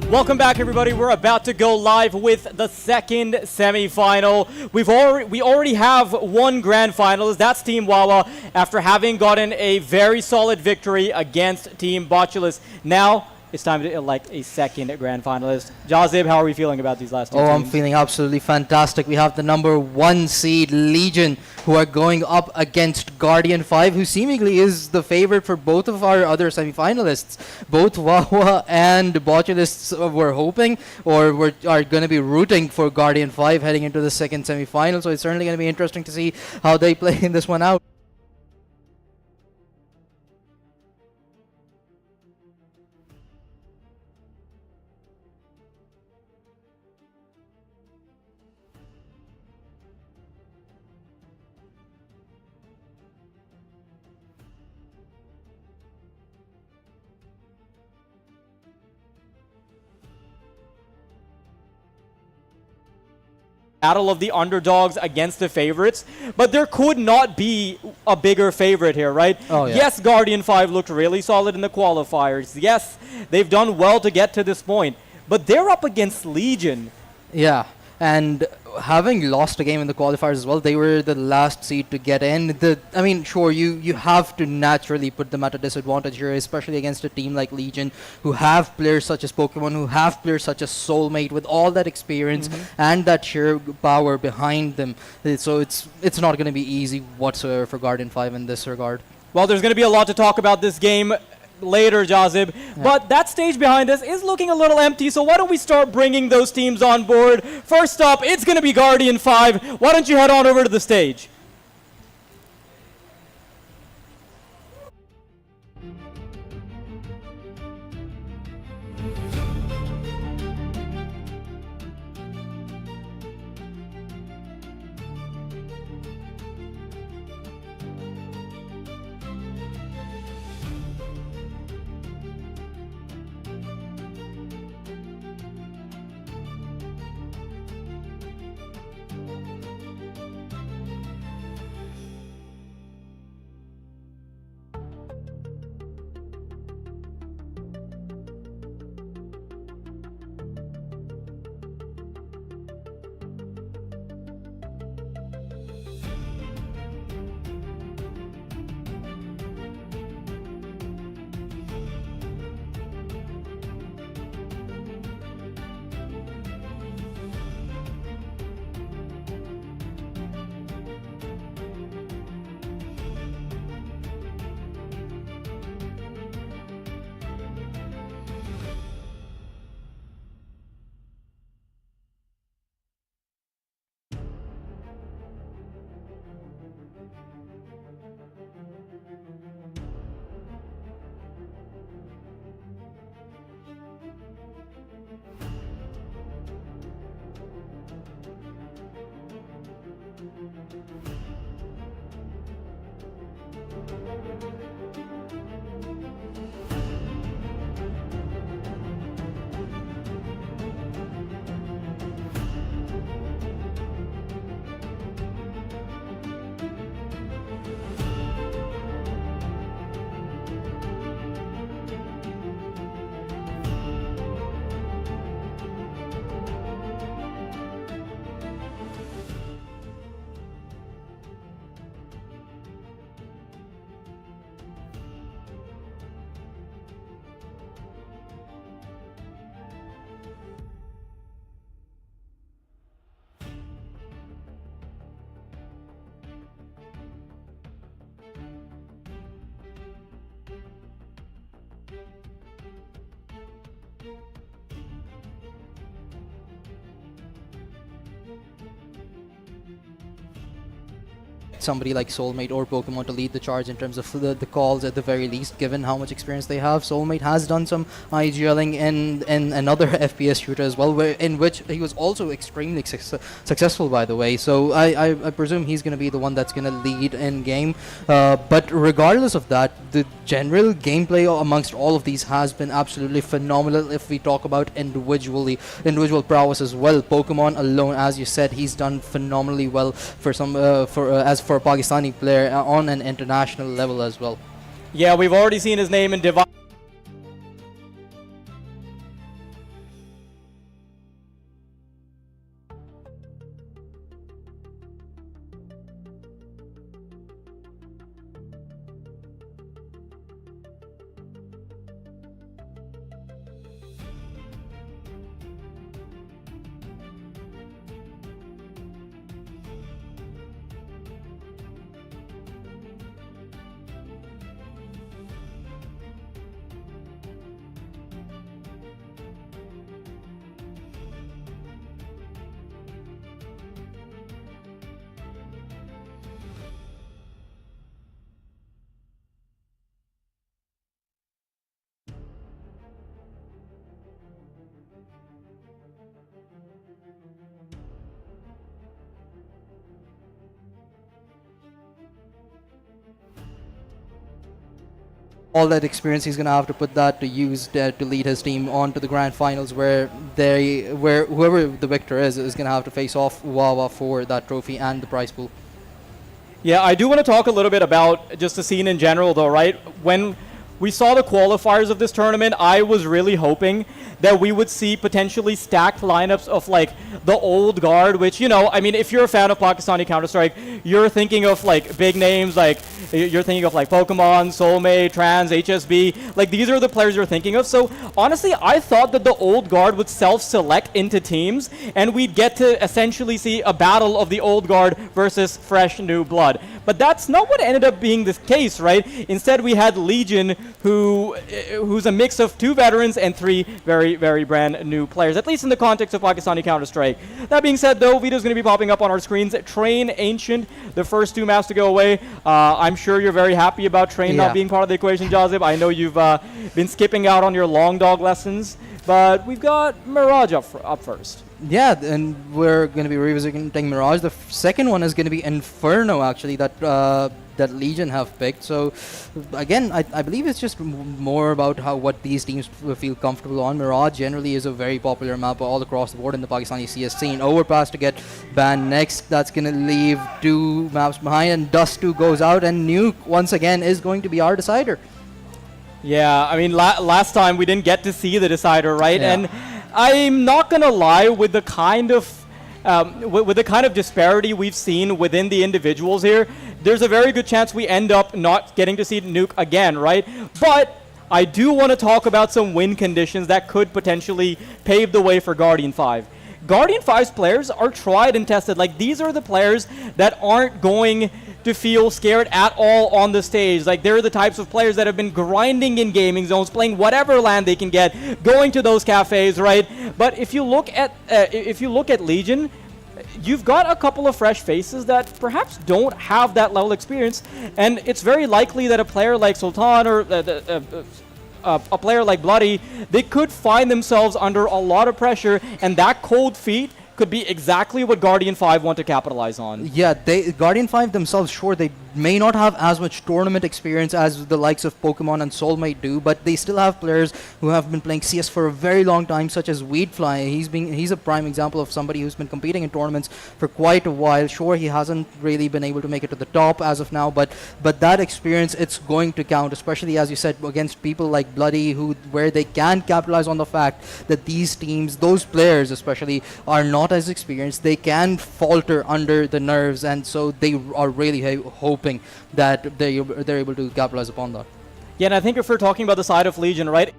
Welcome back, everybody. We're about to go live with the second semi-final. We already have one grand finalist. That's Team Wawa, after having gotten a very solid victory against Team Botulus. Now it's time to elect a second grand finalist. Jazib, how are we feeling about these last two teams? I'm feeling absolutely fantastic. We have the number 1 seed Legion, who are going up against Guardian 5, who seemingly is the favorite for both of our other semi-finalists. Both Wawa and Botulists were hoping, or are going to be rooting for Guardian 5 heading into the second semi-final. So it's certainly going to be interesting to see how they play in this one out. Battle of the underdogs against the favorites, but there could not be a bigger favorite here, right? Oh, yeah. Yes, Guardian 5 looked really solid in the qualifiers. Yes, they've done well to get to this point, but they're up against Legion. Yeah, and having lost a game in the qualifiers as well, they were the last seed to get in. I mean, sure, you have to naturally put them at a disadvantage here, especially against a team like Legion, who have players such as Pokemon, who have players such as Soulmate, with all that experience and that sheer power behind them. So it's not going to be easy whatsoever for Guardian 5 in this regard. Well, there's going to be a lot to talk about this game later, Jazib, but that stage behind us is looking a little empty, so why don't we start bringing those teams on board? First up, it's going to be Guardian 5. Why don't you head on over to the stage? Somebody like Soulmate or Pokemon to lead the charge in terms of the calls at the very least, given how much experience they have. Soulmate has done some IGLing in another FPS shooter as well, in which he was also extremely successful, by the way. So I presume he's going to be the one that's going to lead in game. But regardless of that, the general gameplay amongst all of these has been absolutely phenomenal. If we talk about individual prowess as well, Pokemon alone, as you said, he's done phenomenally well for a Pakistani player on an international level as well. Yeah, we've already seen his name in Divine. all that experience, he's going to have to put that to use to lead his team on to the grand finals, where whoever the victor is going to have to face off Wawa for that trophy and the prize pool. Yeah, I do want to talk a little bit about just the scene in general, though, right? When we saw the qualifiers of this tournament, I was really hoping that we would see potentially stacked lineups of like the old guard, which, you know, I mean, if you're a fan of Pakistani Counter-Strike, you're thinking of like big names, like you're thinking of like Pokemon, Soulmate, Trans, HSB, like these are the players you're thinking of. So honestly, I thought that the old guard would self-select into teams and we'd get to essentially see a battle of the old guard versus fresh new blood. But that's not what ended up being the case, right? Instead, we had Legion, who's a mix of 2 veterans and 3 very, very brand new players, at least in the context of Pakistani Counter-Strike. That being said, though, videos going to be popping up on our screens. Train, Ancient, the first 2 maps to go away. I'm sure you're very happy about Train not being part of the equation, Jazib. I know you've been skipping out on your long dog lessons, but we've got Mirage up first. Yeah, and we're going to be revisiting Mirage. The second one is going to be Inferno, actually, that Legion have picked. So, again, I believe it's just more about what these teams feel comfortable on. Mirage generally is a very popular map all across the board in the Pakistani CS scene. Overpass to get banned next. That's going to leave 2 maps behind, and Dust 2 goes out, and Nuke, once again, is going to be our decider. Yeah, I mean, last time we didn't get to see the decider, right? Yeah. And I'm not gonna lie, with the kind of disparity we've seen within the individuals here, there's a very good chance we end up not getting to see Nuke again, right? But I do want to talk about some win conditions that could potentially pave the way for Guardian 5. Guardian 5's players are tried and tested. Like, these are the players that aren't going to feel scared at all on the stage. Like, they're the types of players that have been grinding in gaming zones, playing whatever LAN they can get, going to those cafes, right? But if you look at Legion, you've got a couple of fresh faces that perhaps don't have that level of experience, and it's very likely that a player like Sultan or a player like Bloody, they could find themselves under a lot of pressure, and that cold feet could be exactly what Guardian 5 want to capitalize on. Yeah, Guardian 5 themselves, sure, they may not have as much tournament experience as the likes of Pokemon and Soulmate do, but they still have players who have been playing CS for a very long time, such as Weedfly. He's a prime example of somebody who's been competing in tournaments for quite a while. Sure, he hasn't really been able to make it to the top as of now, but that experience, it's going to count, especially, as you said, against people like Bloody, where they can capitalize on the fact that these teams, those players especially, are not as experienced. They can falter under the nerves, and so they are really hoping that they're able to capitalize upon that. Yeah, and I think if we're talking about the side of Legion, right?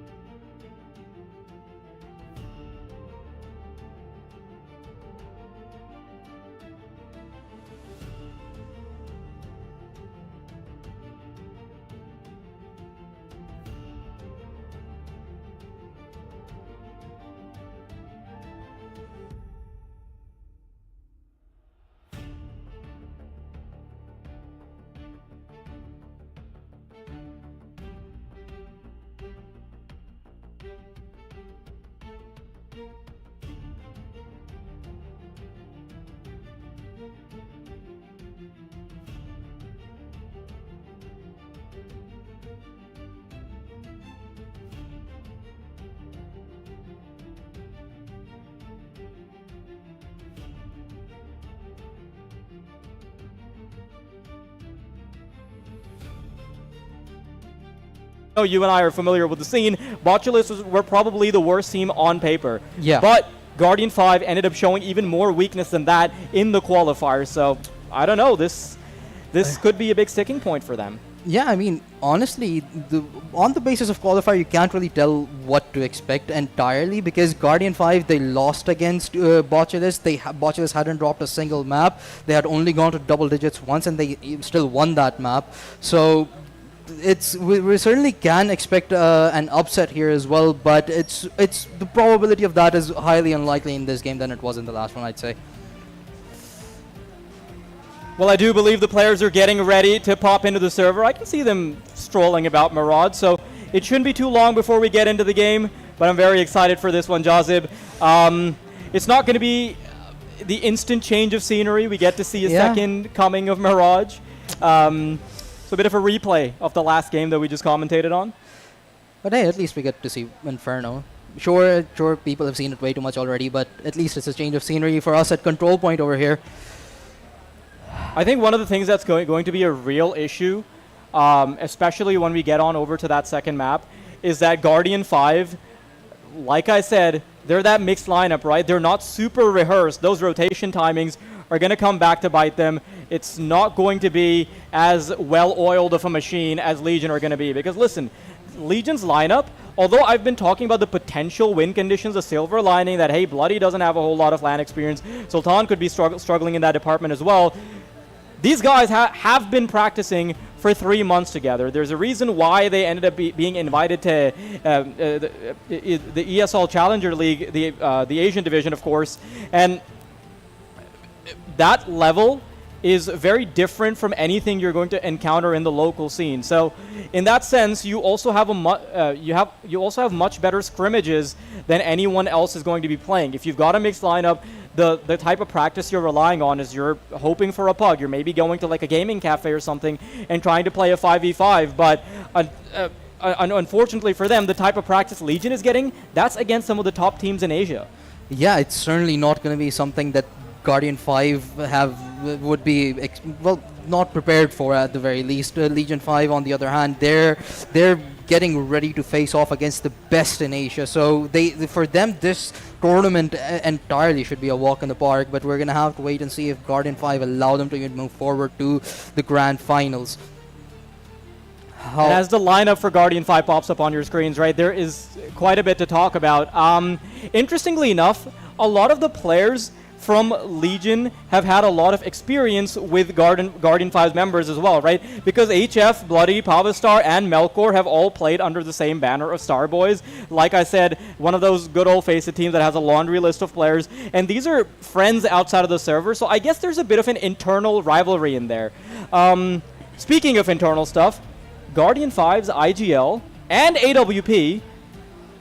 You and I are familiar with the scene. Botulus were probably the worst team on paper. Yeah. But Guardian 5 ended up showing even more weakness than that in the qualifiers. So, I don't know. This could be a big sticking point for them. Yeah, I mean, honestly, on the basis of qualifier, you can't really tell what to expect entirely, because Guardian 5, they lost against Botulus. Botulus hadn't dropped a single map. They had only gone to double digits once, and they still won that map. So we certainly can expect an upset here as well, but the probability of that is highly unlikely in this game than it was in the last one, I'd say. Well, I do believe the players are getting ready to pop into the server. I can see them strolling about Mirage, so it shouldn't be too long before we get into the game, but I'm very excited for this one, Jazib. It's not going to be the instant change of scenery. We get to see a second coming of Mirage. So a bit of a replay of the last game that we just commentated on. But hey, at least we get to see Inferno. Sure, people have seen it way too much already, but at least it's a change of scenery for us at Control Point over here. I think one of the things that's going to be a real issue, especially when we get on over to that second map, is that Guardian 5, like I said, they're that mixed lineup, right? They're not super rehearsed. Those rotation timings are going to come back to bite them. It's not going to be as well-oiled of a machine as Legion are going to be. Because listen, Legion's lineup, although I've been talking about the potential win conditions, a silver lining that, hey, Bloody doesn't have a whole lot of LAN experience. Sultan could be struggling in that department as well. These guys have been practicing for 3 months together. There's a reason why they ended up being invited to the ESL Challenger League, the Asian division, of course. And that level is very different from anything you're going to encounter in the local scene. So, in that sense, you also have much better scrimmages than anyone else is going to be playing. If you've got a mixed lineup, the type of practice you're relying on is you're hoping for a pug. You're maybe going to like a gaming cafe or something and trying to play a 5v5. But unfortunately for them, the type of practice Legion is getting, that's against some of the top teams in Asia. Yeah, it's certainly not going to be something that Guardian 5 would be not prepared for at the very least. Legion 5, on the other hand, they're getting ready to face off against the best in Asia. So for them, this tournament entirely should be a walk in the park. But we're gonna have to wait and see if Guardian 5 allow them to even move forward to the grand finals. And as the lineup for Guardian 5 pops up on your screens, right, there is quite a bit to talk about. Interestingly enough, a lot of the players from Legion have had a lot of experience with Guardian 5's members as well, right? Because HF, Bloody, Pavistar, and Melkor have all played under the same banner of Starboys. Like I said, one of those good old Face It teams that has a laundry list of players. And these are friends outside of the server, so I guess there's a bit of an internal rivalry in there. Speaking of internal stuff, Guardian 5's IGL and AWP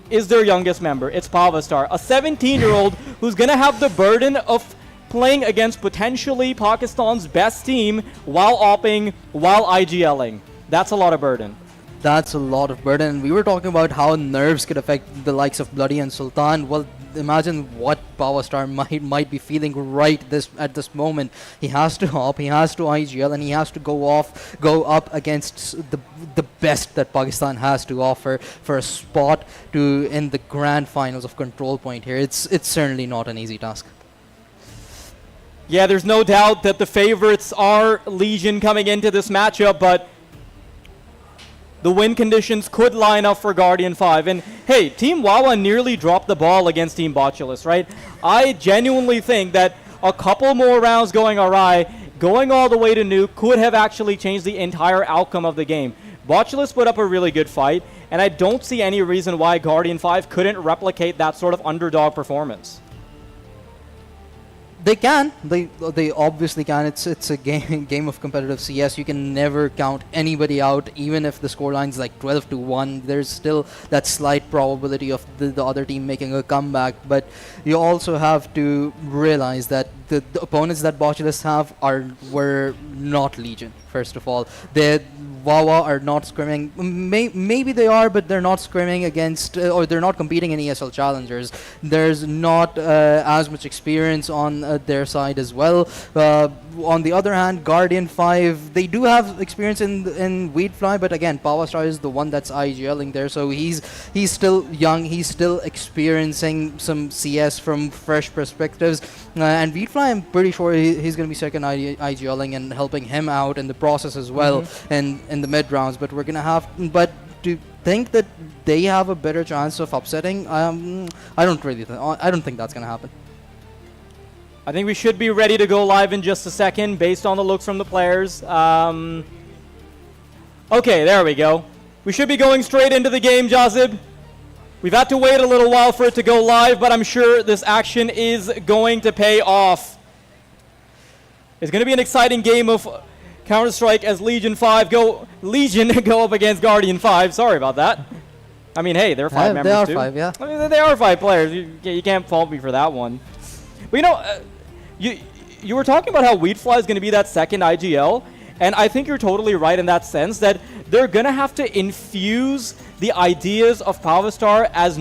is their youngest member. It's Pavistar, a 17-year-old who's going to have the burden of playing against potentially Pakistan's best team while opping, while IGLing. That's a lot of burden. That's a lot of burden. We were talking about how nerves could affect the likes of Bloody and Sultan. Well, imagine what Pavistar might be feeling at this moment. He has to hop, he has to IGL, and he has to go up against the best that Pakistan has to offer for a spot in the grand finals of Control Point here. It's certainly not an easy task. Yeah, there's no doubt that the favorites are Legion coming into this matchup, but the win conditions could line up for Guardian 5. And hey, Team Wawa nearly dropped the ball against Team Botulus, right? I genuinely think that a couple more rounds going awry, going all the way to nuke, could have actually changed the entire outcome of the game. Botulus put up a really good fight, and I don't see any reason why Guardian 5 couldn't replicate that sort of underdog performance. They can. They obviously can. It's a game of competitive CS. You can never count anybody out, even if the scoreline's like 12-1. There's still that slight probability of the other team making a comeback. But you also have to realize that the opponents that Botulus have were not Legion. First of all, Wawa are not scrimming. Maybe they are, but they're not scrimming against, or they're not competing in ESL challengers. There's not as much experience on their side as well. On the other hand, Guardian 5, they do have experience in Weedfly, but again, Pavistar is the one that's IGLing there, so he's still young. He's still experiencing some CS from fresh perspectives. And Weedfly, I'm pretty sure he's going to be second IGLing and helping him out in the process as well, and in the mid rounds. But we're gonna have, but to think that they have a better chance of upsetting, I don't think that's gonna happen. I think we should be ready to go live in just a second based on the looks from the players. Okay, there we go. We should be going straight into the game, Jazib. We've had to wait a little while for it to go live, but I'm sure this action is going to pay off. It's going to be an exciting game of Counter-Strike as Legion go up against Guardian 5. Sorry about that. I mean, hey, they're 5 members too. They are 5, yeah. I mean, they are 5 players. You can't fault me for that one. But you know, you were talking about how Weedfly is going to be that second IGL, And I think you're totally right in that sense that they're gonna have to infuse the ideas of Pavastar as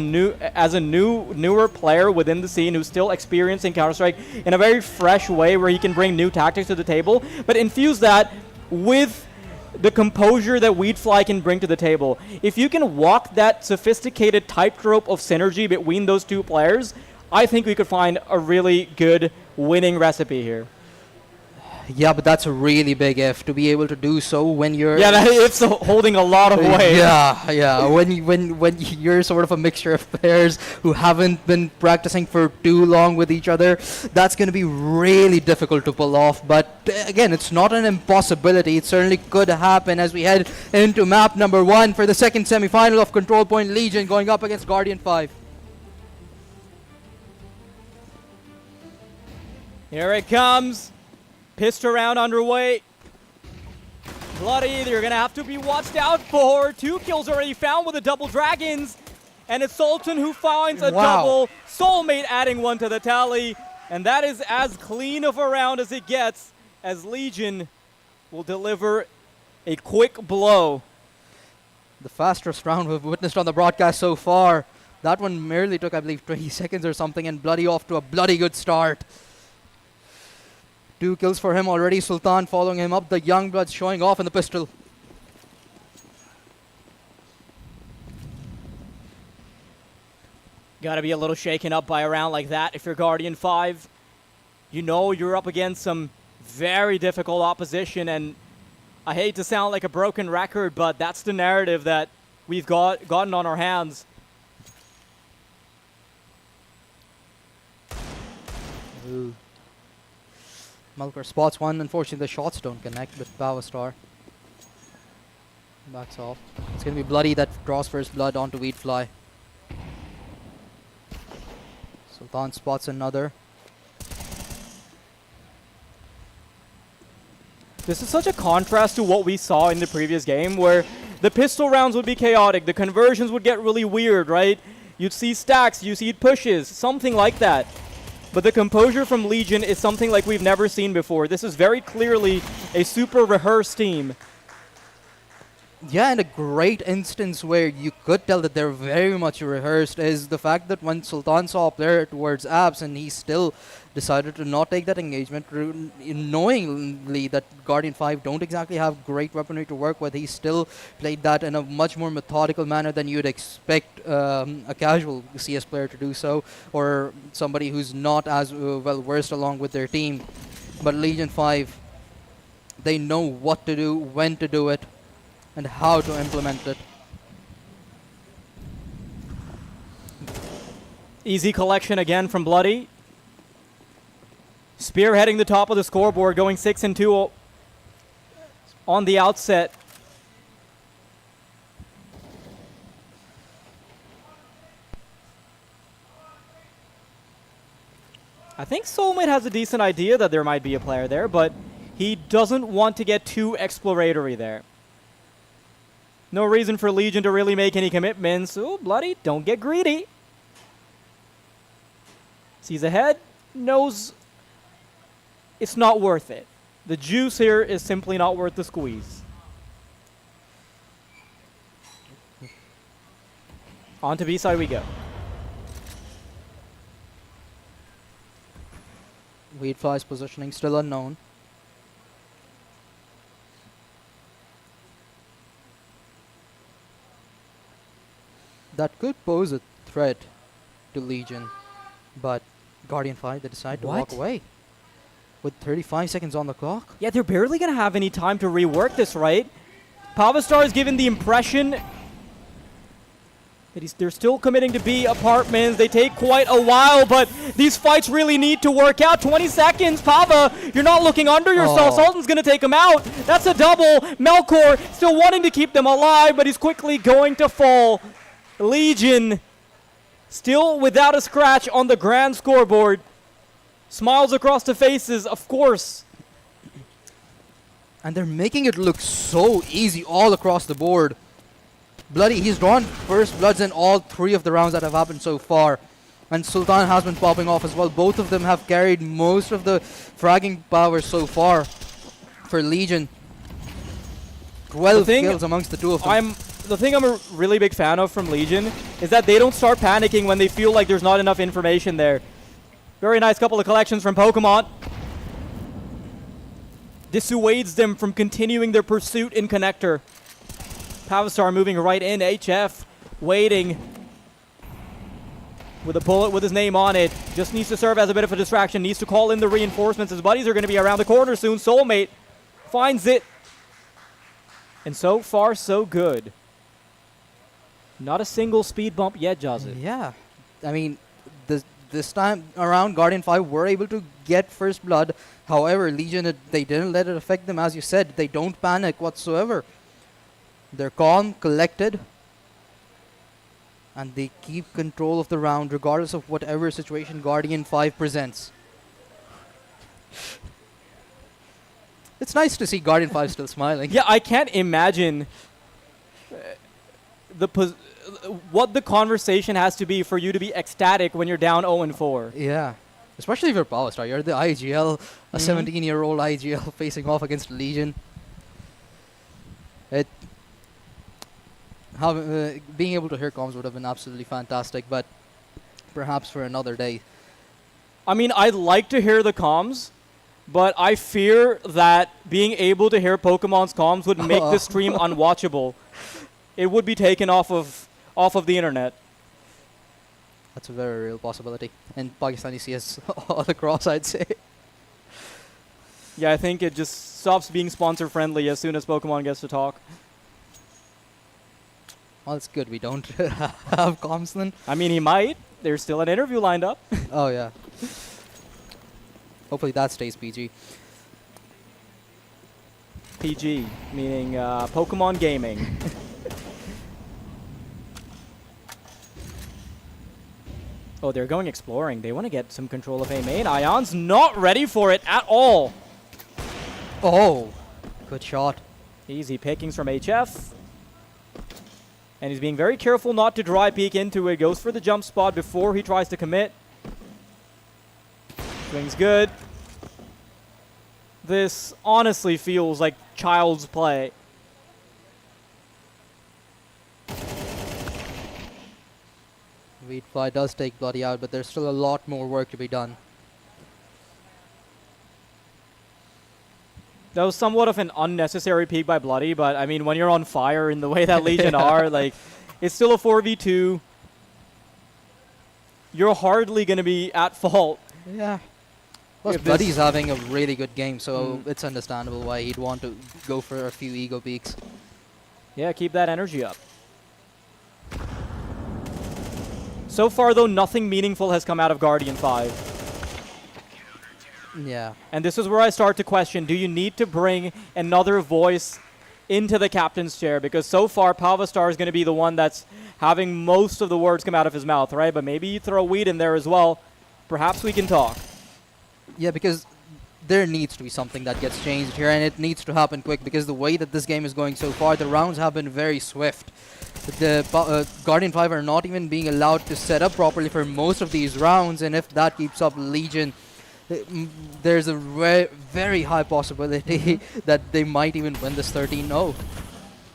a newer player within the scene who's still experiencing Counter-Strike in a very fresh way where he can bring new tactics to the table, but infuse that with the composure that Weedfly can bring to the table. If you can walk that sophisticated tightrope of synergy between those two players, I think we could find a really good winning recipe here. Yeah, but that's a really big if to be able to do so when you're... Yeah, it's holding a lot of weight. Yeah. When you're sort of a mixture of players who haven't been practicing for too long with each other, that's going to be really difficult to pull off. But again, it's not an impossibility. It certainly could happen as we head into map number 1 for the second semi-final of Control Point Legion going up against Guardian 5. Here it comes. Pissed around underway. Bloody, you're going to have to be watched out for. 2 kills already found with the double dragons. And it's Sultan who finds a double. Soulmate adding 1 to the tally. And that is as clean of a round as it gets, as Legion will deliver a quick blow. The fastest round we've witnessed on the broadcast so far. That one merely took, I believe, 20 seconds or something, and Bloody off to a bloody good start. 2 kills for him already. Sultan following him up. The young bloods showing off in the pistol. Gotta be a little shaken up by a round like that if you're Guardian 5. You know you're up against some very difficult opposition, and I hate to sound like a broken record, but that's the narrative that we've gotten on our hands. Ooh. Malkar spots one. Unfortunately, the shots don't connect with Pavastar. Backs off. It's going to be Bloody that draws first blood onto Weedfly. Sultan spots another. This is such a contrast to what we saw in the previous game, where the pistol rounds would be chaotic, the conversions would get really weird, right? You'd see stacks, you'd see pushes, something like that. But the composure from Legion is something like we've never seen before. This is very clearly a super rehearsed team. Yeah, and a great instance where you could tell that they're very much rehearsed is the fact that when Sultan saw a player towards Abs and he still decided to not take that engagement, knowingly that Guardian 5 don't exactly have great weaponry to work with, he still played that in a much more methodical manner than you'd expect a casual CS player to do so, or somebody who's not as well versed along with their team. But Legion 5, they know what to do, when to do it, and how to implement it. Easy collection again from Bloody. Spearheading the top of the scoreboard, going 6 and 2 on the outset. I think Soulmate has a decent idea that there might be a player there, but he doesn't want to get too exploratory there. No reason for Legion to really make any commitments. Ooh, Bloody, don't get greedy. Sees ahead, knows it's not worth it. The juice here is simply not worth the squeeze. On to B side we go. Weedfly's positioning still unknown. That could pose a threat to Legion, but Guardian 5, they decide to walk away. With 35 seconds on the clock. Yeah, they're barely going to have any time to rework this, right? Pavastar is given the impression that they're still committing to B apartments. They take quite a while, but these fights really need to work out. 20 seconds, Pava, you're not looking under yourself. Sultan's going to take him out. That's a double. Melkor still wanting to keep them alive, but he's quickly going to fall. Legion still without a scratch on the grand scoreboard. Smiles across the faces, of course. And they're making it look so easy all across the board. Bloody, he's drawn first bloods in all 3 of the rounds that have happened so far. And Sultan has been popping off as well. Both of them have carried most of the fragging power so far for Legion. 12 kills amongst the two of them. The thing I'm a really big fan of from Legion is that they don't start panicking when they feel like there's not enough information there. Very nice couple of collections from Pokemon. Dissuades them from continuing their pursuit in Connector. Pavastar moving right in. HF waiting with a bullet with his name on it. Just needs to serve as a bit of a distraction. Needs to call in the reinforcements. His buddies are going to be around the corner soon. Soulmate finds it. And so far, so good. Not a single speed bump yet, Jazzy. Yeah. I mean, this time around, Guardian 5 were able to get first blood. However, Legion, they didn't let it affect them. As you said, they don't panic whatsoever. They're calm, collected, and they keep control of the round regardless of whatever situation Guardian 5 presents. It's nice to see Guardian 5 still smiling. Yeah, I can't imagine what the conversation has to be for you to be ecstatic when you're down 0-4. Yeah. Especially if you're Powerstar. You're the IGL, a 17-year-old IGL facing off against Legion. Being able to hear comms would have been absolutely fantastic, but perhaps for another day. I mean, I'd like to hear the comms, but I fear that being able to hear Pokemon's comms would make the stream unwatchable. It would be taken off of the internet. That's a very real possibility. And Pakistani CS all across, I'd say. Yeah, I think it just stops being sponsor-friendly as soon as Pokemon gets to talk. Well, it's good we don't have comms then. I mean, he might. There's still an interview lined up. Oh, yeah. Hopefully that stays PG. PG, meaning Pokemon Gaming. Oh, they're going exploring. They want to get some control of A main. Ion's not ready for it at all. Oh, good shot. Easy pickings from HF. And he's being very careful not to dry peek into it. Goes for the jump spot before he tries to commit. Swings good. This honestly feels like child's play. Weedfly does take Bloody out, but there's still a lot more work to be done. That was somewhat of an unnecessary peek by Bloody, but I mean, when you're on fire in the way that Legion are, like, it's still a 4v2. You're hardly going to be at fault. Yeah. Plus, Bloody's having a really good game, so it's understandable why he'd want to go for a few ego peaks. Yeah, keep that energy up. So far, though, nothing meaningful has come out of Guardian 5. Yeah. And this is where I start to question, do you need to bring another voice into the captain's chair? Because so far, Pavastar is going to be the one that's having most of the words come out of his mouth, right? But maybe you throw Weed in there as well. Perhaps we can talk. Yeah, because there needs to be something that gets changed here, and it needs to happen quick, because the way that this game is going so far, the rounds have been very swift. The Guardian 5 are not even being allowed to set up properly for most of these rounds, and if that keeps up, Legion, there's a very high possibility that they might even win this 13-0.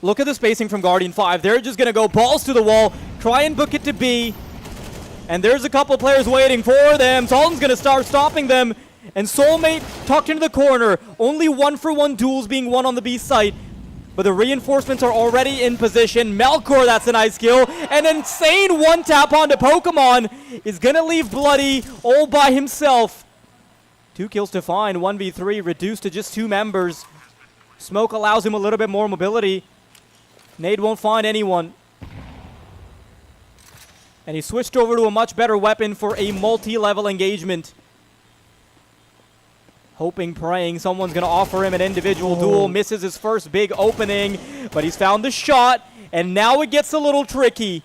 Look at the spacing from Guardian 5. They're just going to go balls to the wall, try and book it to B. And there's a couple players waiting for them. Sultan's going to start stopping them. And Soulmate tucked into the corner. Only 1-for-1 duels being won on the B site. But the reinforcements are already in position. Melkor, that's a nice kill. An insane one-tap onto Pokemon is going to leave Bloody all by himself. 2 kills to find. 1v3 reduced to just 2 members. Smoke allows him a little bit more mobility. Nade won't find anyone. And he switched over to a much better weapon for a multi-level engagement. Hoping, praying, someone's going to offer him an individual duel. Misses his first big opening, but he's found the shot, and now it gets a little tricky.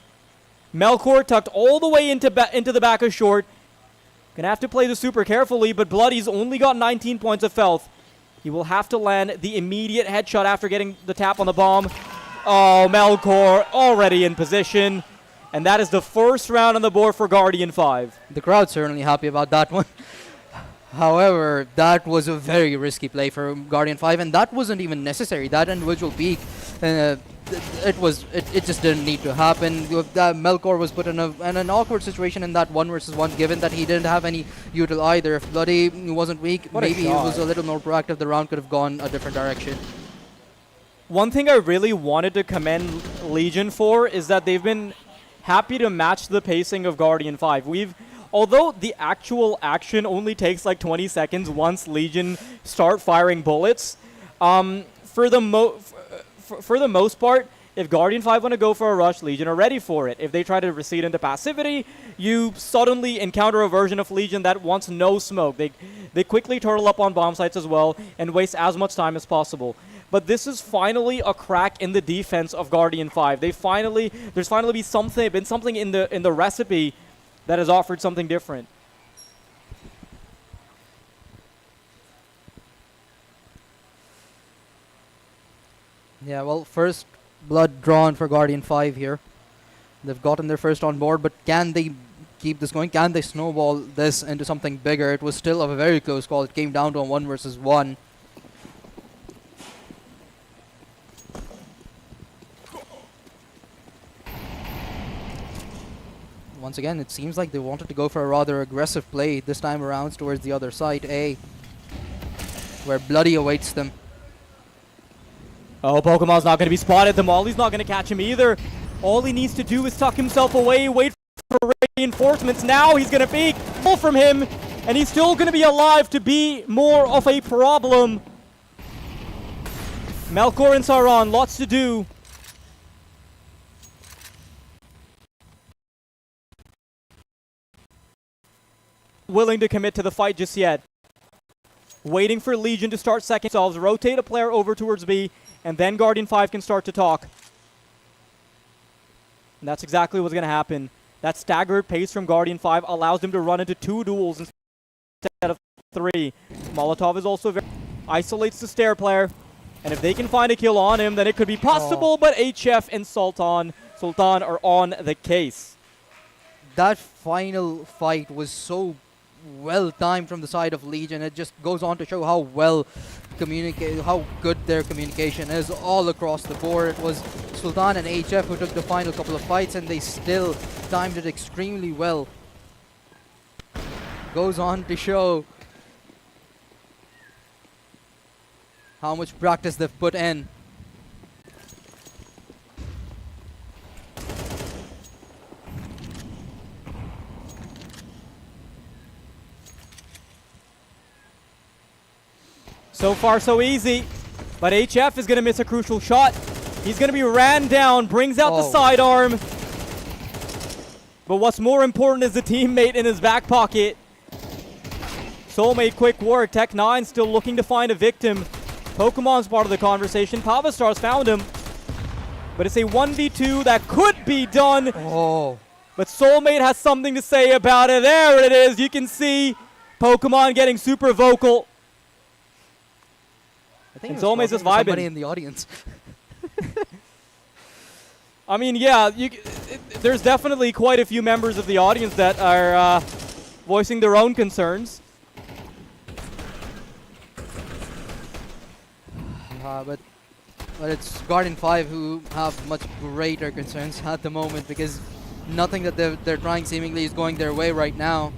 Melkor tucked all the way into the back of short. Gonna have to play this super carefully, but Bloody's only got 19 points of health. He will have to land the immediate headshot after getting the tap on the bomb. Oh, Melkor already in position. And that is the first round on the board for Guardian 5. The crowd's certainly happy about that one. However, that was a very risky play for Guardian 5, and that wasn't even necessary. That individual peak, it just didn't need to happen. Melkor was put in an awkward situation in that 1v1, given that he didn't have any util either. If Bloody wasn't weak, What a maybe he shot. was a little more proactive. The round could have gone a different direction. One thing I really wanted to commend Legion for is that they've been happy to match the pacing of Guardian 5. Although the actual action only takes like 20 seconds once Legion start firing bullets, for the most part, if Guardian 5 want to go for a rush, Legion are ready for it. If they try to recede into passivity, you suddenly encounter a version of Legion that wants no smoke. They quickly turtle up on bomb sites as well and waste as much time as possible. But this is finally a crack in the defense of Guardian 5. There's finally been something in the recipe that has offered something different. Yeah, well, first blood drawn for Guardian 5 here. They've gotten their first on board, but can they keep this going? Can they snowball this into something bigger? It was still a very close call. It came down to a 1v1. Once again, it seems like they wanted to go for a rather aggressive play this time around towards the other side, A, where Bloody awaits them. Oh, Pokemon's not going to be spotted. The Molly's not going to catch him either. All he needs to do is tuck himself away, wait for reinforcements. Now he's going to peek, pull from him, and he's still going to be alive to be more of a problem. Melkor and Sauron, lots to do. Willing to commit to the fight just yet. Waiting for Legion to start second themselves, rotate a player over towards B, and then Guardian 5 can start to talk. And that's exactly what's going to happen. That staggered pace from Guardian 5 allows them to run into 2 duels instead of 3. Molotov is also very isolates the stair player, and if they can find a kill on him, then it could be possible, but HF and Sultan are on the case. That final fight was so well timed from the side of Legion. It just goes on to show how how good their communication is all across the board. It was Sultan and HF who took the final couple of fights, and they still timed it extremely well. Goes on to show how much practice they've put in. So far, so easy. But HF is going to miss a crucial shot. He's going to be ran down, brings out the sidearm. But what's more important is the teammate in his back pocket. Soulmate, quick work. Tech9 still looking to find a victim. Pokemon's part of the conversation. Pavastar's found him. But it's a 1v2 that could be done. Oh. But Soulmate has something to say about it. There it is. You can see Pokemon getting super vocal. I think And it was Soulmate's just probably somebody vibing. in the audience. I mean, yeah, there's definitely quite a few members of the audience that are voicing their own concerns. But it's Guardian 5 who have much greater concerns at the moment, because nothing that they're trying seemingly is going their way right now.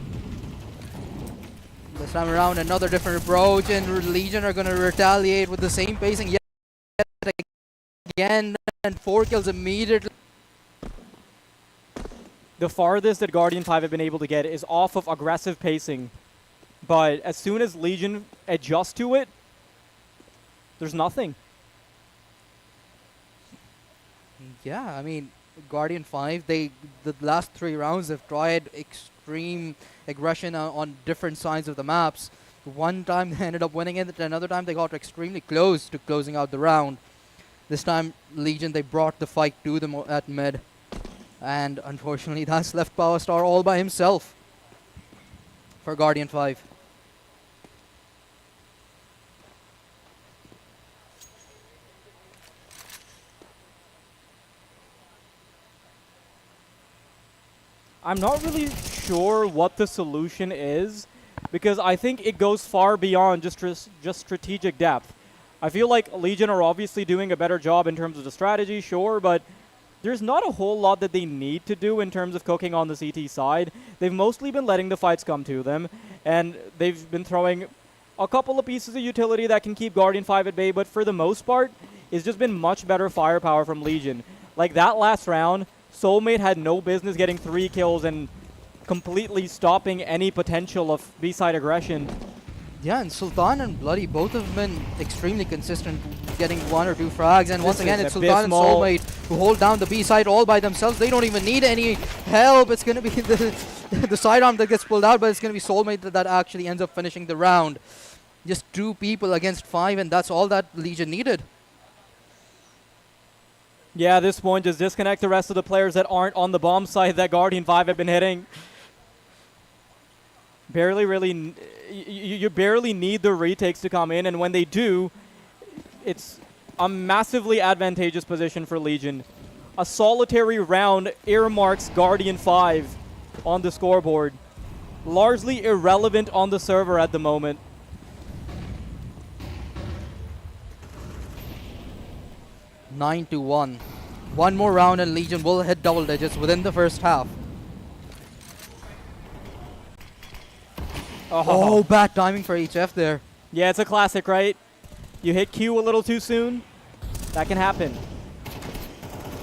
This time around, another different approach, and Legion are going to retaliate with the same pacing yet again, and 4 kills immediately. The farthest that Guardian 5 have been able to get is off of aggressive pacing. But as soon as Legion adjusts to it, there's nothing. Yeah, I mean, Guardian 5, the last 3 rounds they've tried extreme aggression on different sides of the maps. One time they ended up winning it, another time they got extremely close to closing out the round. This time, Legion, they brought the fight to them at mid. And unfortunately, that's left Powerstar all by himself for Guardian 5. I'm not really sure what the solution is, because I think it goes far beyond just strategic depth. I feel like Legion are obviously doing a better job in terms of the strategy, sure, but there's not a whole lot that they need to do in terms of cooking on the CT side. They've mostly been letting the fights come to them, and they've been throwing a couple of pieces of utility that can keep Guardian 5 at bay, but for the most part, it's just been much better firepower from Legion. Like that last round, Soulmate had no business getting 3 kills and completely stopping any potential of B-side aggression. Yeah, and Sultan and Bloody, both have been extremely consistent, getting 1 or 2 frags. And once again, it's Sultan and Soulmate who hold down the B side all by themselves. They don't even need any help. It's going to be the sidearm that gets pulled out, but it's going to be Soulmate that actually ends up finishing the round. Just 2 people against 5, and that's all that Legion needed. Yeah, at this point, just disconnect the rest of the players that aren't on the bomb side that Guardian 5 have been hitting. Barely really, you barely need the retakes to come in, and when they do, it's a massively advantageous position for Legion. A solitary round earmarks Guardian 5 on the scoreboard. Largely irrelevant on the server at the moment. Nine to 1. One more round and Legion will hit double digits within the first half. Oh, bad timing for HF there. Yeah, it's a classic, right? You hit Q a little too soon. That can happen.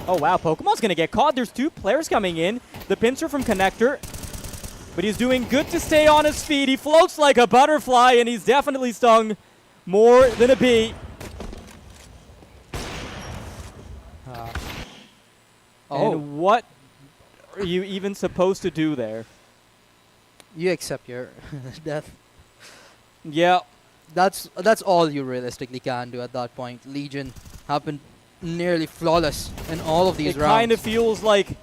Oh, wow. Pokemon's going to get caught. There's 2 players coming in. The pincer from Connector. But he's doing good to stay on his feet. He floats like a butterfly, and he's definitely stung more than a bee. And what are you even supposed to do there? You accept your death. Yeah. That's all you realistically can do at that point. Legion have been nearly flawless in all of these rounds. It kind of feels like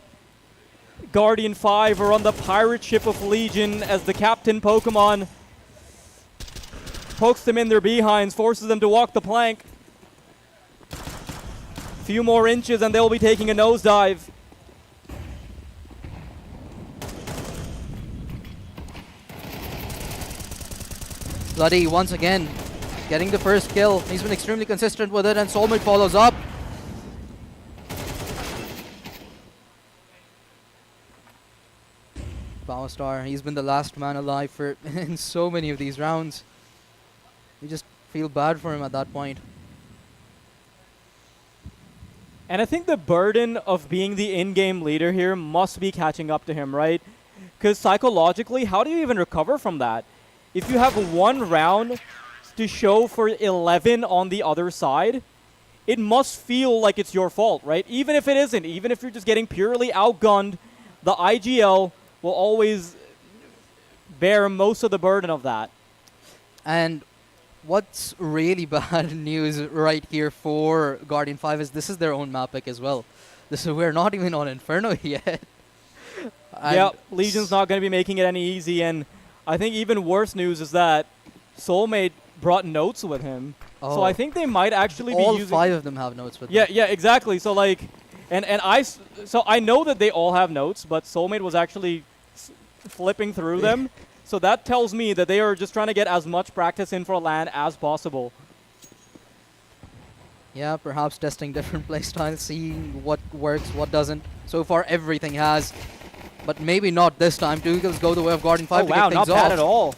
Guardian 5 are on the pirate ship of Legion as the captain Pokemon pokes them in their behinds, forces them to walk the plank. Few more inches and they'll be taking a nosedive. Bloody once again getting the first kill. He's been extremely consistent with it, and Soulmate follows up. Power Star, he's been the last man alive for in so many of these rounds. You just feel bad for him at that point. And I think the burden of being the in-game leader here must be catching up to him, right? Because psychologically, how do you even recover from that? If you have 1 round to show for 11 on the other side, it must feel like it's your fault, right? Even if it isn't, even if you're just getting purely outgunned, the IGL will always bear most of the burden of that. And what's really bad news right here for Guardian 5 is this is their own map pick as well. We're not even on Inferno yet. Yeah, Legion's not going to be making it any easy, and I think even worse news is that Soulmate brought notes with him. So I think they might actually be using... All 5 of them have notes with them. them. Yeah, exactly. So like, so I know that they all have notes, but Soulmate was actually flipping through them. So that tells me that they are just trying to get as much practice in for LAN as possible. Yeah, perhaps testing different playstyles, seeing what works, what doesn't. So far, everything has. But maybe not this time. 2 kills go the way of Guardian 5 to wow, get things not bad off. at all.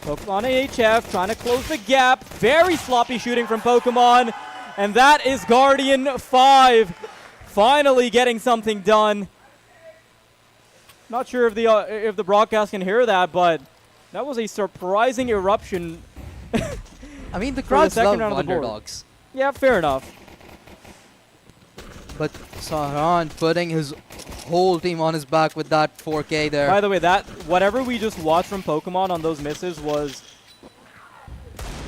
Pokemon AHF trying to close the gap. Very sloppy shooting from Pokemon. And that is Guardian 5 finally getting something done. Not sure if the broadcast can hear that, but that was a surprising eruption. I mean, the crowds love underdogs. Yeah, fair enough. But Saran putting his whole team on his back with that 4K there. By the way, whatever we just watched from Pokemon on those misses was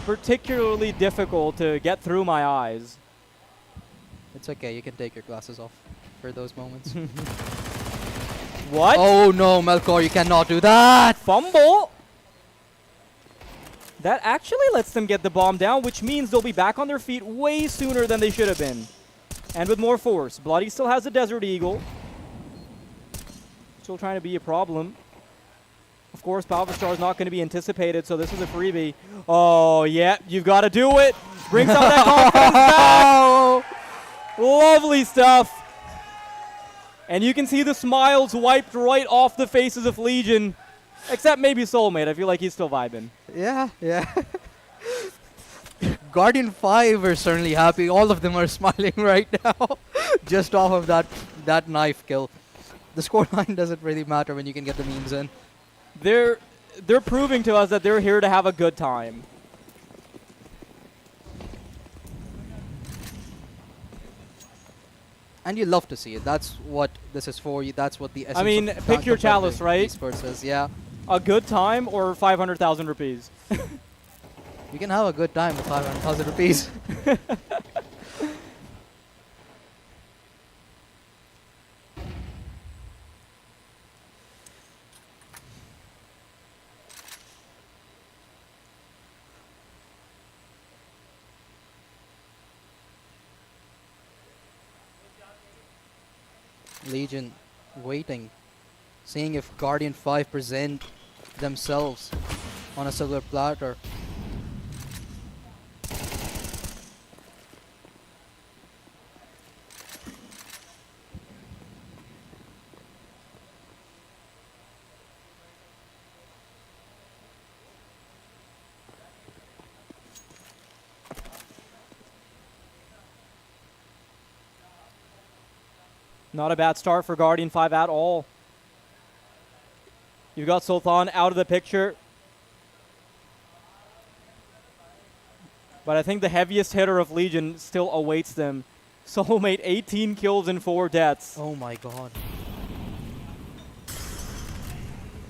particularly difficult to get through my eyes. It's okay, you can take your glasses off for those moments. What? Oh no, Melkor, you cannot do that! Fumble! That actually lets them get the bomb down, which means they'll be back on their feet way sooner than they should have been. And with more force. Bloody still has the Desert Eagle. Still trying to be a problem. Of course, Power Star is not going to be anticipated, so this is a freebie. Oh, yeah, you've got to do it. Brings out that confidence back. Lovely stuff. And you can see the smiles wiped right off the faces of Legion. Except maybe Soulmate. I feel like he's still vibing. Yeah. Guardian 5 are certainly happy. All of them are smiling right now. Just off of that knife kill. The scoreline doesn't really matter when you can get the memes in. They're proving to us that they're here to have a good time. And you love to see it. That's what this is for. That's what the essence I mean, of pick your chalice, right? Esports is. Yeah. A good time or 500,000 rupees? You can have a good time with 500,000 rupees. Legion waiting, seeing if Guardian 5 present themselves on a silver platter. Not a bad start for Guardian 5 at all. You've got Sultan out of the picture. But I think the heaviest hitter of Legion still awaits them. Soulmate, 18 kills and 4 deaths. Oh my god.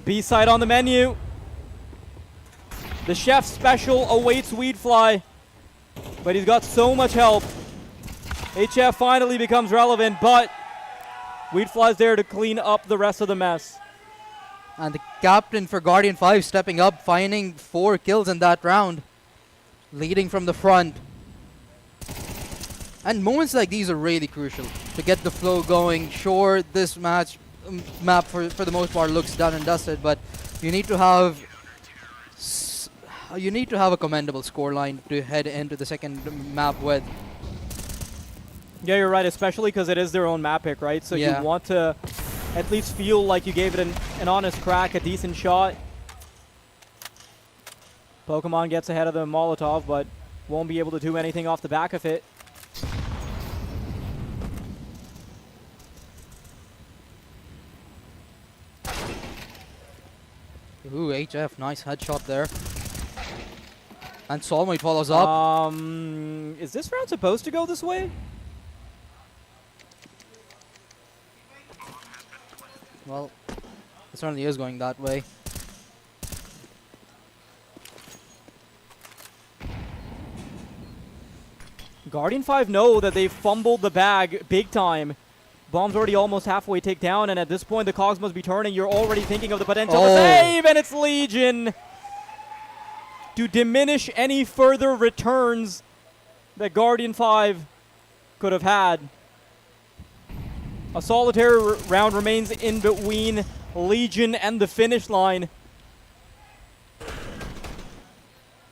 B-side on the menu. The chef special awaits Weedfly. But he's got so much help. HF finally becomes relevant, but Weedfly's there to clean up the rest of the mess. And the captain for Guardian 5 stepping up, finding 4 kills in that round. Leading from the front. And moments like these are really crucial to get the flow going. Sure, this map for the most part looks done and dusted, but you need to have a commendable scoreline to head into the second map with. Yeah, you're right, especially because it is their own map pick, right? So Yeah. you want to at least feel like you gave it an honest crack, a decent shot. Pokemon gets ahead of the Molotov, but won't be able to do anything off the back of it. Ooh, HF, nice headshot there. And Soulmate follows up. Is this round supposed to go this way? Well, it certainly is going that way. Guardian 5 know that they fumbled the bag big time. Bomb's already almost halfway take down, and at this point the cogs must be turning. You're already thinking of the potential to save, and it's Legion to diminish any further returns that Guardian 5 could have had. A solitary round remains in between Legion and the finish line.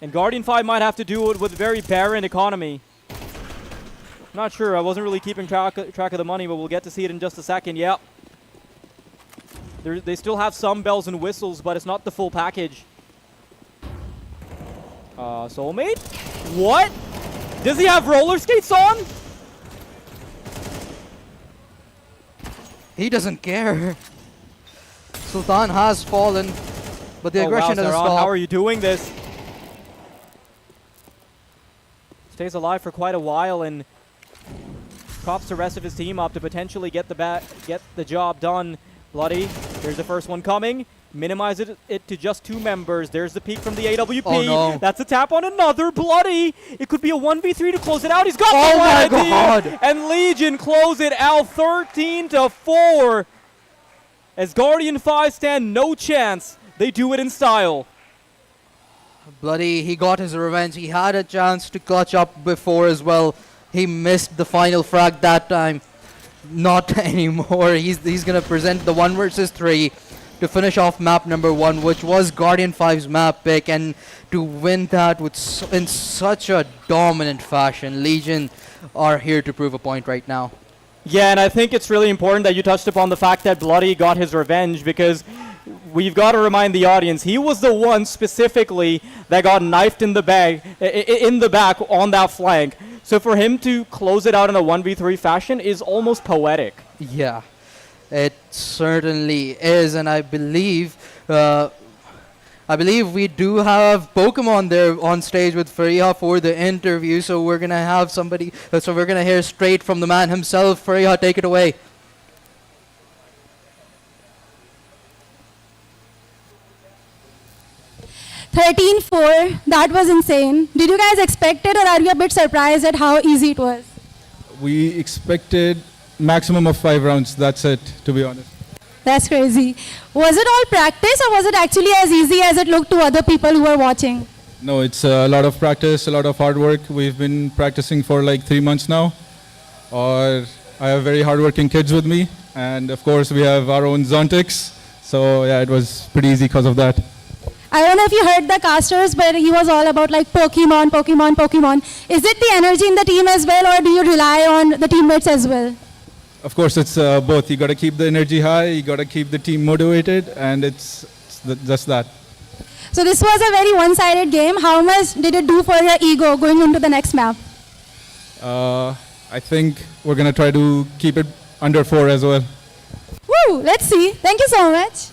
And Guardian 5 might have to do it with very barren economy. Not sure. I wasn't really keeping track of the money, but we'll get to see it in just a second. Yep. They still have some bells and whistles, but it's not the full package. Soulmate? What? Does he have roller skates on? He doesn't care. Sultan has fallen, but the aggression doesn't stop. How are you doing this? Stays alive for quite a while, and props the rest of his team up to potentially get the job done. Bloody, there's the first one coming. Minimize it to just 2 members. There's the peek from the AWP. Oh, no. That's a tap on another. Bloody. It could be a 1v3 to close it out. He's got Oh the my one God. idea. And Legion close it out 13-4. As Guardian 5 stand no chance. They do it in style. Bloody, he got his revenge. He had a chance to clutch up before as well. He missed the final frag that time. Not anymore. He's going to present the 1 versus 3. to finish off map number 1, which was Guardian 5's map pick, and to win that with in such a dominant fashion. Legion are here to prove a point right now. Yeah, and I think it's really important that you touched upon the fact that Bloody got his revenge, because we've got to remind the audience, he was the one specifically that got knifed in the back on that flank. So for him to close it out in a 1v3 fashion is almost poetic. Yeah, it certainly is, and I believe we do have Pokemon there on stage with Fariha for the interview. So we're gonna have somebody. So we're gonna hear straight from the man himself. Fariha, take it away. "13-4, that was insane. Did you guys expect it, or are you a bit surprised at how easy it was?" We expected maximum of 5 rounds. That's it, to be honest. That's crazy. Was it all practice, or was it actually as easy as it looked to other people who were watching? No, it's a lot of practice, a lot of hard work. We've been practicing for like 3 months now. Or I have very hardworking kids with me, and of course we have our own Zontics. So yeah, it was pretty easy because of that. I don't know if you heard the casters, but he was all about like Pokemon, Pokemon, Pokemon. Is it the energy in the team as well, or do you rely on the teammates as well? Of course, it's both. You got to keep the energy high, you got to keep the team motivated, and it's just that. So this was a very one-sided game. How much did it do for your ego going into the next map? I think we're going to try to keep it under 4 as well. Woo! Let's see. Thank you so much.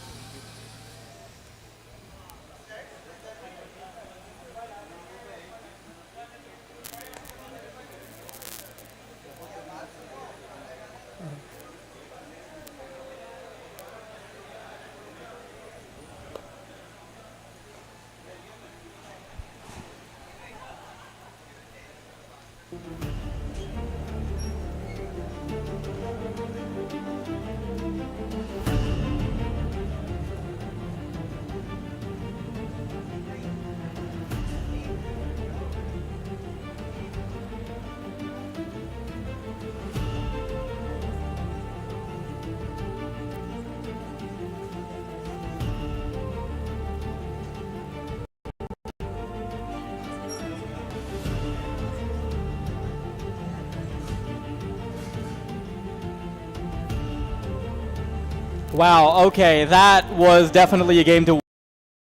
Wow, okay, that was definitely a game to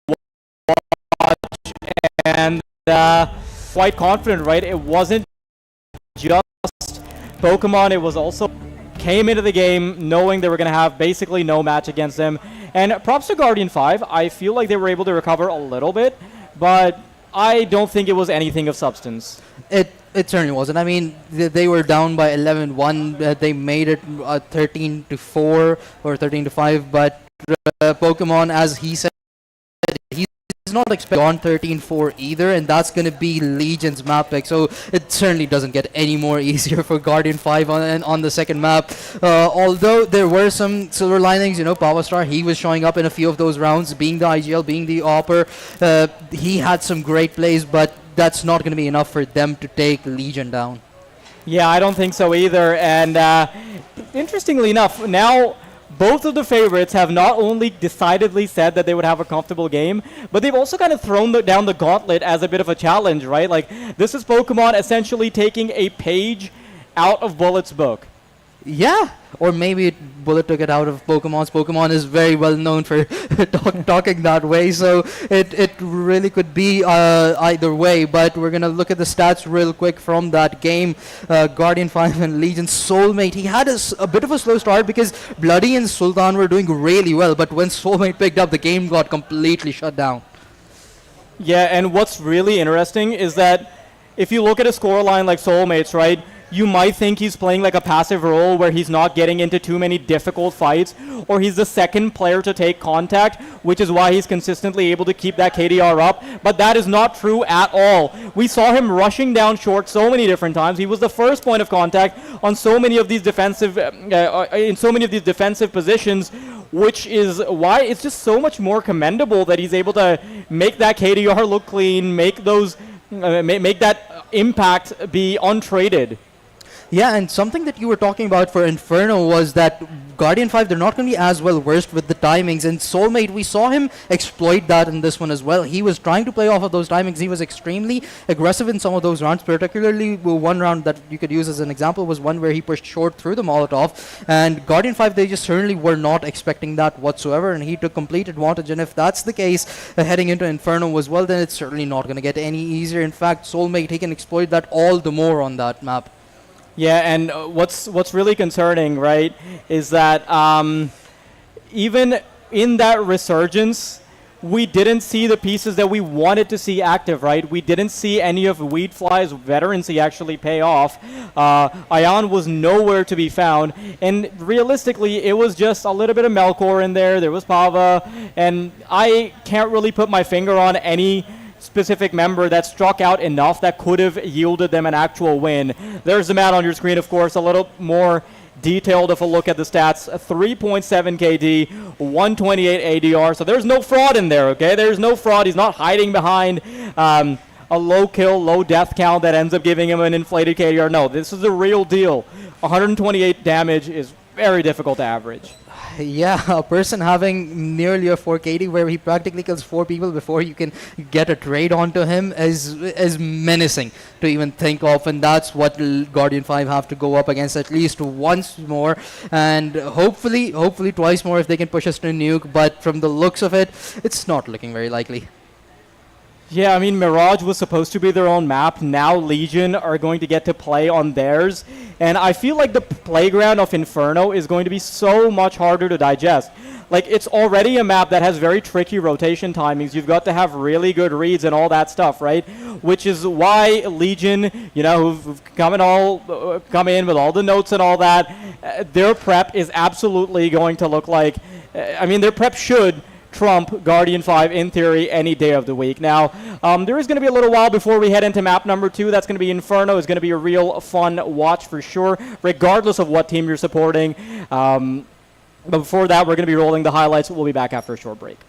watch, and quite confident, right? It wasn't just Pokemon, it was also came into the game knowing they were going to have basically no match against them. And props to Guardian 5, I feel like they were able to recover a little bit, but I don't think it was anything of substance. It certainly wasn't. I mean, they were down by 11-1. They made it 13-4 or 13-5. But Pokemon, as he said, he's not expecting on 13-4 either, and that's going to be Legion's map pick. So it certainly doesn't get any more easier for Guardian 5 on the second map. Although there were some silver linings, you know, Power Star, he was showing up in a few of those rounds, being the IGL, being the AWPer. He had some great plays, but that's not going to be enough for them to take Legion down. Yeah, I don't think so either. And interestingly enough, now both of the favorites have not only decidedly said that they would have a comfortable game, but they've also kind of thrown down the gauntlet as a bit of a challenge, right? Like, this is Pokemon essentially taking a page out of Bullet's book. Yeah, or maybe Bullet took it out of Pokemon's. Pokemon is very well known for talking that way, so it really could be either way. But we're gonna look at the stats real quick from that game. Guardian 5 and Legion Soulmate. He had a bit of a slow start because Bloody and Sultan were doing really well, but when Soulmate picked up, the game got completely shut down. Yeah, and what's really interesting is that if you look at a scoreline like Soulmate's, right, you might think he's playing like a passive role where he's not getting into too many difficult fights, or he's the second player to take contact, which is why he's consistently able to keep that KDR up, but that is not true at all. We saw him rushing down short so many different times. He was the first point of contact on so many of these defensive, in so many of these defensive positions, which is why it's just so much more commendable that he's able to make that KDR look clean, make those, make that impact be untraded. Yeah, and something that you were talking about for Inferno was that Guardian 5, they're not going to be as well versed with the timings. And Soulmate, we saw him exploit that in this one as well. He was trying to play off of those timings. He was extremely aggressive in some of those rounds, particularly one round that you could use as an example was one where he pushed short through the Molotov. And Guardian 5, they just certainly were not expecting that whatsoever, and he took complete advantage. And if that's the case heading into Inferno as well, then it's certainly not going to get any easier. In fact, Soulmate, he can exploit that all the more on that map. Yeah, and what's really concerning, right, is that even in that resurgence, we didn't see the pieces that we wanted to see active, right? We didn't see any of Weedfly's veterancy actually pay off. Ion was nowhere to be found, and realistically, it was just a little bit of Melkor in there. There was Pava, and I can't really put my finger on any specific member that struck out enough that could have yielded them an actual win. There's the mat on your screen, of course, a little more detailed if a look at the stats. 3.7 KD, 128 ADR, so there's no fraud in there, okay? There's no fraud. He's not hiding behind a low kill, low death count that ends up giving him an inflated KDR. No, this is a real deal. 128 damage is very difficult to average. Yeah, a person having nearly a 4 KD where he practically kills 4 people before you can get a trade onto him is menacing to even think of, and that's what Guardian 5 have to go up against at least once more, and hopefully twice more if they can push us to nuke, but from the looks of it, it's not looking very likely. Yeah, I mean, Mirage was supposed to be their own map. Now Legion are going to get to play on theirs. And I feel like the playground of Inferno is going to be so much harder to digest. Like, it's already a map that has very tricky rotation timings. You've got to have really good reads and all that stuff, right? Which is why Legion, you know, who've come in with all the notes and all that, their prep is absolutely going to look like, I mean, their prep should trump Guardian 5 in theory any day of the week. Now, there is going to be a little while before we head into map number 2. That's going to be Inferno. It's going to be a real fun watch for sure, regardless of what team you're supporting. But before that, we're going to be rolling the highlights. We'll be back after a short break.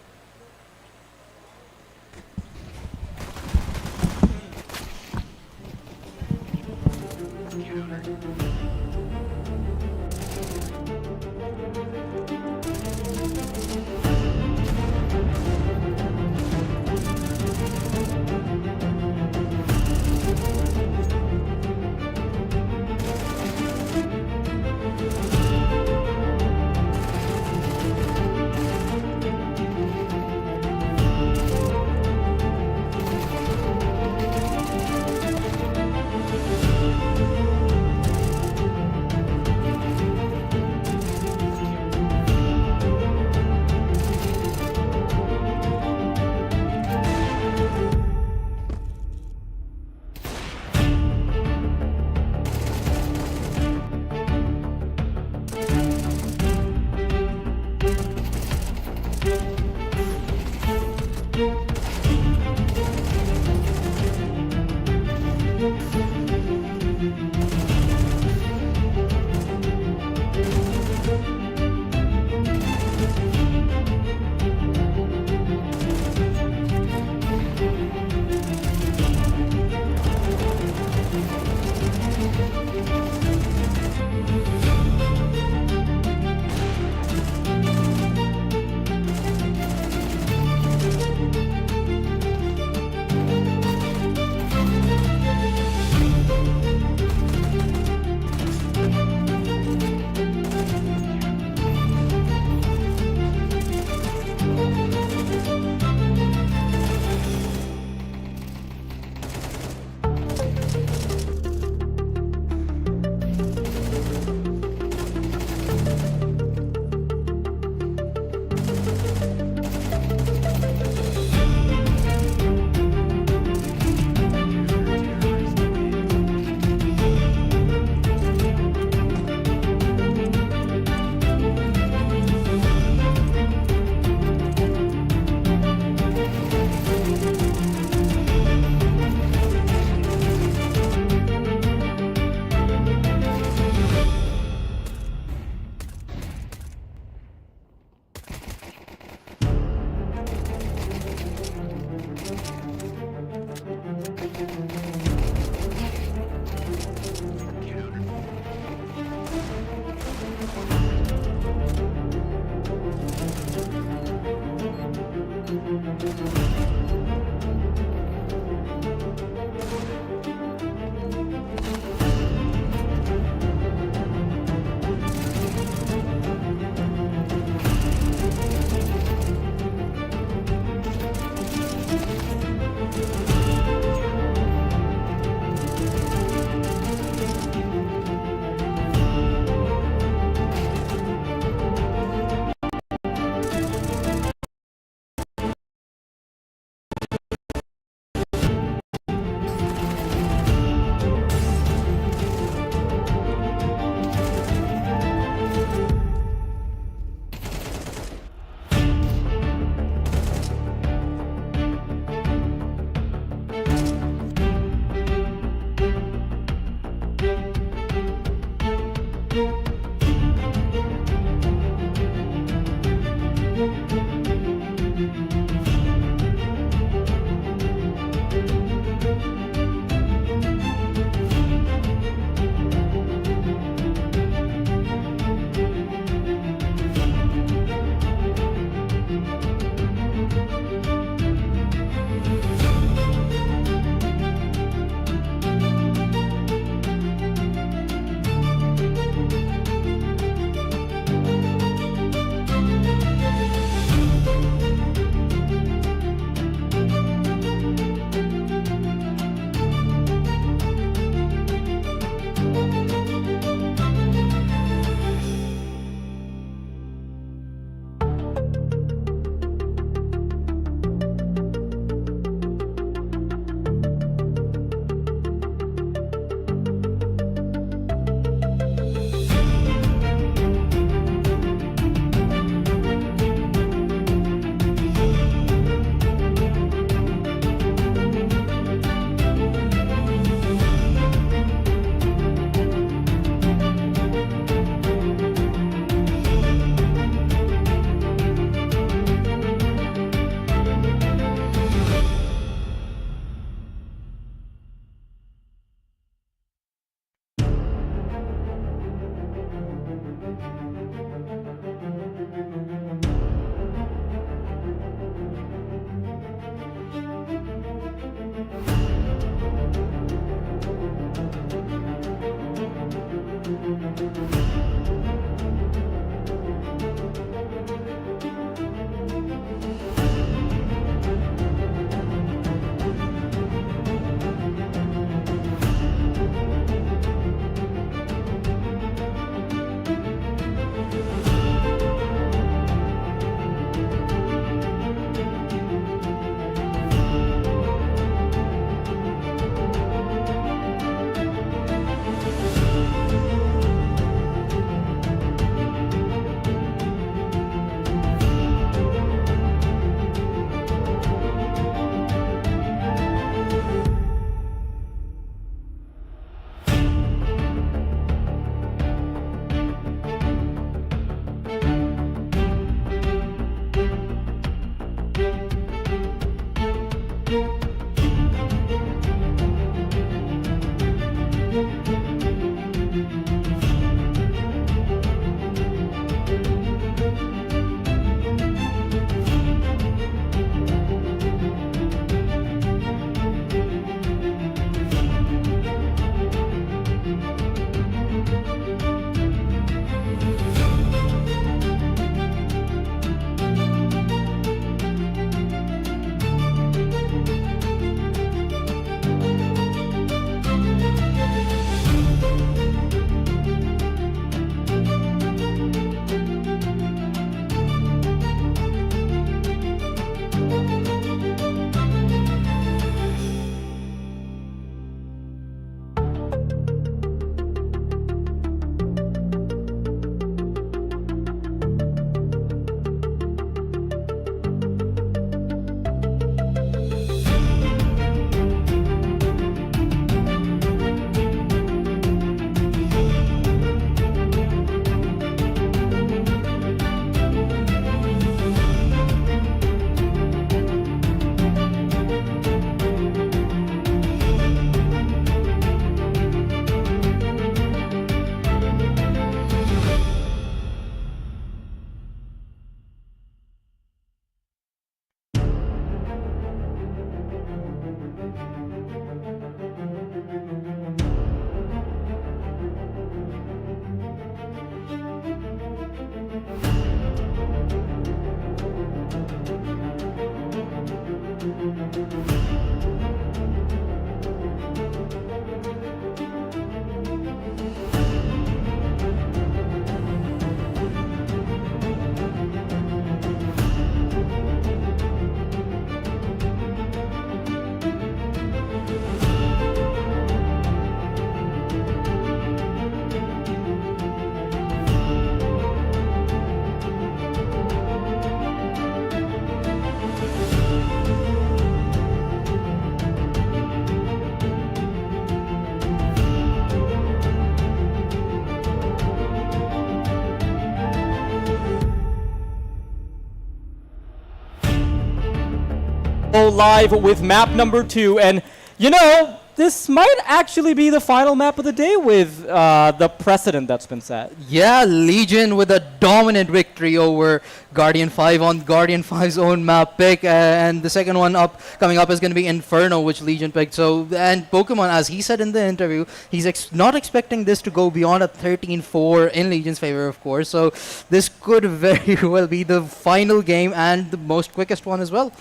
Go live with map number 2, and you know, this might actually be the final map of the day with the precedent that's been set. Yeah, Legion with a dominant victory over Guardian 5 on Guardian 5's own map pick, and the second one coming up is going to be Inferno, which Legion picked. So, and Pokemon, as he said in the interview, he's not expecting this to go beyond a 13-4 in Legion's favor, of course. So this could very well be the final game and the most quickest one as well.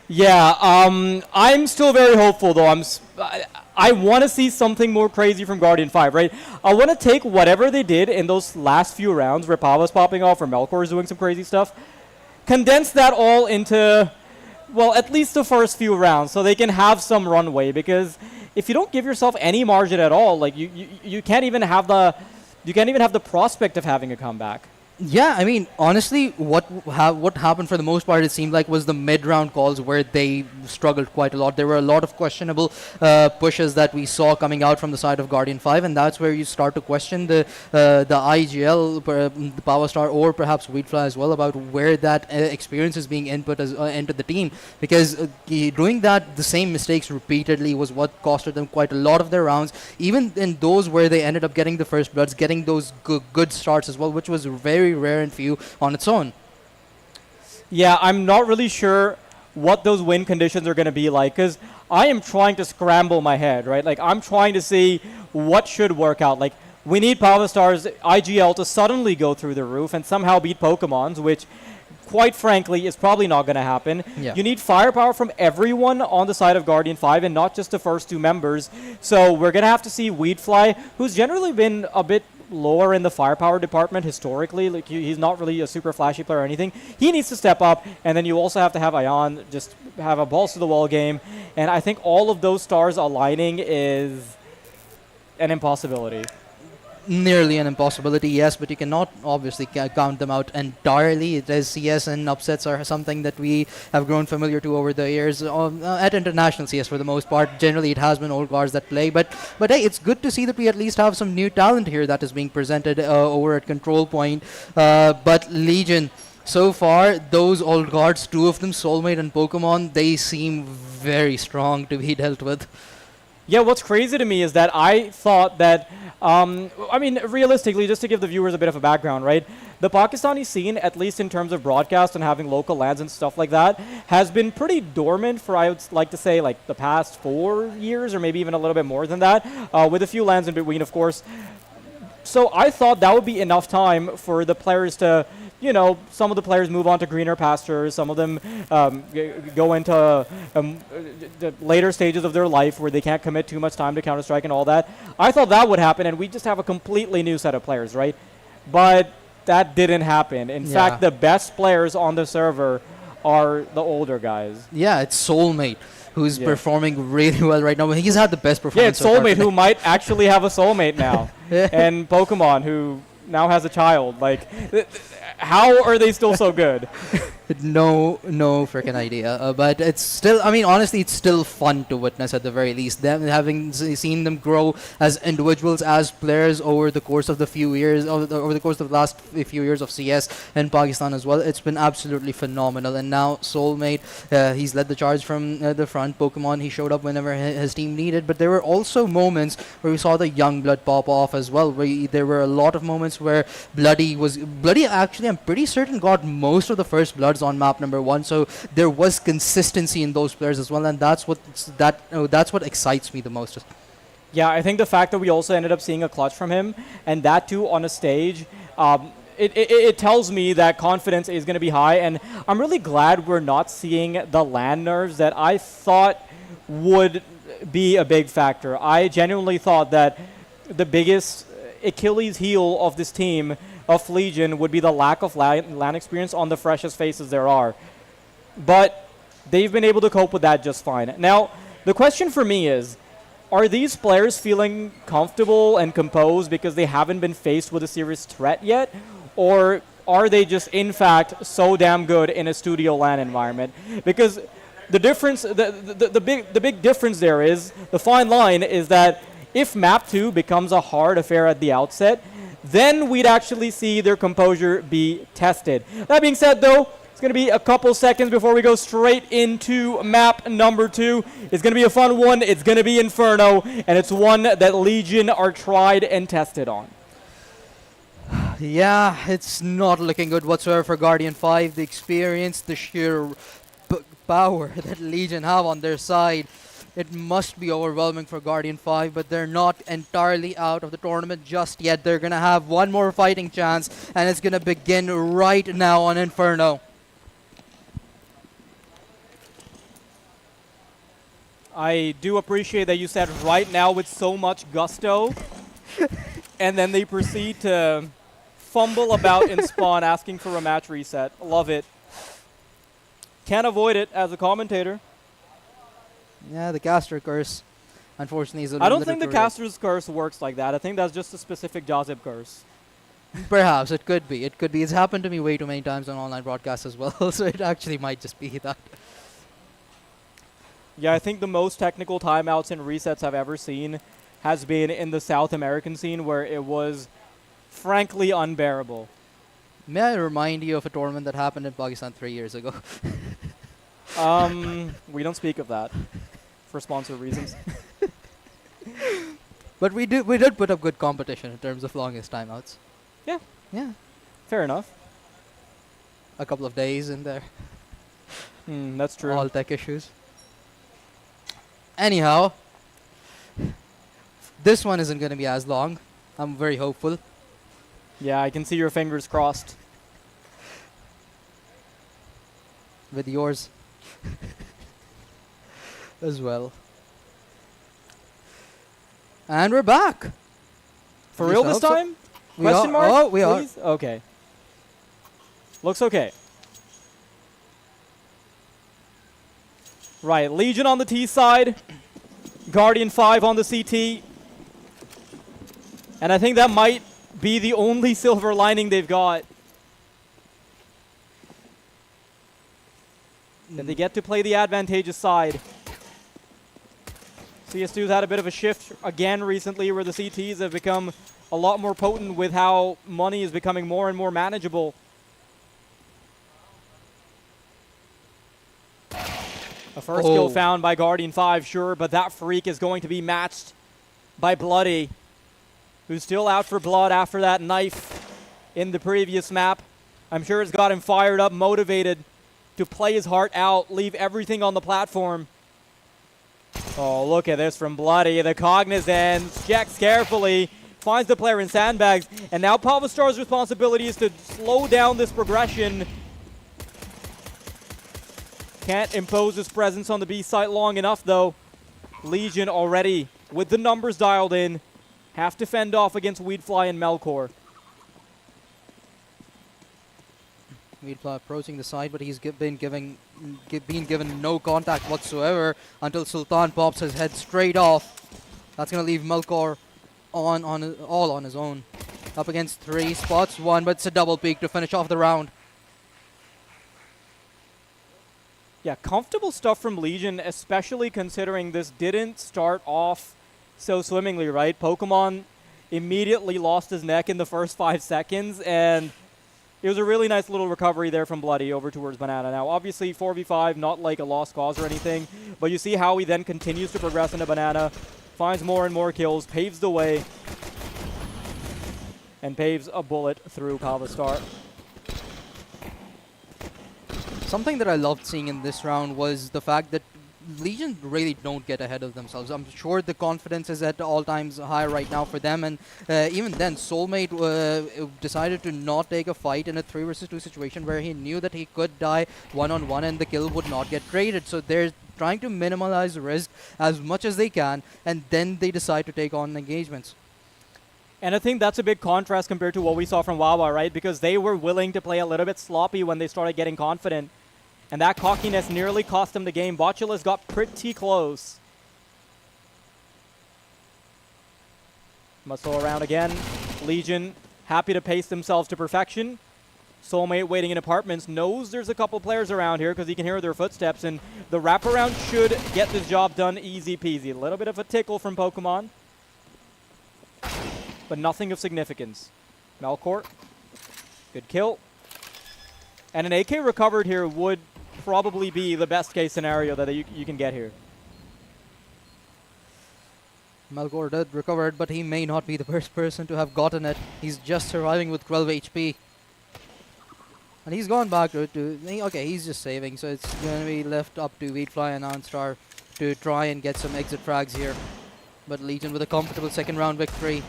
Yeah, I'm still very hopeful though. I want to see something more crazy from Guardian 5, right? I want to take whatever they did in those last few rounds, Rapava's popping off or Melkor's doing some crazy stuff, condense that all into, well, at least the first few rounds so they can have some runway, because if you don't give yourself any margin at all, like you can't even have the prospect of having a comeback. Yeah, I mean, honestly, what happened for the most part, it seemed like, was the mid-round calls where they struggled quite a lot. There were a lot of questionable pushes that we saw coming out from the side of Guardian 5, and that's where you start to question the IGL, the Power Star, or perhaps Weedfly as well, about where that experience is being input into the team. Because doing that, the same mistakes repeatedly was what costed them quite a lot of their rounds, even in those where they ended up getting the first bloods, getting those good starts as well, which was very rare and few on its own. Yeah, I'm not really sure what those win conditions are going to be like, because I am trying to scramble my head, right? Like, I'm trying to see what should work out. Like, we need Power Star's IGL to suddenly go through the roof and somehow beat Pokemon's, which, quite frankly, is probably not going to happen. Yeah. You need firepower from everyone on the side of Guardian 5 and not just the first two members. So we're going to have to see Weedfly, who's generally been a bit lower in the firepower department historically. Like, he's not really a super flashy player or anything. He needs to step up, and then you also have to have Ion just have a balls to the wall game, and I think all of those stars aligning is an impossibility. Nearly an impossibility, yes, but you cannot obviously count them out entirely. It is CS, and upsets are something that we have grown familiar to over the years at international CS for the most part. Generally, it has been old guards that play, but hey, it's good to see that we at least have some new talent here that is being presented over at Control Point. But Legion, so far, those old guards, two of them, Soulmate and Pokemon, they seem very strong to be dealt with. Yeah, what's crazy to me is that I thought that, I mean, realistically, just to give the viewers a bit of a background, right? The Pakistani scene, at least in terms of broadcast and having local LANs and stuff like that, has been pretty dormant for, I would like to say, like the past 4 years or maybe even a little bit more than that, with a few LANs in between, of course. So I thought that would be enough time for the players to, you know, some of the players move on to greener pastures, some of them go into the later stages of their life where they can't commit too much time to Counter-Strike and all that. I thought that would happen, and we just have a completely new set of players, right? But that didn't happen. In fact, the best players on the server are the older guys. Yeah, it's Soulmate, who's performing really well right now. He's had the best performance. Yeah, it's Soulmate, who might actually have a soulmate now. And Pokemon, who now has a child. Like, how are they still so good? No freaking idea. But it's still, I mean, honestly, it's still fun to witness at the very least. Them having seen them grow as individuals, as players over the course of the few years, over the course of the last few years of CS in Pakistan as well. It's been absolutely phenomenal. And now Soulmate, he's led the charge from the front. Pokemon, he showed up whenever his team needed. But there were also moments where we saw the young blood pop off as well. Where there were a lot of moments where Bloody actually, I'm pretty certain, got most of the first bloods on map number 1, so there was consistency in those players as well, and that's what excites me the most. Yeah, I think the fact that we also ended up seeing a clutch from him, and that too on a stage, it tells me that confidence is going to be high, and I'm really glad we're not seeing the LAN nerves that I thought would be a big factor. I genuinely thought that the biggest Achilles heel of this team of Legion would be the lack of LAN experience on the freshest faces there are. But they've been able to cope with that just fine. Now, the question for me is, are these players feeling comfortable and composed because they haven't been faced with a serious threat yet? Or are they just, in fact, so damn good in a studio LAN environment? Because the difference, the big difference there is, the fine line is that if map 2 becomes a hard affair at the outset, then we'd actually see their composure be tested. That being said, though, It's going to be a couple seconds before we go straight into map number 2. It's going to be a fun one. It's going to be Inferno, and it's one that Legion are tried and tested on. Yeah, it's not looking good whatsoever for Guardian 5. The experience, the sheer power that Legion have on their side, it must be overwhelming for Guardian 5, but they're not entirely out of the tournament just yet. They're going to have one more fighting chance, and it's going to begin right now on Inferno. I do appreciate that you said right now with so much gusto, and then they proceed to fumble about in spawn asking for a match reset. Love it. Can't avoid it as a commentator. Yeah, the caster curse, unfortunately, is a I don't think the caster's curse works like that. I think that's just a specific Jazib curse. Perhaps, it could be. It could be. It's happened to me way too many times on online broadcasts as well, so it actually might just be that. Yeah, I think the most technical timeouts and resets I've ever seen has been in the South American scene, where it was frankly unbearable. May I remind you of a tournament that happened in Pakistan 3 years ago? We don't speak of that for sponsor reasons. But we did put up good competition in terms of longest timeouts. Yeah. Yeah. Fair enough. A couple of days in there. That's true. All tech issues. Anyhow, this one isn't going to be as long. I'm very hopeful. Yeah, I can see your fingers crossed. With yours as well. And we're back. For At real least this I hope so. time? We Question are. mark? Oh, we are. Please? Okay. Looks okay. Right, Legion on the T side. Guardian 5 on the CT. And I think that might be the only silver lining they've got. That they get to play the advantageous side. CS2's had a bit of a shift again recently, where the CTs have become a lot more potent with how money is becoming more and more manageable. A first kill found by Guardian 5, sure, but that freak is going to be matched by Bloody, who's still out for blood after that knife in the previous map. I'm sure it's got him fired up, motivated to play his heart out, leave everything on the platform. Oh, look at this from Bloody. The Cognizant checks carefully, finds the player in sandbags, and now Pavastar's responsibility is to slow down this progression. Can't impose his presence on the B site long enough, though. Legion already, with the numbers dialed in, have to fend off against Weedfly and Melkor. Weedfly approaching the side, but he's been given no contact whatsoever until Sultan pops his head straight off. That's going to leave Melkor all on his own. Up against 3, spots 1, but it's a double peek to finish off the round. Yeah, comfortable stuff from Legion, especially considering this didn't start off so swimmingly, right? Pokemon immediately lost his neck in the first 5 seconds, and it was a really nice little recovery there from Bloody over towards Banana. Now, obviously, 4v5, not like a lost cause or anything, but you see how he then continues to progress into Banana, finds more and more kills, paves the way, and paves a bullet through Pavastar. Something that I loved seeing in this round was the fact that Legion really don't get ahead of themselves. I'm sure the confidence is at all times high right now for them, and even then, Soulmate decided to not take a fight in a 3 versus 2 situation where he knew that he could die one-on-one and the kill would not get traded. So they're trying to minimize risk as much as they can, and then they decide to take on engagements. And I think that's a big contrast compared to what we saw from Wawa, right? Because they were willing to play a little bit sloppy when they started getting confident. And that cockiness nearly cost them the game. Botulus got pretty close. Muscle around again. Legion happy to pace themselves to perfection. Soulmate waiting in apartments knows there's a couple players around here because he can hear their footsteps. And the wraparound should get this job done easy peasy. A little bit of a tickle from Pokemon, but nothing of significance. Melkor, good kill. And an AK recovered here would probably be the best case scenario that you can get here. Melkor did recover it, but he may not be the first person to have gotten it. He's just surviving with 12 HP. And he's gone back okay, he's just saving, so it's going to be left up to Weedfly and Anstar to try and get some exit frags here. But Legion with a comfortable second round victory.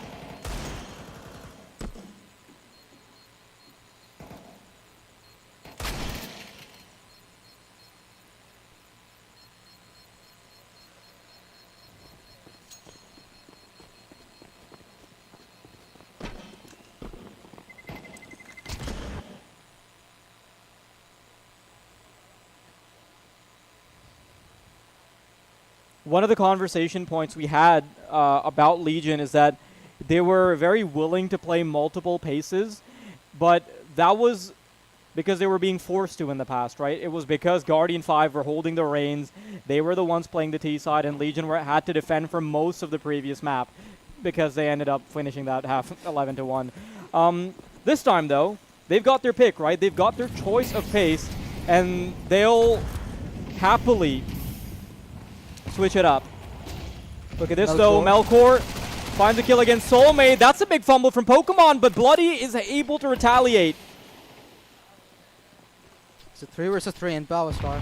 One of the conversation points we had about Legion is that they were very willing to play multiple paces, but that was because they were being forced to in the past, right? It was because Guardian 5 were holding the reins, they were the ones playing the T side, and Legion had to defend for most of the previous map because they ended up finishing that half 11-1. This time, though, they've got their pick, right? They've got their choice of pace, and they'll happily switch it up. Look at this though, Melkor finds a kill against Soulmate. That's a big fumble from Pokemon, but Bloody is able to retaliate. It's a 3 versus 3 in Powerstar.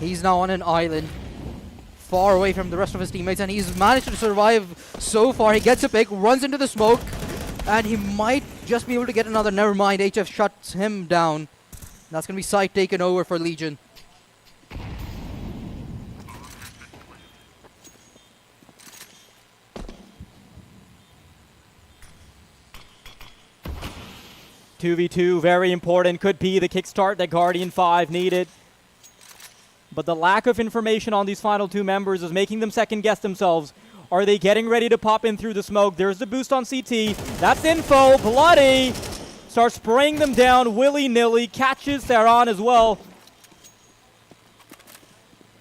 He's now on an island, far away from the rest of his teammates, and he's managed to survive so far. He gets a pick, runs into the smoke, and he might just be able to get another. Never mind, HF shuts him down. That's going to be site taken over for Legion. .2v2, very important, could be the kickstart that Guardian 5 needed. But the lack of information on these final two members is making them second guess themselves. Are they getting ready to pop in through the smoke? There's the boost on CT. That's info. Bloody starts spraying them down willy-nilly, catches Theron as well.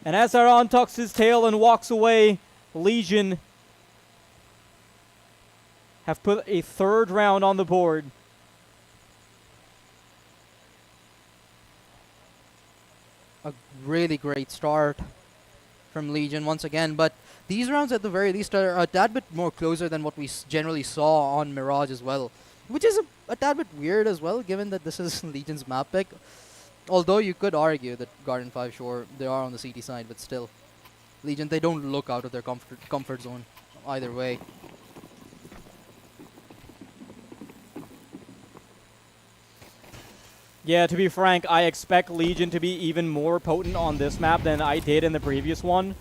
And as Theron tucks his tail and walks away, Legion have put a third round on the board. A really great start from Legion once again, but these rounds at the very least are a tad bit more closer than what we generally saw on Mirage as well, which is a tad bit weird as well, given that this is Legion's map pick. Although you could argue that Guardian 5, sure, they are on the CT side, but still, Legion, they don't look out of their comfort zone either way. Yeah, to be frank, I expect Legion to be even more potent on this map than I did in the previous one.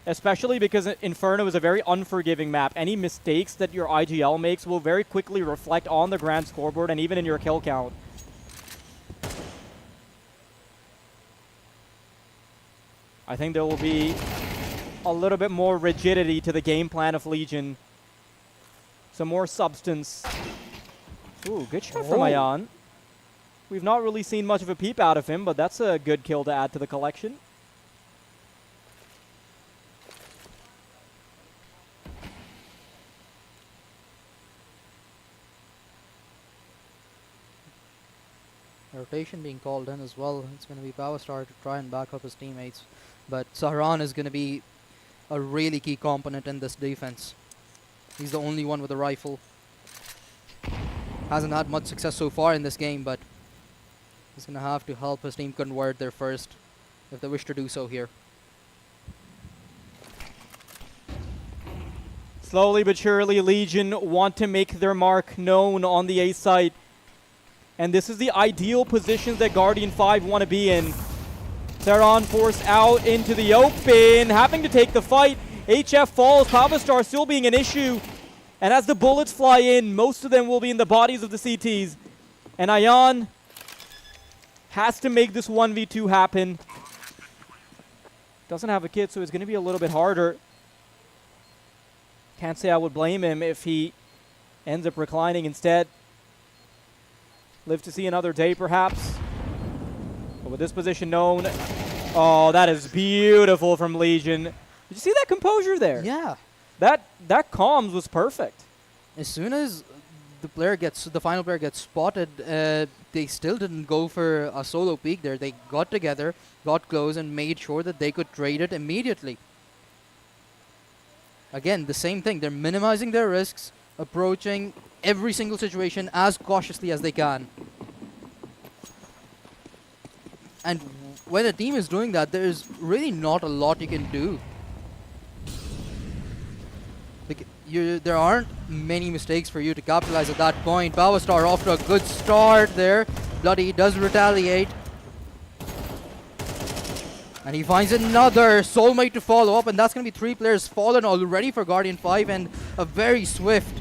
Especially because Inferno is a very unforgiving map. Any mistakes that your IGL makes will very quickly reflect on the grand scoreboard and even in your kill count. I think there will be a little bit more rigidity to the game plan of Legion. Some more substance. Ooh, good shot from Ayan. We've not really seen much of a peep out of him, but that's a good kill to add to the collection. Rotation being called in as well. It's going to be Powerstar to try and back up his teammates. But Sahran is going to be a really key component in this defense. He's the only one with a rifle. Hasn't had much success so far in this game, but he's going to have to help his team convert their first if they wish to do so here. Slowly but surely, Legion want to make their mark known on the A site. And this is the ideal positions that Guardian 5 want to be in. Theron forced out into the open, having to take the fight. HF falls, Powerstar still being an issue. And as the bullets fly in, most of them will be in the bodies of the CTs. And Ayan has to make this 1v2 happen. Doesn't have a kit, so it's going to be a little bit harder. Can't say I would blame him if he ends up reclining instead. Live to see another day, perhaps. But with this position known, oh, that is beautiful from Legion. Did you see that composure there? Yeah. That comms was perfect. As soon as the final player gets spotted, they still didn't go for a solo peek there. They got together, got close, and made sure that they could trade it immediately. Again, the same thing. They're minimizing their risks, approaching every single situation as cautiously as they can. And when a team is doing that, there's really not a lot you can do. There aren't many mistakes for you to capitalize at that point. Powerstar off to a good start there. Bloody does retaliate. And he finds another soulmate to follow up, and that's going to be 3 players fallen already for Guardian 5, and a very swift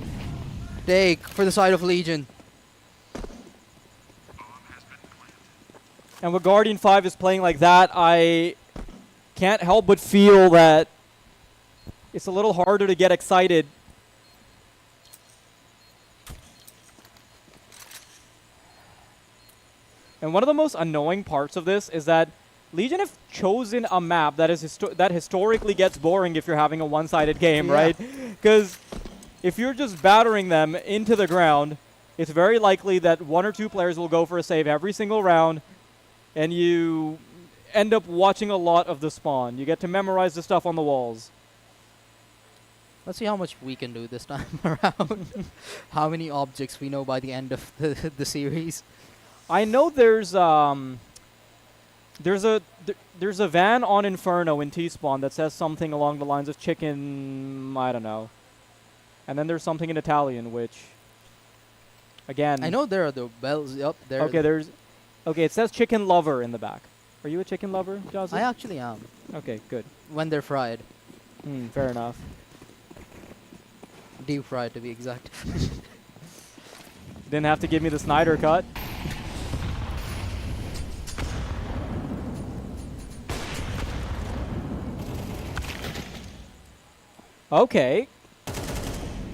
take for the side of Legion. And when Guardian 5 is playing like that, I can't help but feel that it's a little harder to get excited. And one of the most annoying parts of this is that Legion have chosen a map that is that historically gets boring if you're having a one-sided game, right? Because if you're just battering them into the ground, it's very likely that 1 or 2 players will go for a save every single round, and you end up watching a lot of the spawn. You get to memorize the stuff on the walls. Let's see how much we can do this time around. How many objects we know by the end of the series. I know there's a van on Inferno in T-Spawn that says something along the lines of chicken, I don't know. And then there's something in Italian, which, again... I know there are the bells up there. Okay, it says chicken lover in the back. Are you a chicken lover, Jazzy? I actually am. Okay, good. When they're fried. Fair enough. Deep fried, to be exact. Didn't have to give me the Snyder cut. Okay.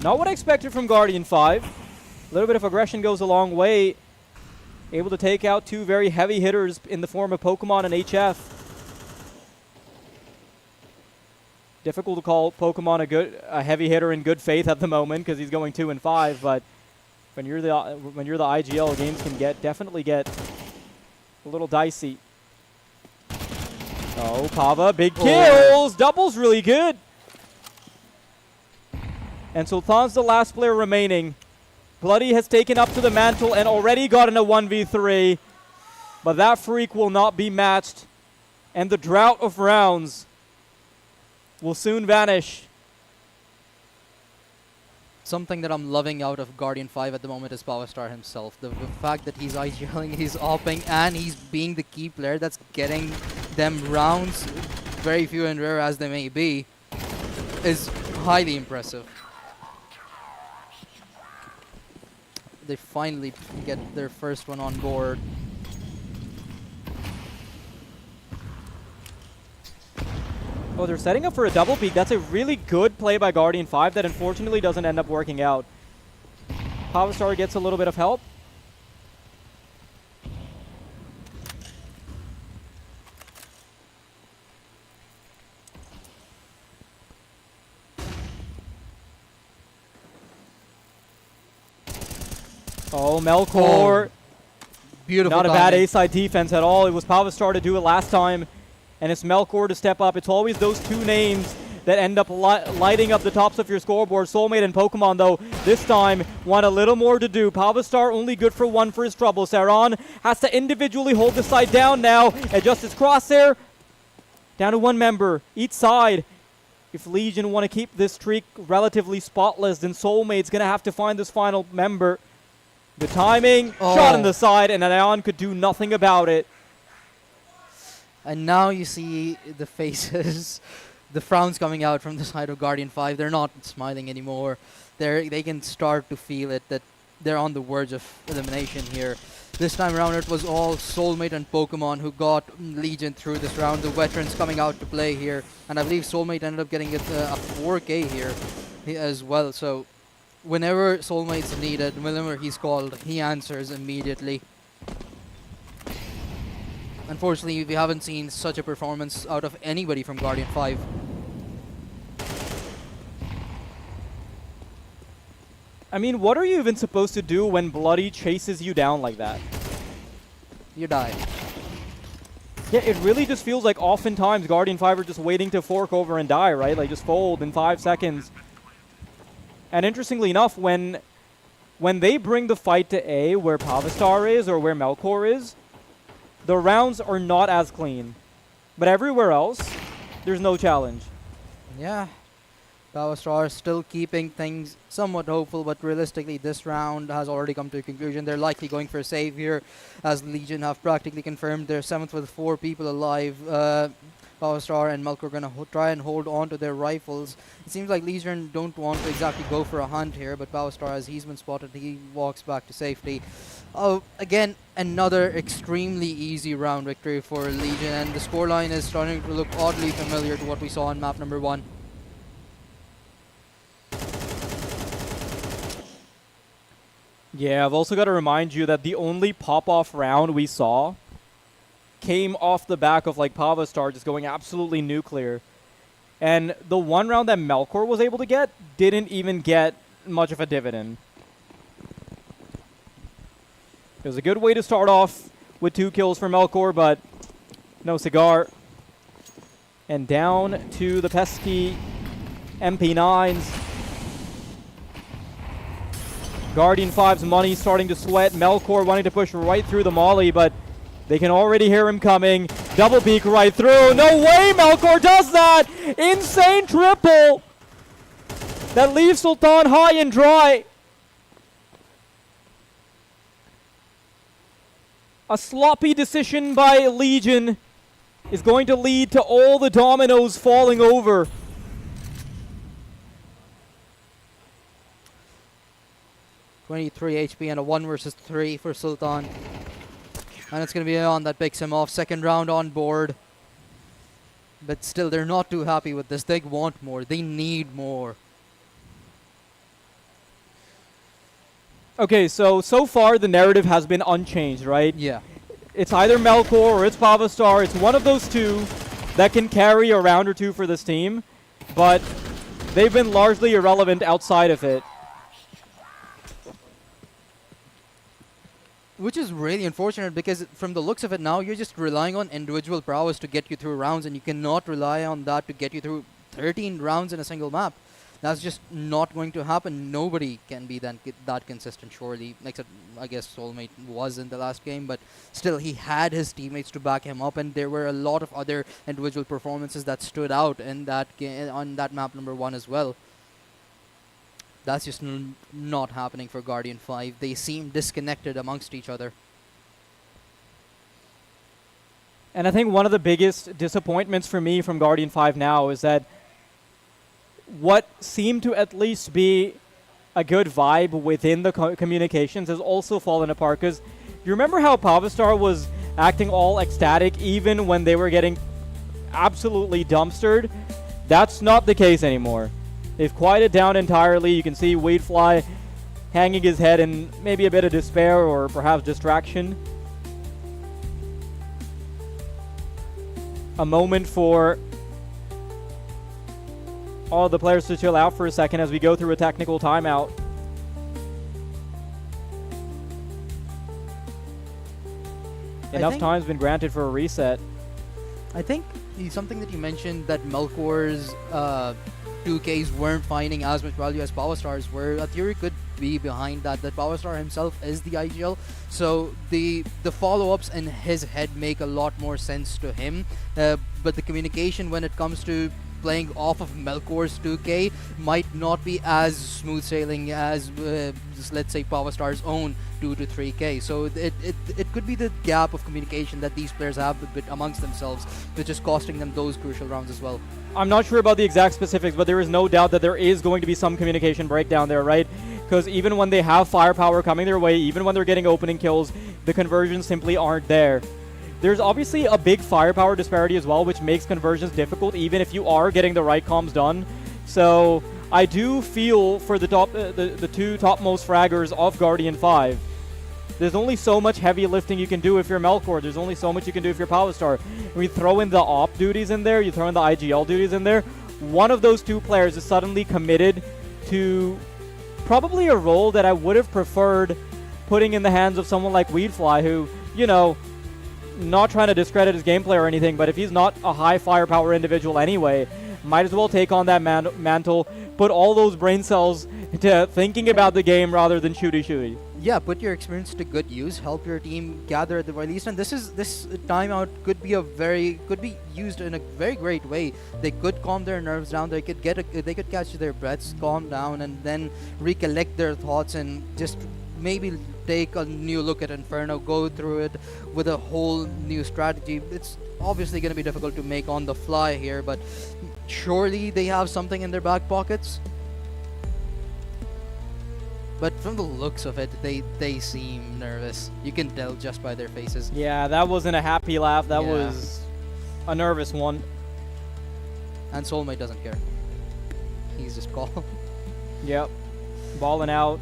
Not what I expected from Guardian 5. A little bit of aggression goes a long way. Able to take out 2 very heavy hitters in the form of Pokemon and HF. Difficult to call Pokemon a heavy hitter in good faith at the moment because he's going 2 and 5. But when you're the IGL, games can definitely get a little dicey. Oh, Pava, big kills, doubles really good. And Sultan's the last player remaining. Bloody has taken up to the mantle and already gotten a 1v3. But that freak will not be matched. And the drought of rounds will soon vanish. Something that I'm loving out of Guardian 5 at the moment is Powerstar himself. The fact that he's IGLing, he's opping, and he's being the key player that's getting them rounds, very few and rare as they may be, is highly impressive. They finally get their first one on board. Oh, they're setting up for a double peak. That's a really good play by Guardian 5 that unfortunately doesn't end up working out. Powerstar gets a little bit of help. Oh, Melkor. Beautiful. Not a bad A-side defense at all. It was Powerstar to do it last time, and it's Melkor to step up. It's always those 2 names that end up lighting up the tops of your scoreboard. Soulmate and Pokemon, though, this time want a little more to do. Powerstar only good for 1 for his trouble. Saran has to individually hold the side down now. Adjust his crosshair. Down to 1 member each side. If Legion want to keep this streak relatively spotless, then Soulmate's going to have to find this final member. The timing, shot in the side, and Ion could do nothing about it. And now you see the faces, the frowns coming out from the side of Guardian 5. They're not smiling anymore. They can start to feel it, that they're on the verge of elimination here. This time around, it was all Soulmate and Pokemon who got Legion through this round. The veterans coming out to play here. And I believe Soulmate ended up getting a 4K here as well. So whenever Soulmate's needed, whenever he's called, he answers immediately. Unfortunately, we haven't seen such a performance out of anybody from Guardian 5. I mean, what are you even supposed to do when Bloody chases you down like that? You die. Yeah, it really just feels like oftentimes Guardian 5 are just waiting to fork over and die, right? Like just fold in 5 seconds. And interestingly enough, when they bring the fight to A, where Pavistar is or where Melkor is, the rounds are not as clean. But everywhere else, there's no challenge. Yeah. Powerstar still keeping things somewhat hopeful, but realistically this round has already come to a conclusion. They're likely going for a save here, as Legion have practically confirmed they're 7th with 4 people alive. Powerstar and Melkor are going to try and hold on to their rifles. It seems like Legion don't want to exactly go for a hunt here, but Powerstar, as he's been spotted, he walks back to safety. Oh, again, another extremely easy round victory for Legion, and the scoreline is starting to look oddly familiar to what we saw on map number 1. Yeah, I've also got to remind you that the only pop-off round we saw came off the back of like Pavistar just going absolutely nuclear. And the one round that Melkor was able to get didn't even get much of a dividend. It was a good way to start off with 2 kills for Melkor, but no cigar. And down to the pesky MP9s. Guardian 5's money starting to sweat. Melkor wanting to push right through the molly, but they can already hear him coming. Double peek right through. No way Melkor does that! Insane triple! That leaves Sultan high and dry. A sloppy decision by Legion is going to lead to all the dominoes falling over. 23 HP and a 1 versus 3 for Sultan. And it's going to be on that picks him off. Second round on board. But still, they're not too happy with this. They want more. They need more. Okay, so far the narrative has been unchanged, right? Yeah. It's either Melkor or it's Pavistar. It's one of those two that can carry a round or two for this team. But they've been largely irrelevant outside of it. Which is really unfortunate, because from the looks of it now, you're just relying on individual prowess to get you through rounds, and you cannot rely on that to get you through 13 rounds in a single map. That's just not going to happen. Nobody can be that consistent, surely. Except, I guess, Soulmate was in the last game, but still, he had his teammates to back him up, and there were a lot of other individual performances that stood out in that on that map number 1 as well. That's just not happening for Guardian 5. They seem disconnected amongst each other. And I think one of the biggest disappointments for me from Guardian 5 now is that what seemed to at least be a good vibe within the communications has also fallen apart. Because you remember how Pavistar was acting all ecstatic even when they were getting absolutely dumpstered? That's not the case anymore. They've quieted down entirely. You can see Weedfly hanging his head in maybe a bit of despair or perhaps distraction. A moment for all the players to chill out for a second as we go through a technical timeout. Enough time's been granted for a reset. I think something that you mentioned, that Melkor's 2Ks weren't finding as much value as Powerstar's were, a theory could be behind that Powerstar himself is the IGL, so the follow-ups in his head make a lot more sense to him, but the communication when it comes to playing off of Melkor's 2K might not be as smooth sailing as just, let's say, Powerstar's own 2 to 3K. So it could be the gap of communication that these players have amongst themselves, which is costing them those crucial rounds as well. I'm not sure about the exact specifics, but there is no doubt that there is going to be some communication breakdown there, right? Because even when they have firepower coming their way, even when they're getting opening kills, the conversions simply aren't there. There's obviously a big firepower disparity as well, which makes conversions difficult, even if you are getting the right comms done. So I do feel for the two topmost fraggers of Guardian 5. There's only so much heavy lifting you can do if you're Melkor. There's only so much you can do if you're Powerstar. When you throw in the op duties in there, you throw in the IGL duties in there, one of those two players is suddenly committed to probably a role that I would have preferred putting in the hands of someone like Weedfly, who, you know, not trying to discredit his gameplay or anything, but if he's not a high firepower individual anyway, might as well take on that mantle, put all those brain cells to thinking about the game rather than shooty. Yeah, put your experience to good use, help your team gather at the very least, and this timeout could be used in a very great way. They could calm their nerves down. They could catch their breaths, calm down, and then recollect their thoughts and just maybe take a new look at Inferno, go through it with a whole new strategy. It's obviously going to be difficult to make on the fly here, but surely they have something in their back pockets. But from the looks of it, they seem nervous. You can tell just by their faces. Yeah, that wasn't a happy laugh. That was a nervous one. And Soulmate doesn't care. He's just calm. Yep. Balling out.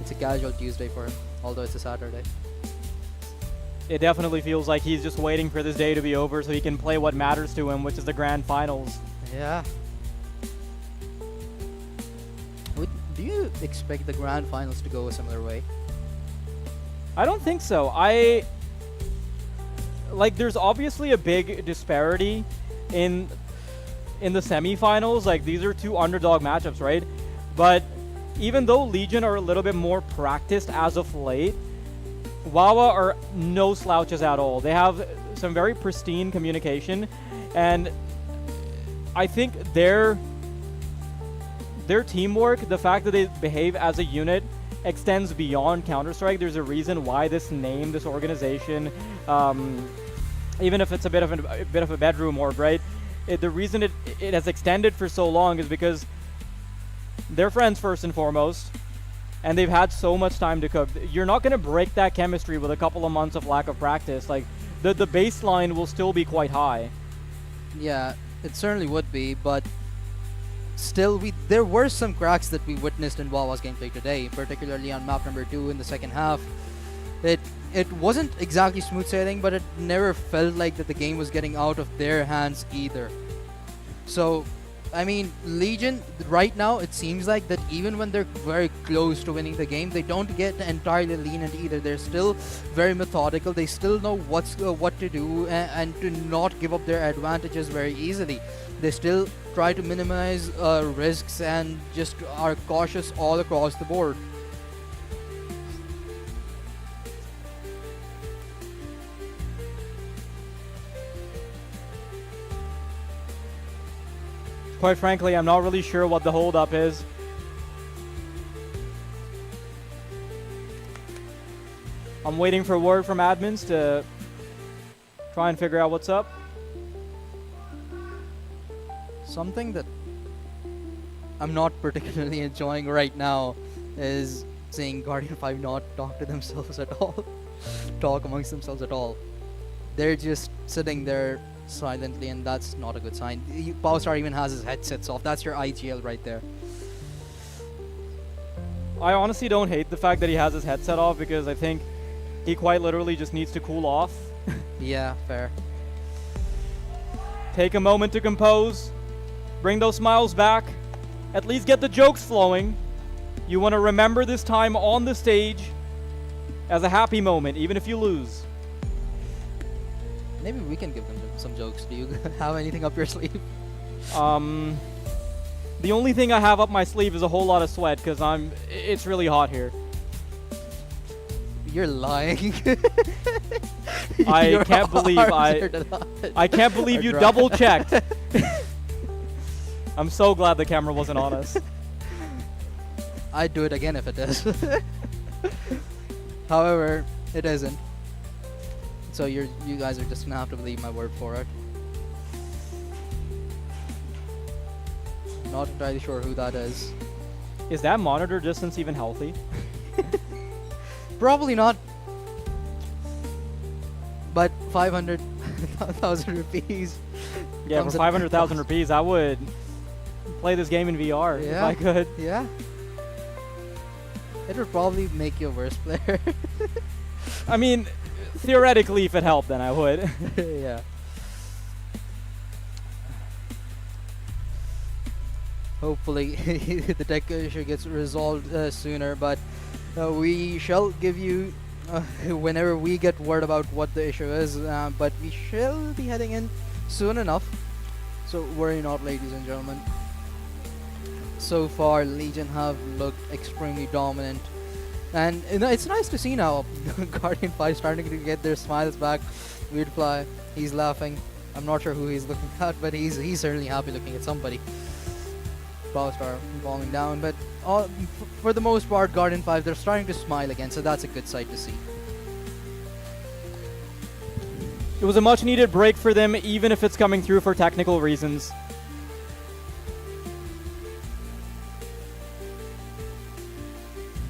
It's a casual Tuesday for him, although it's a Saturday. It definitely feels like he's just waiting for this day to be over so he can play what matters to him, which is the grand finals. Yeah. Do you expect the grand finals to go a similar way? I don't think so. There's obviously a big disparity in the semifinals. Like, these are two underdog matchups, right? But even though Legion are a little bit more practiced as of late, Wawa are no slouches at all. They have some very pristine communication, and I think their teamwork, the fact that they behave as a unit, extends beyond Counter-Strike. There's a reason why this name, this organization, even if it's a bit of a bedroom orb, right? The reason it has extended for so long is because they're friends first and foremost, and they've had so much time to cook. You're not going to break that chemistry with a couple of months of lack of practice. Like, the baseline will still be quite high. Yeah, it certainly would be, but still, there were some cracks that we witnessed in Wawa's gameplay today, particularly on map number 2 in the second half. It wasn't exactly smooth sailing, but it never felt like that the game was getting out of their hands either. So, I mean, Legion, right now, it seems like that even when they're very close to winning the game, they don't get entirely lenient either. They're still very methodical. They still know what to do and to not give up their advantages very easily. They still try to minimize risks and just are cautious all across the board. Quite frankly, I'm not really sure what the holdup is. I'm waiting for word from admins to try and figure out what's up. Something that I'm not particularly enjoying right now is seeing Guardian 5 not talk to themselves at all. Talk amongst themselves at all. They're just sitting there silently, and that's not a good sign. Powstar even has his headsets off. That's your IGL right there. I honestly don't hate the fact that he has his headset off, because I think he quite literally just needs to cool off. Yeah, fair. Take a moment to compose. Bring those smiles back. At least get the jokes flowing. You want to remember this time on the stage as a happy moment, even if you lose. Maybe we can give them some jokes. Do you have anything up your sleeve? The only thing I have up my sleeve is a whole lot of sweat, because it's really hot here. You're lying. I can't believe I can't believe you double checked. I'm so glad the camera wasn't on us. I'd do it again if it is. However, it isn't. So you guys are just gonna have to believe my word for it. Not entirely sure who that is. Is that monitor distance even healthy? Probably not. But 500,000 rupees. Yeah, for 500,000 rupees, I would play this game in VR if I could. Yeah. It would probably make you a worse player. I mean, theoretically, if it helped, then I would. Yeah. Hopefully the tech issue gets resolved sooner, but we shall give you whenever we get word about what the issue is, but we shall be heading in soon enough, so worry not, ladies and gentlemen. So far Legion have looked extremely dominant, and it's nice to see now Guardian 5 starting to get their smiles back. Weirdfly, he's laughing. I'm not sure who he's looking at, but he's certainly happy looking at somebody. Star falling down, but for the most part, Guardian 5, they're starting to smile again, so that's a good sight to see. It was a much needed break for them, even if it's coming through for technical reasons.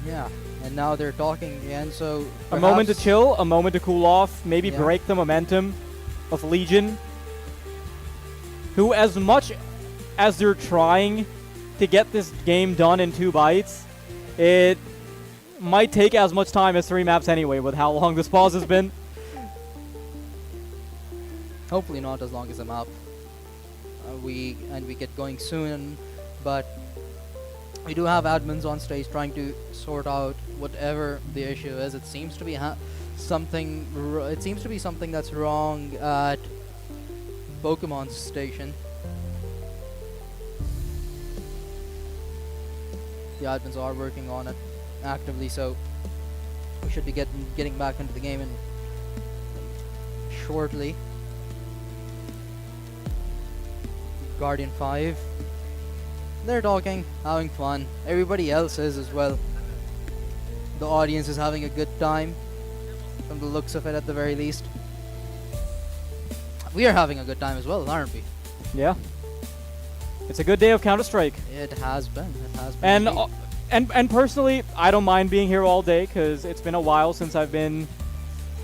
Yeah, and now they're talking again, so a moment to perhaps- chill, a moment to cool off, maybe Yeah. break the momentum of Legion, who, as much as they're trying to get this game done in 2 bites, it might take as much time as 3 maps anyway, with how long this pause has been. Hopefully not as long as a map. We get going soon, but we do have admins on stage trying to sort out whatever the issue is. It seems to be something. It seems to be something that's wrong at Pokemon's station. The admins are working on it actively, so we should be getting back into the game in shortly. Guardian 5, they're talking, having fun. Everybody else is as well. The audience is having a good time, from the looks of it at the very least. We are having a good time as well, aren't we? Yeah. It's a good day of Counter-Strike. It has been. It has been. And personally, I don't mind being here all day, because it's been a while since I've been...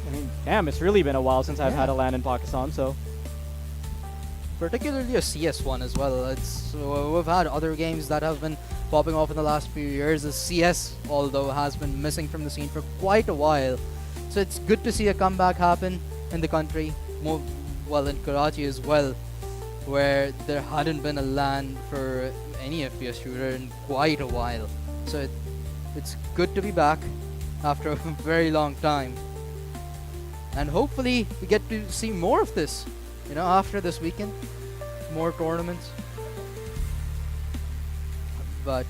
I mean, damn, it's really been a while since I've had a LAN in Pakistan, so... Particularly a CS one as well. We've had other games that have been popping off in the last few years. The CS, although, has been missing from the scene for quite a while. So it's good to see a comeback happen in the country, well, in Karachi as well, where there hadn't been a LAN for any FPS shooter in quite a while. So it's good to be back after a very long time. And hopefully we get to see more of this, after this weekend. More tournaments. But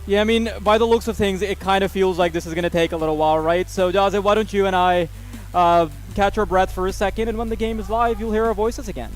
yeah, I mean, by the looks of things, it kind of feels like this is going to take a little while, right? So, Dazit, why don't you and I catch our breath for a second, and when the game is live, you'll hear our voices again.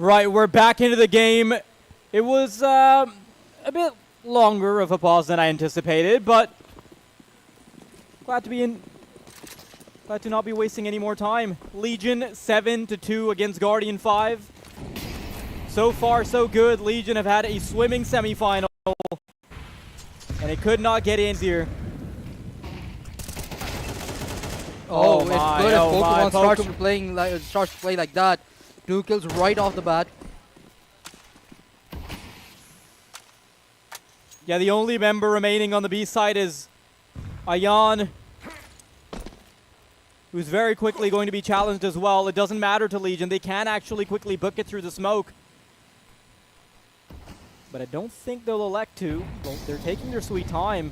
Right, we're back into the game. It was a bit longer of a pause than I anticipated, but glad to not be wasting any more time. Legion 7-2 against Guardian 5. So far, so good. Legion have had a swimming semifinal, and it could not get in here. Oh, my, it's good oh if my, Pokemon starts to play like that. 2 kills right off the bat. Yeah, the only member remaining on the B side is Ayan, who's very quickly going to be challenged as well. It doesn't matter to Legion. They can actually quickly book it through the smoke. But I don't think they'll elect to. Well, they're taking their sweet time.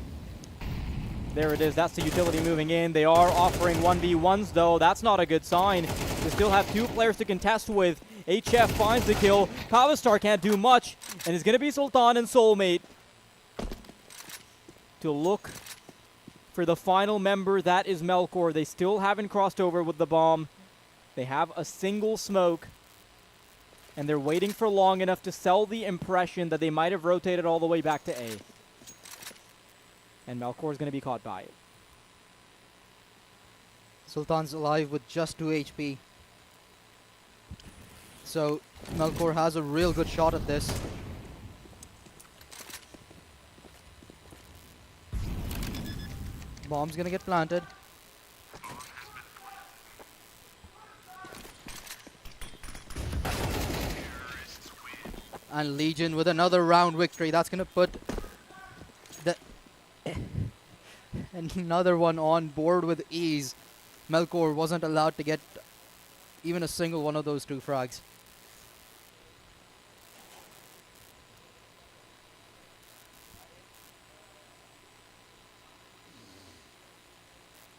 There it is. That's the utility moving in. They are offering 1v1s, though. That's not a good sign. They still have 2 players to contest with. HF finds the kill. Kavastar can't do much. And it's going to be Sultan and Soulmate to look for the final member. That is Melkor. They still haven't crossed over with the bomb. They have a single smoke. And they're waiting for long enough to sell the impression that they might have rotated all the way back to A. And Melkor is going to be caught by it. Sultan's alive with just 2 HP. So Melkor has a real good shot at this. Bomb's gonna get planted. And Legion with another round victory. That's gonna put the another one on board with ease. Melkor wasn't allowed to get even a single one of those 2 frags.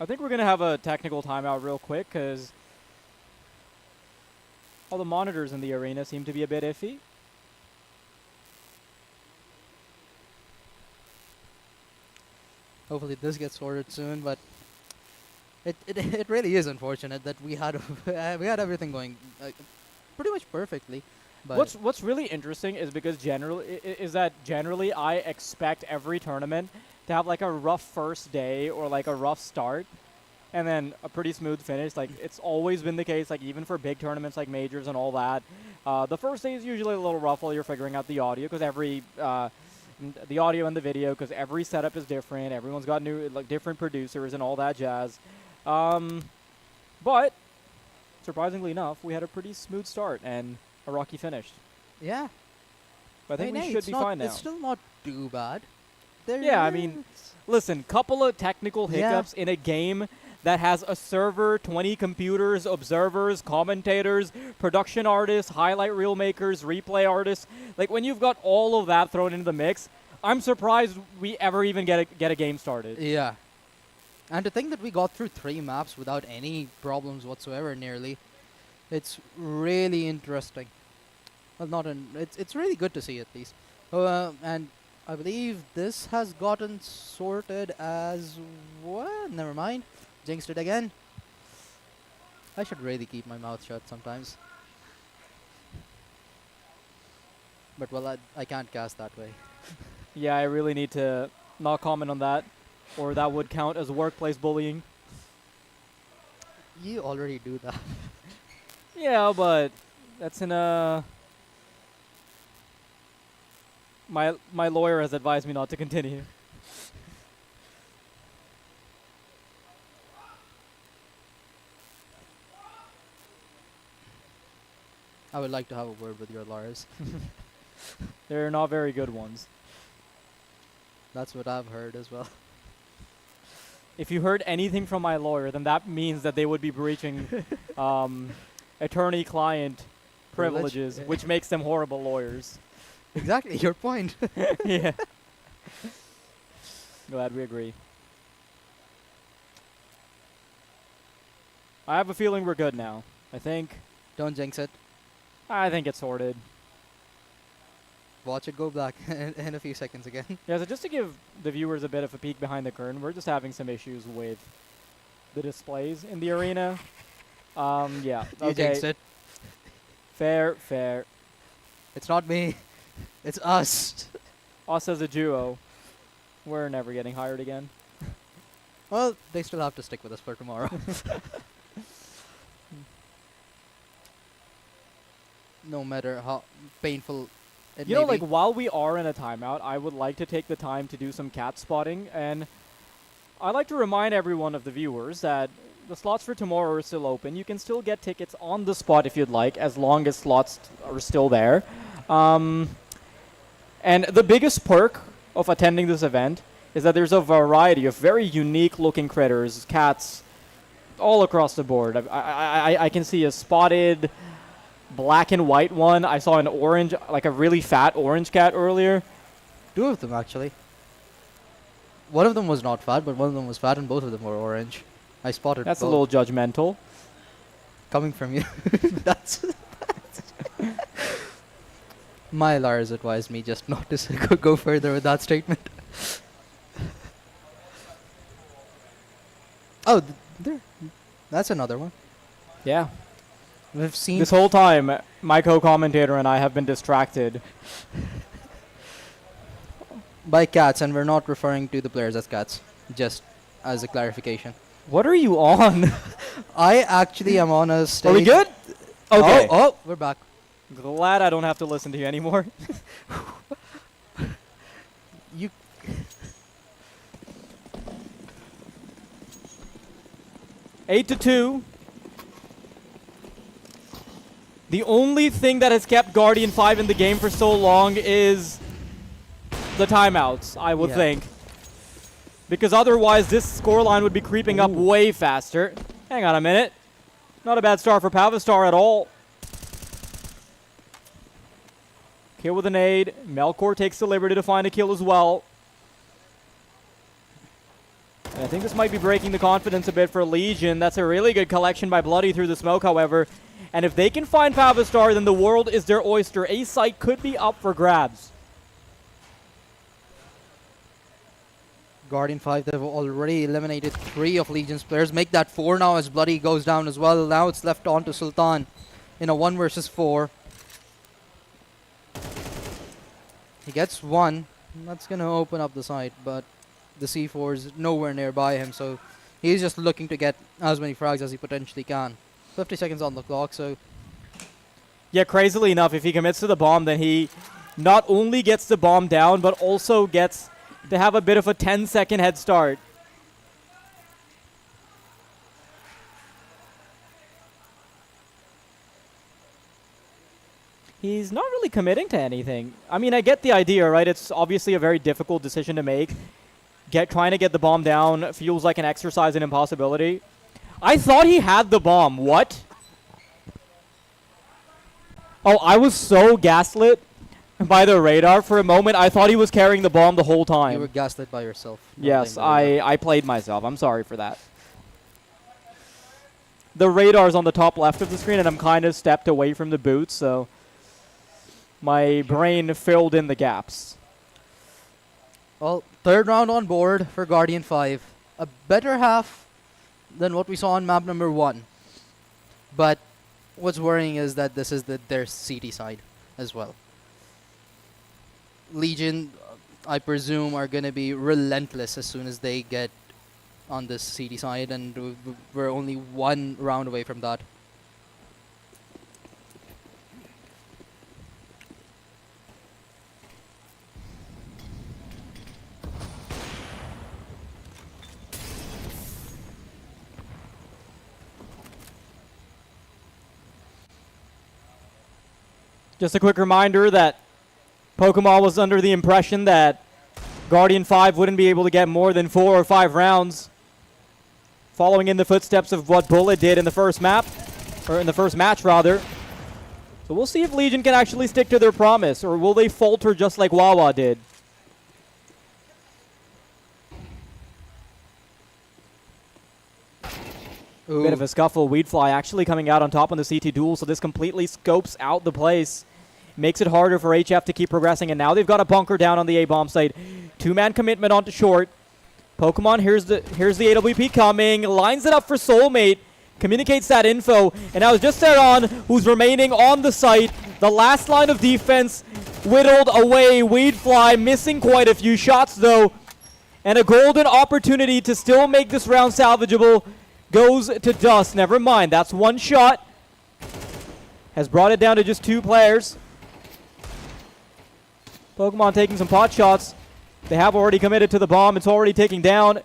I think we're going to have a technical timeout real quick because all the monitors in the arena seem to be a bit iffy. Hopefully this gets sorted soon, but it really is unfortunate that we had we had everything going pretty much perfectly. But What's really interesting is because generally I expect every tournament to have like a rough first day or like a rough start and then a pretty smooth finish. Like it's always been the case, like even for big tournaments like majors and all that. The first day is usually a little rough while you're figuring out the audio because the audio and the video, because every setup is different. Everyone's got new, like different producers and all that jazz. But surprisingly enough, we had a pretty smooth start and a rocky finish. yeah, But I think Hey, we hey, should it's be not- fine now. It's still not too bad. Yeah, I mean, listen, couple of technical Yeah. hiccups in a game that has a server, 20 computers, observers, commentators, production artists, highlight reel makers, replay artists. Like when you've got all of that thrown into the mix, I'm surprised we ever even get a game started. Yeah. And to think that we got through 3 maps without any problems whatsoever nearly, it's really interesting. Well, it's really good to see at least. And I believe this has gotten sorted as well. Never mind. Jinxed it again. I should really keep my mouth shut sometimes. But well, I can't cast that way. Yeah, I really need to not comment on that, or that would count as workplace bullying. You already do that. Yeah, but that's in a... My lawyer has advised me not to continue. I would like to have a word with your lawyers. They're not very good ones. That's what I've heard as well. If you heard anything from my lawyer, then that means that they would be breaching attorney-client privileges, Privilege? which makes them horrible lawyers. Exactly, your point. Yeah. Glad we agree. I have a feeling we're good now. I think Don't jinx it. it's sorted. Watch it go black in a few seconds again. Yeah, so just to give the viewers a bit of a peek behind the curtain, we're just having some issues with the displays in the arena. Yeah. You jinxed it. Fair. It's not me. It's us. Us as a duo, we're never getting hired again. Well, they still have to stick with us for tomorrow. No matter how painful it You may know, like be. while we are in a timeout, I would like to take the time to do some cat spotting, and I'd like to remind everyone of the viewers that the slots for tomorrow are still open. You can still get tickets on the spot if you'd like, as long as slots are still there. And the biggest perk of attending this event is that there's a variety of very unique-looking critters, cats, all across the board. I can see a spotted black and white one. I saw an orange, like a really fat orange cat earlier. 2 of them, actually. One of them was not fat, but one of them was fat, and both of them were orange. I spotted That's a both. little judgmental. Coming from you. That's... My Lars advised me just not to go further with that statement. Oh, there. That's another one. Yeah. We've seen... This whole time, my co-commentator and I have been distracted. by cats, and we're not referring to the players as cats. Just as a clarification. What are you on? I actually am on a stage... Are we good? Okay. Oh, we're back. Glad I don't have to listen to you anymore. You... 8-2. The only thing that has kept Guardian 5 in the game for so long is the timeouts, I would think. Because otherwise, this scoreline would be creeping up way faster. Hang on a minute. Not a bad start for Pavistar at all. Kill with a nade. Melkor takes the liberty to find a kill as well. And I think this might be breaking the confidence a bit for Legion. That's a really good collection by Bloody through the smoke, however. And if they can find Pavistar, then the world is their oyster. A site could be up for grabs. Guardian 5, they've already eliminated 3 of Legion's players. Make that 4 now as Bloody goes down as well. Now it's left on to Sultan in a 1 versus 4. He gets 1. That's going to open up the site, but the C4 is nowhere nearby him, so he's just looking to get as many frags as he potentially can. 50 seconds on the clock, so... Yeah, crazily enough, if he commits to the bomb, then he not only gets the bomb down, but also gets to have a bit of a 10-second head start. He's not really committing to anything. I mean, I get the idea, right? It's obviously a very difficult decision to make. Trying to get the bomb down feels like an exercise in impossibility. I thought he had the bomb. What? Oh, I was so gaslit by the radar. For a moment, I thought he was carrying the bomb the whole time. You were gaslit by yourself. Yes, I played myself. I'm sorry for that. The radar's on the top left of the screen, and I'm kind of stepped away from the boot, so my brain filled in the gaps. Well, 3rd round on board for Guardian 5. A better half than what we saw on map number 1. But what's worrying is that this is their CT side as well. Legion, I presume, are going to be relentless as soon as they get on this CT side, and we're only 1 round away from that. Just a quick reminder that Pokemon was under the impression that Guardian 5 wouldn't be able to get more than 4 or 5 rounds, following in the footsteps of what Bullet did in the first map, or in the first match rather. So we'll see if Legion can actually stick to their promise, or will they falter just like Wawa did? Ooh. Bit of a scuffle. Weedfly actually coming out on top on the CT duel, so this completely scopes out the place. Makes it harder for HF to keep progressing, and now they've got a bunker down on the A-bomb site. 2-man commitment onto short. Pokemon, here's the AWP coming. Lines it up for Soulmate. communicates that info, and now it's just Serran who's remaining on the site. The last line of defense whittled away. Weedfly missing quite a few shots though, and a golden opportunity to still make this round salvageable goes to dust. Never mind, that's one shot. Has brought it down to just 2 players. Pokemon taking some pot shots. They have already committed to the bomb. It's already taking down.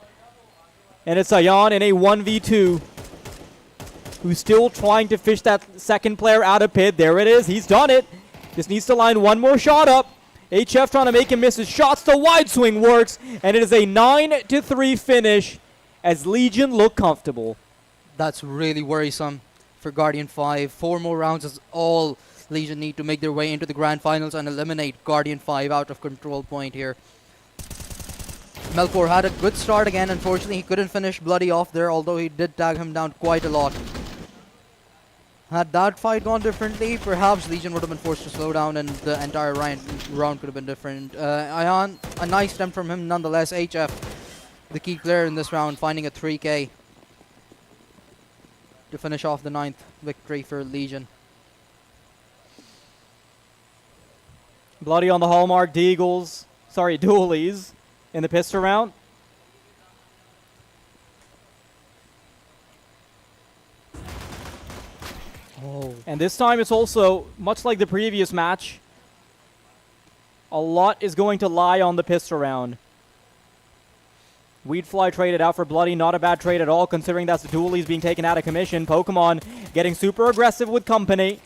And it's Ayan in a 1v2. Who's still trying to fish that second player out of pit. There it is. He's done it. Just needs to line one more shot up. HF trying to make him miss his shots. The wide swing works. And it is a 9-3 finish as Legion look comfortable. That's really worrisome for Guardian 5. 4 more rounds is all Legion need to make their way into the grand finals and eliminate Guardian 5 out of control point here. Melkor had a good start again. Unfortunately, he couldn't finish Bloody off there, although he did tag him down quite a lot. Had that fight gone differently, perhaps Legion would have been forced to slow down and the entire round could have been different. Ayan, a nice attempt from him nonetheless. HF, the key player in this round, finding a 3k to finish off the 9th victory for Legion. Bloody on the Hallmark, Dualies in the pistol round. Oh. And this time it's also, much like the previous match, a lot is going to lie on the pistol round. Weedfly traded out for Bloody, not a bad trade at all, considering that's the Dualies being taken out of commission. Pokemon getting super aggressive with company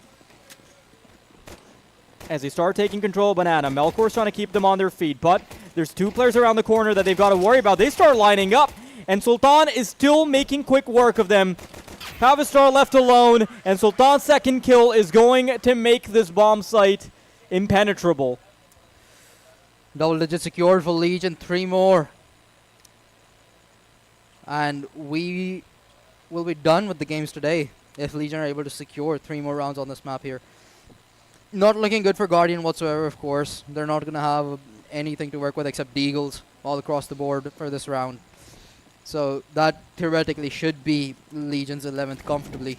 as they start taking control of Banana. Melkor's trying to keep them on their feet, but there's 2 players around the corner that they've got to worry about. They start lining up, and Sultan is still making quick work of them. Pavistar left alone, and Sultan's second kill is going to make this bomb site impenetrable. Double digit secured for Legion, 3 more. And we will be done with the games today if Legion are able to secure 3 more rounds on this map here. Not looking good for Guardian whatsoever, of course. They're not going to have anything to work with except Deagles all across the board for this round. So that theoretically should be Legion's 11th comfortably.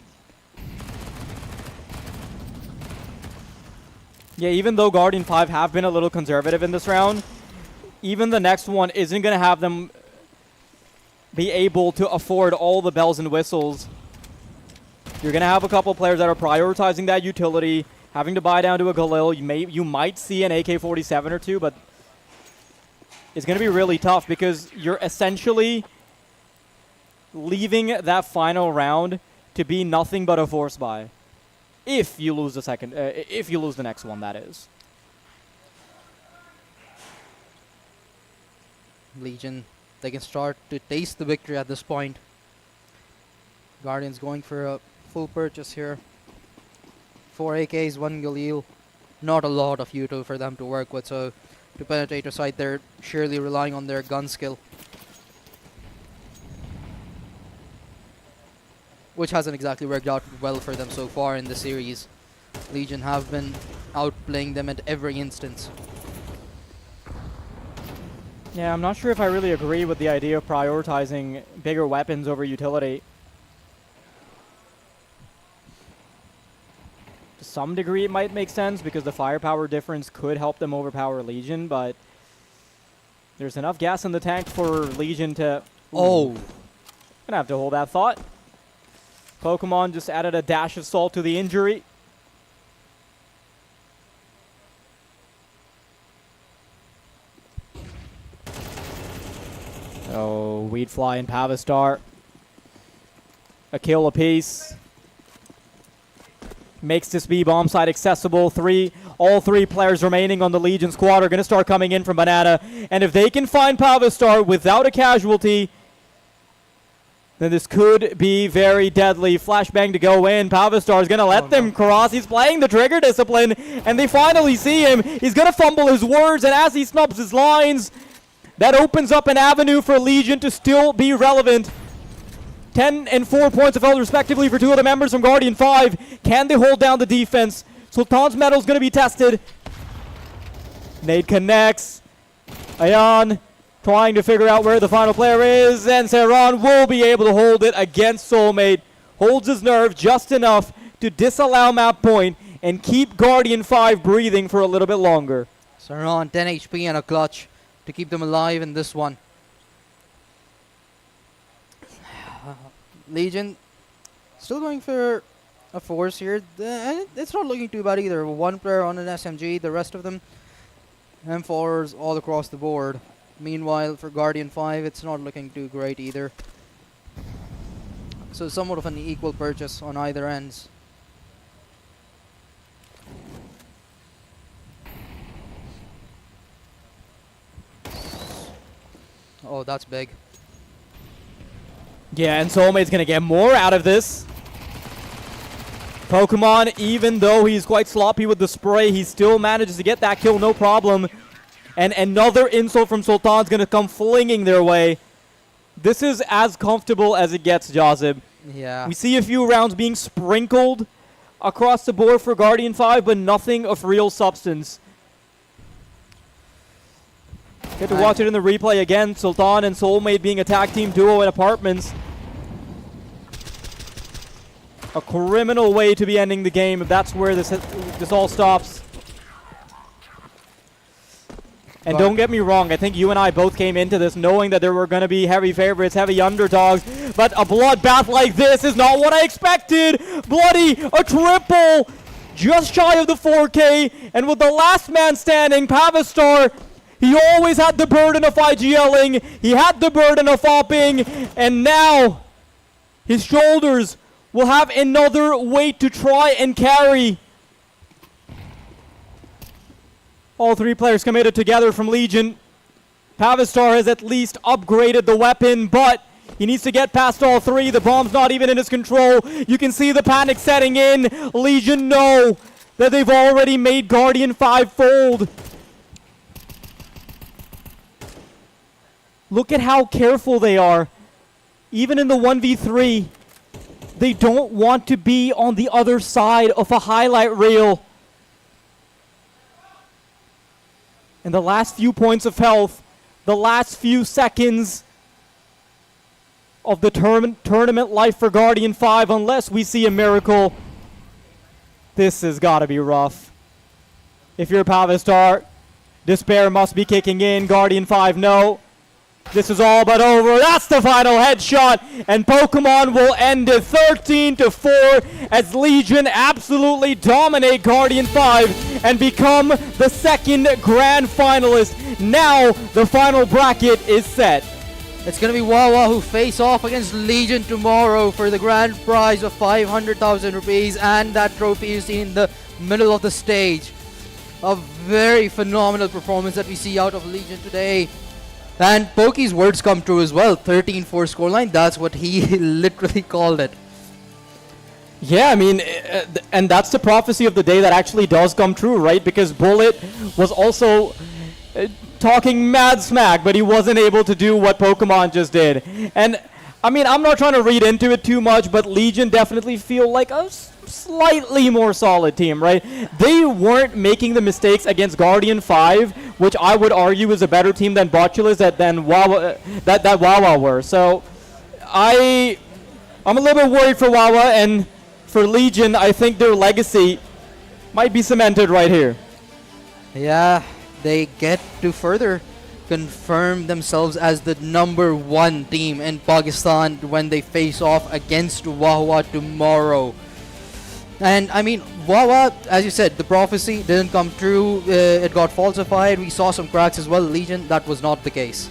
Yeah, even though Guardian 5 have been a little conservative in this round, even the next one isn't going to have them be able to afford all the bells and whistles. You're going to have a couple players that are prioritizing that utility, having to buy down to a Galil. You might see an AK-47 or 2, but it's going to be really tough because you're essentially leaving that final round to be nothing but a force buy. If you lose the next one, that is. Legion, they can start to taste the victory at this point. Guardians going for a full purchase here. 4 AKs, 1 Galil. Not a lot of util for them to work with, so to penetrate a site, they're surely relying on their gun skill, which hasn't exactly worked out well for them so far in the series. Legion have been outplaying them at every instance. Yeah, I'm not sure if I really agree with the idea of prioritizing bigger weapons over utility. To some degree it might make sense because the firepower difference could help them overpower Legion, but there's enough gas in the tank for Legion to... Oh! Gonna have to hold that thought. Pokemon just added a dash of salt to the injury. Oh, Weedfly and Pavistar. A kill apiece. Makes this B-bomb site accessible. All 3 players remaining on the Legion squad are going to start coming in from Banana. And if they can find Pavistar without a casualty, then this could be very deadly. Flashbang to go in. Pavistar is going to let them cross. He's playing the trigger discipline, and they finally see him. He's going to fumble his words, and as he snubs his lines, that opens up an avenue for Legion to still be relevant. 10 and 4 points of health respectively for 2 of the members from Guardian 5. Can they hold down the defense? Sultan's metal is going to be tested. Nade connects. Ayan trying to figure out where the final player is, and Serran will be able to hold it against Soulmate. holds his nerve just enough to disallow map point and keep Guardian 5 breathing for a little bit longer. So around 10 HP and a clutch to keep them alive in this one. Legion still going for a force here. It's not looking too bad either. One player on an SMG, the rest of them M4s all across the board. Meanwhile, for Guardian 5, it's not looking too great either. So somewhat of an equal purchase on either ends. Oh, that's big. Yeah, and Soulmate's gonna get more out of this. Pokemon, even though he's quite sloppy with the spray, he still manages to get that kill, no problem. And another insult from Sultan's gonna come flinging their way. This is as comfortable as it gets, Jazib. Yeah. We see a few rounds being sprinkled across the board for Guardian 5, but nothing of real substance. Get to watch it in the replay again. Sultan and Soulmate being a tag team duo in apartments. A criminal way to be ending the game if that's where this all stops. And don't get me wrong, I think you and I both came into this knowing that there were going to be heavy favorites, heavy underdogs, but a bloodbath like this is not what I expected. Bloody, a triple, just shy of the 4K, and with the last man standing, Pavistar, he always had the burden of IGLing, he had the burden of opping, and now his shoulders will have another weight to try and carry. All three players committed together from Legion. Pavistar has at least upgraded the weapon, but he needs to get past all three. The bomb's not even in his control. You can see the panic setting in. Legion know that they've already made Guardian 5 fold. Look at how careful they are. Even in the 1v3, they don't want to be on the other side of a highlight reel. And the last few points of health, the last few seconds of the tournament life for Guardian 5, unless we see a miracle, this has got to be rough. If you're Pavistar, despair must be kicking in. Guardian 5, no. This is all but over. That's the final headshot, and Pokemon will end it 13-4 as Legion absolutely dominate Guardian 5 and become the second grand finalist. Now the final bracket is set. It's going to be Wawa who face off against Legion tomorrow for the grand prize of 500,000 rupees and that trophy you see in the middle of the stage. A very phenomenal performance that we see out of Legion today. And Pokey's words come true as well. 13-4 scoreline, that's what he literally called it. Yeah, I mean, and that's the prophecy of the day that actually does come true, right? Because Bullet was also talking mad smack, but he wasn't able to do what Pokemon just did. And, I mean, I'm not trying to read into it too much, but Legion definitely feel like a slightly more solid team, right? They weren't making the mistakes against Guardian 5, which I would argue is a better team than Botulus than Wawa, that Wawa were. So I'm a little bit worried for Wawa, and for Legion, I think their legacy might be cemented right here. Yeah, they get to further confirm themselves as the #1 team in Pakistan when they face off against Wawa tomorrow. And I mean, Wawa, as you said, the prophecy didn't come true. It got falsified. We saw some cracks as well. Legion, that was not the case.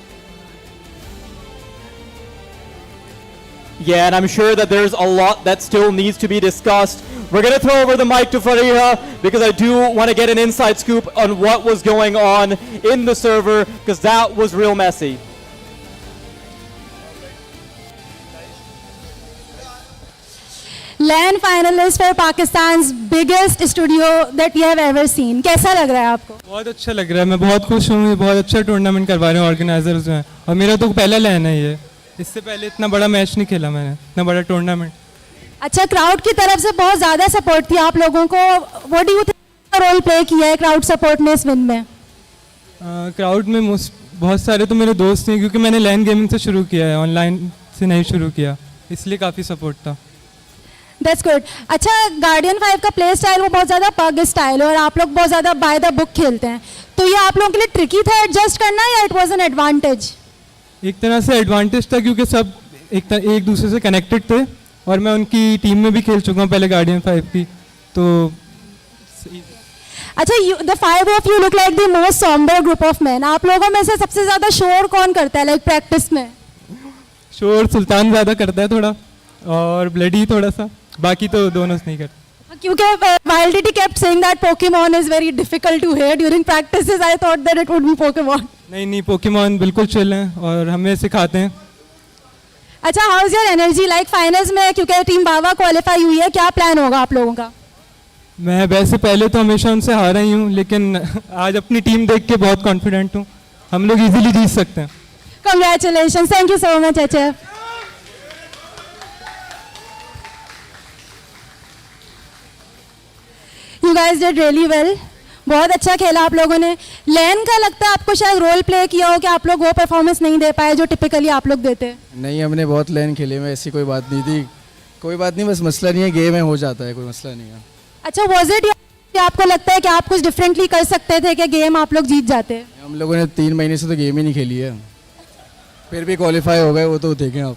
Yeah, and I'm sure that there's a lot that still needs to be discussed. We're going to throw over the mic to Fariha because I do want to get an inside scoop on what was going on in the server because that was real messy. LAN finalist for Pakistan's biggest studio that you have ever seen. कैसा लग रहा है आपको? बहुत अच्छा लग रहा है, मैं बहुत खुश हूँ, बहुत अच्छा टूर्नामेंट करवा रहे हैं ऑर्गेनाइजर्स में, और मेरा तो पहला LAN है ये, इससे पहले इतना बड़ा मैच नहीं खेला मैंने, इतना बड़ा टूर्नामेंट. अच्छा, क्राउड की तरफ से बहुत ज़्यादा सपोर्ट थी आप लोगों को. What do you think role play किया है क्राउड सपोर्ट ने इस विन में? क्राउड में बहुत सारे तो मेरे दोस्त हैं, क्योंकि मैंने LAN गेमिंग से शुरू किया है, ऑनलाइन से नहीं शुरू किया, इसलिए काफ़ी सपोर्ट था. That's good. अच्छा, गार्डियन 5 का प्ले स्टाइल वो बहुत ज़्यादा पग स्टाइल है और आप लोग बहुत ज़्यादा बाय द बुक खेलते हैं, तो ये आप लोगों के लिए ट्रिकी था एडजस्ट करना या इट वाज एन एडवांटेज? एक तरह से एडवांटेज था क्योंकि सब एक दूसरे से कनेक्टेड थे और मैं उनकी टीम में भी खेल चुका हूँ पहले गार्डियन 5 की, तो अच्छा, the 5 of you look like the most sombre group of man. आप लोगों में से सबसे ज़्यादा शोर कौन करता है लाइक प्रैक्टिस में? शोर सुल्तान ज़्यादा करता है थोड़ा और ब्लडी थोड़ा सा, बाकी तो दोनों से नहीं करते. क्योंकि while he kept saying that Pokemon is very difficult to hear during practices, I thought that it would be Pokemon. नहीं, पोकेमॉन बिल्कुल चिल हैं और हमें सिखाते हैं. अच्छा, how is your energy like finals में, क्योंकि टीम बावा क्वालिफाई हुई है, क्या प्लान होगा आप लोगों का? मैं वैसे पहले तो हमेशा उनसे हारा ही हूँ, लेकिन आज अपनी टीम देख के बहुत कॉन्फिडेंट हूँ, हम लोग इजीली जीत सकते हैं. Congratulations, thank you so much, HF. You guys did really well. बहुत अच्छा खेला आप लोगों ने. लैन का लगता है आपको शायद रोल प्ले किया हो कि आप लोग वो परफॉर्मेंस नहीं दे पाए जो टिपिकली आप लोग देते. नहीं, हमने बहुत लैन खेले में, ऐसी कोई बात नहीं थी. कोई बात नहीं, बस मसला नहीं है, गेम है, हो जाता है, कोई मसला नहीं है. अच्छा, वॉज इट कि आपको लगता है कि आप कुछ डिफरेंटली कर सकते थे कि गेम आप लोग जीत जाते? हम लोगों ने 3 महीने से तो गेम ही नहीं खेली है, फिर भी क्वालिफाई हो गए, वो तो देखें आप.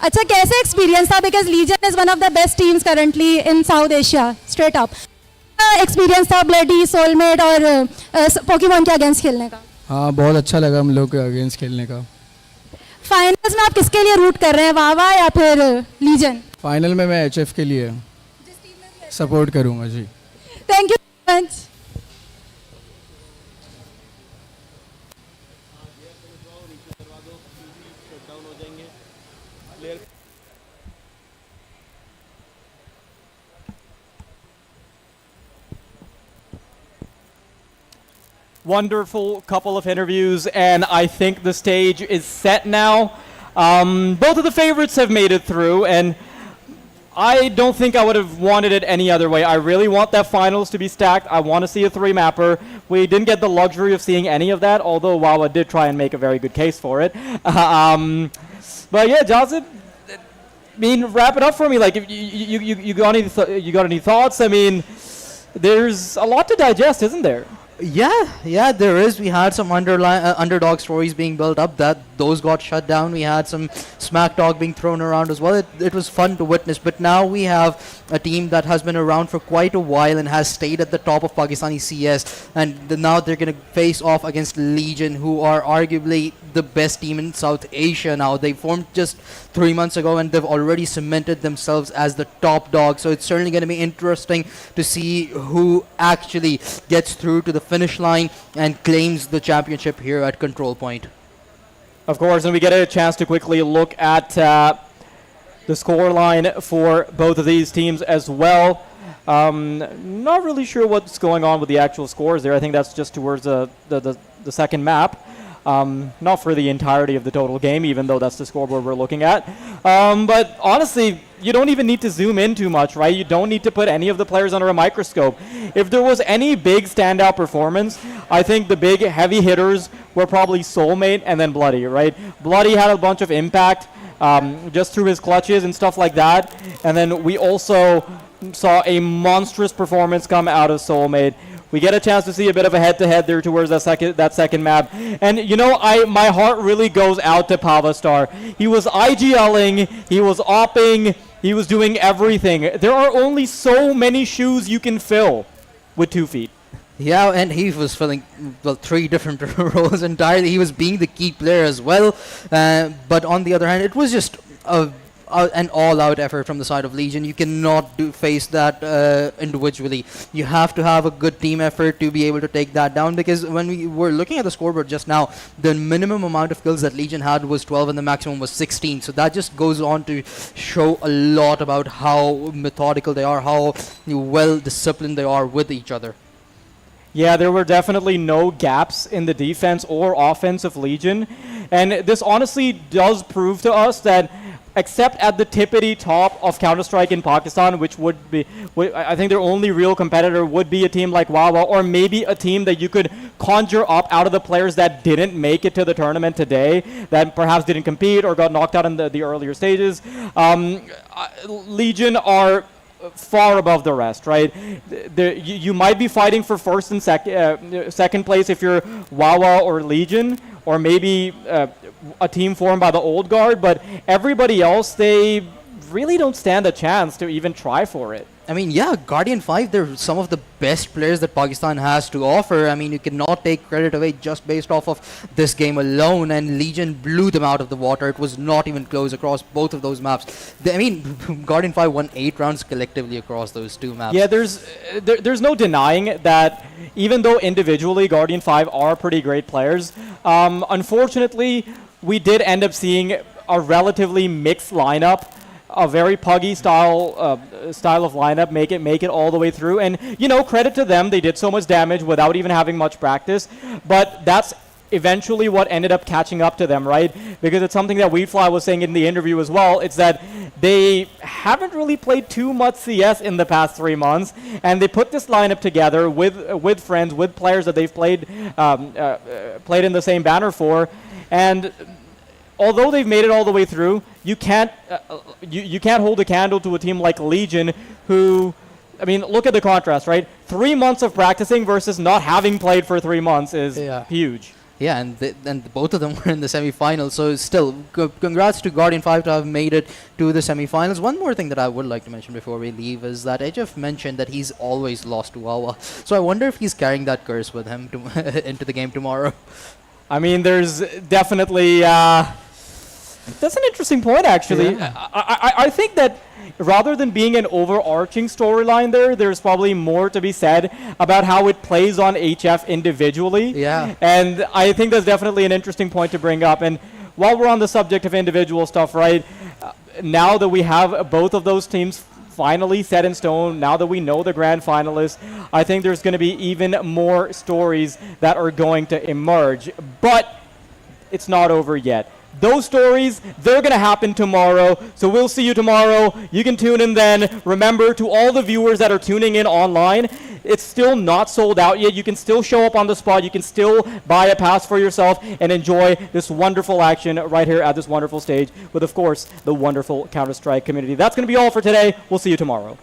अच्छा, कैसे एक्सपीरियंस था? Because Legion is one of the best teams currently in South Asia, straight up. Experience था ब्लडी, सोलमेट और पोकेमॉन के अगेंस्ट खेलने का? हाँ, बहुत अच्छा लगा हम लोग के अगेंस्ट खेलने का. फाइनल्स में आप किसके लिए रूट कर रहे हैं, वावा या फिर लीजन? फाइनल में मैं HF के लिए सपोर्ट करूँगा ji. Thank you so much. Wonderful couple of interviews, and I think the stage is set now. Both of the favorites have made it through, and I don't think I would have wanted it any other way. I really want that finals to be stacked. I want to see a 3-mapper. We didn't get the luxury of seeing any of that, although Wawa did try and make a very good case for it. But yeah, Joseph, I mean, wrap it up for me. Like, if you got any thoughts? I mean, there's a lot to digest, isn't there? Yeah, there is. We had some underdog stories being built up that those got shut down. We had some smack talk being thrown around as well. It was fun to witness. But now we have a team that has been around for quite a while and has stayed at the top of Pakistani CS. And now they're going to face off against Legion, who are arguably the best team in South Asia now. They formed just 3 months ago and they've already cemented themselves as the top dog. So it's certainly going to be interesting to see who actually gets through to the finish line and claims the championship here at Control Point. Of course, and we get a chance to quickly look at the score line for both of these teams as well. Not really sure what's going on with the actual scores there. I think that's just towards the second map. Not for the entirety of the total game, even though that's the scoreboard we're looking at. But honestly, you don't even need to zoom in too much, right? You don't need to put any of the players under a microscope. If there was any big standout performance, I think the big heavy hitters were probably Soulmate and then Bloody, right? Bloody had a bunch of impact just through his clutches and stuff like that. And then we also saw a monstrous performance come out of Soulmate. We get a chance to see a bit of a head-to-head there towards that second map. And, you know, my heart really goes out to Pavastar. He was IGLing, he was opping, he was doing everything. There are only so many shoes you can fill with 2 feet. Yeah, and he was filling, well, 3 different roles entirely. He was being the key player as well. But on the other hand, it was just an all-out effort from the side of Legion. You cannot face that individually. You have to have a good team effort to be able to take that down, because when we were looking at the scoreboard just now, the minimum amount of kills that Legion had was 12 and the maximum was 16. So that just goes on to show a lot about how methodical they are, how well disciplined they are with each other. Yeah, there were definitely no gaps in the defense or offense of Legion. And this honestly does prove to us that except at the tippity top of Counter-Strike in Pakistan, which I think their only real competitor would be a team like Wawa, or maybe a team that you could conjure up out of the players that didn't make it to the tournament today, that perhaps didn't compete or got knocked out in the earlier stages. Legion are far above the rest, right? You might be fighting for first and second place if you're Wawa or Legion, or maybe a team formed by the old guard, but everybody else, they really don't stand a chance to even try for it. I mean, yeah, Guardian 5, they're some of the best players that Pakistan has to offer. I mean, you cannot take credit away just based off of this game alone, and Legion blew them out of the water. It was not even close across both of those maps. I mean, Guardian 5 won 8 rounds collectively across those 2 maps. Yeah, there's no denying that even though individually Guardian 5 are pretty great players, unfortunately, we did end up seeing a relatively mixed lineup, a very puggy style of lineup, make it all the way through. And, you know, credit to them, they did so much damage without even having much practice. But that's eventually what ended up catching up to them, right? Because it's something that Weedfly was saying in the interview as well. It's that they haven't really played too much CS in the past 3 months, and they put this lineup together with friends, with players that they've played in the same banner for, and although they've made it all the way through, you can't hold a candle to a team like Legion, who, I mean, look at the contrast, right? 3 months of practicing versus not having played for 3 months is huge. Yeah, and both of them were in the semi-finals. So still, congrats to Guardian 5 to have made it to the semi-finals. One more thing that I would like to mention before we leave is that HF mentioned that he's always lost to Wawa. So I wonder if he's carrying that curse with him into the game tomorrow. I mean, there's definitely... that's an interesting point, actually. Yeah. I think that rather than being an overarching storyline there's probably more to be said about how it plays on HF individually. Yeah. And I think that's definitely an interesting point to bring up. And while we're on the subject of individual stuff, right, now that we have both of those teams finally set in stone, now that we know the grand finalists, I think there's going to be even more stories that are going to emerge. But it's not over yet. Those stories, they're going to happen tomorrow, so we'll see you tomorrow. You can tune in then. Remember, to all the viewers that are tuning in online, it's still not sold out yet. You can still show up on the spot. You can still buy a pass for yourself and enjoy this wonderful action right here at this wonderful stage with, of course, the wonderful Counter-Strike community. That's going to be all for today. We'll see you tomorrow.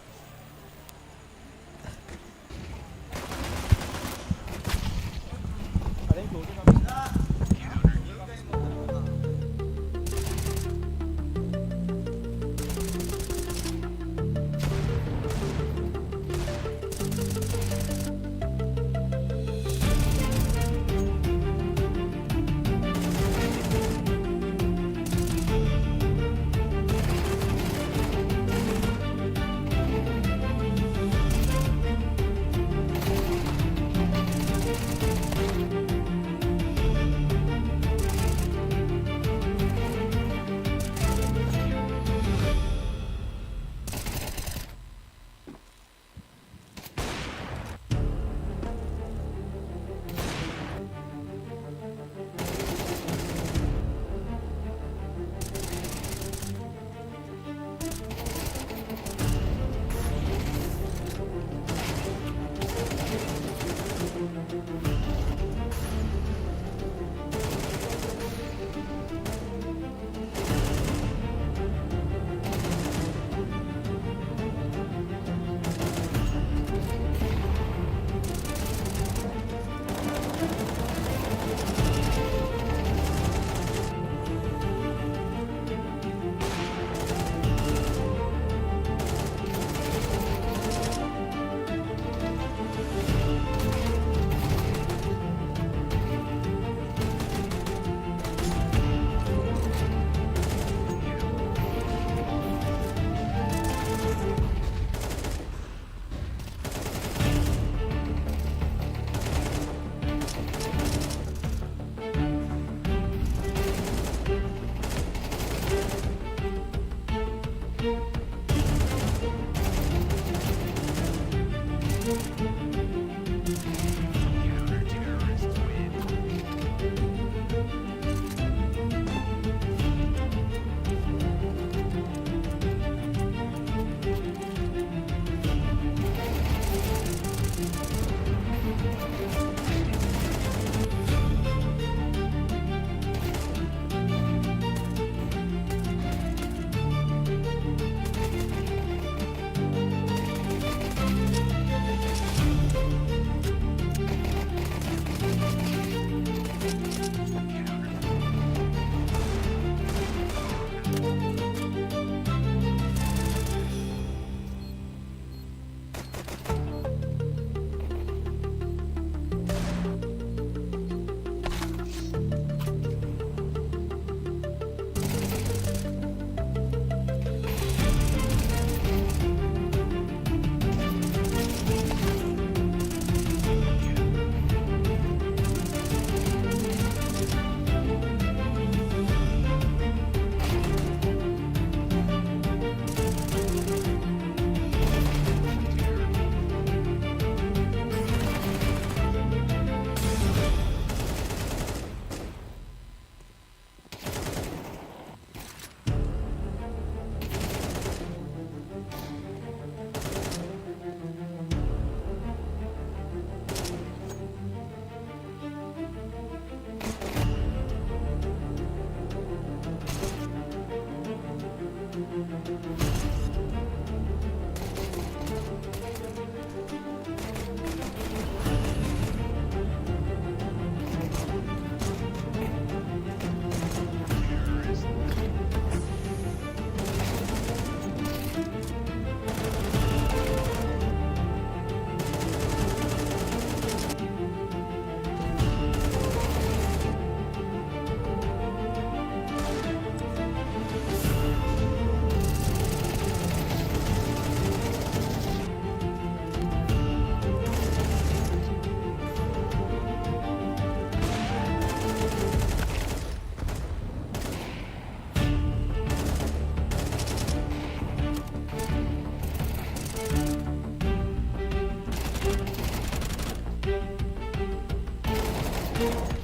है।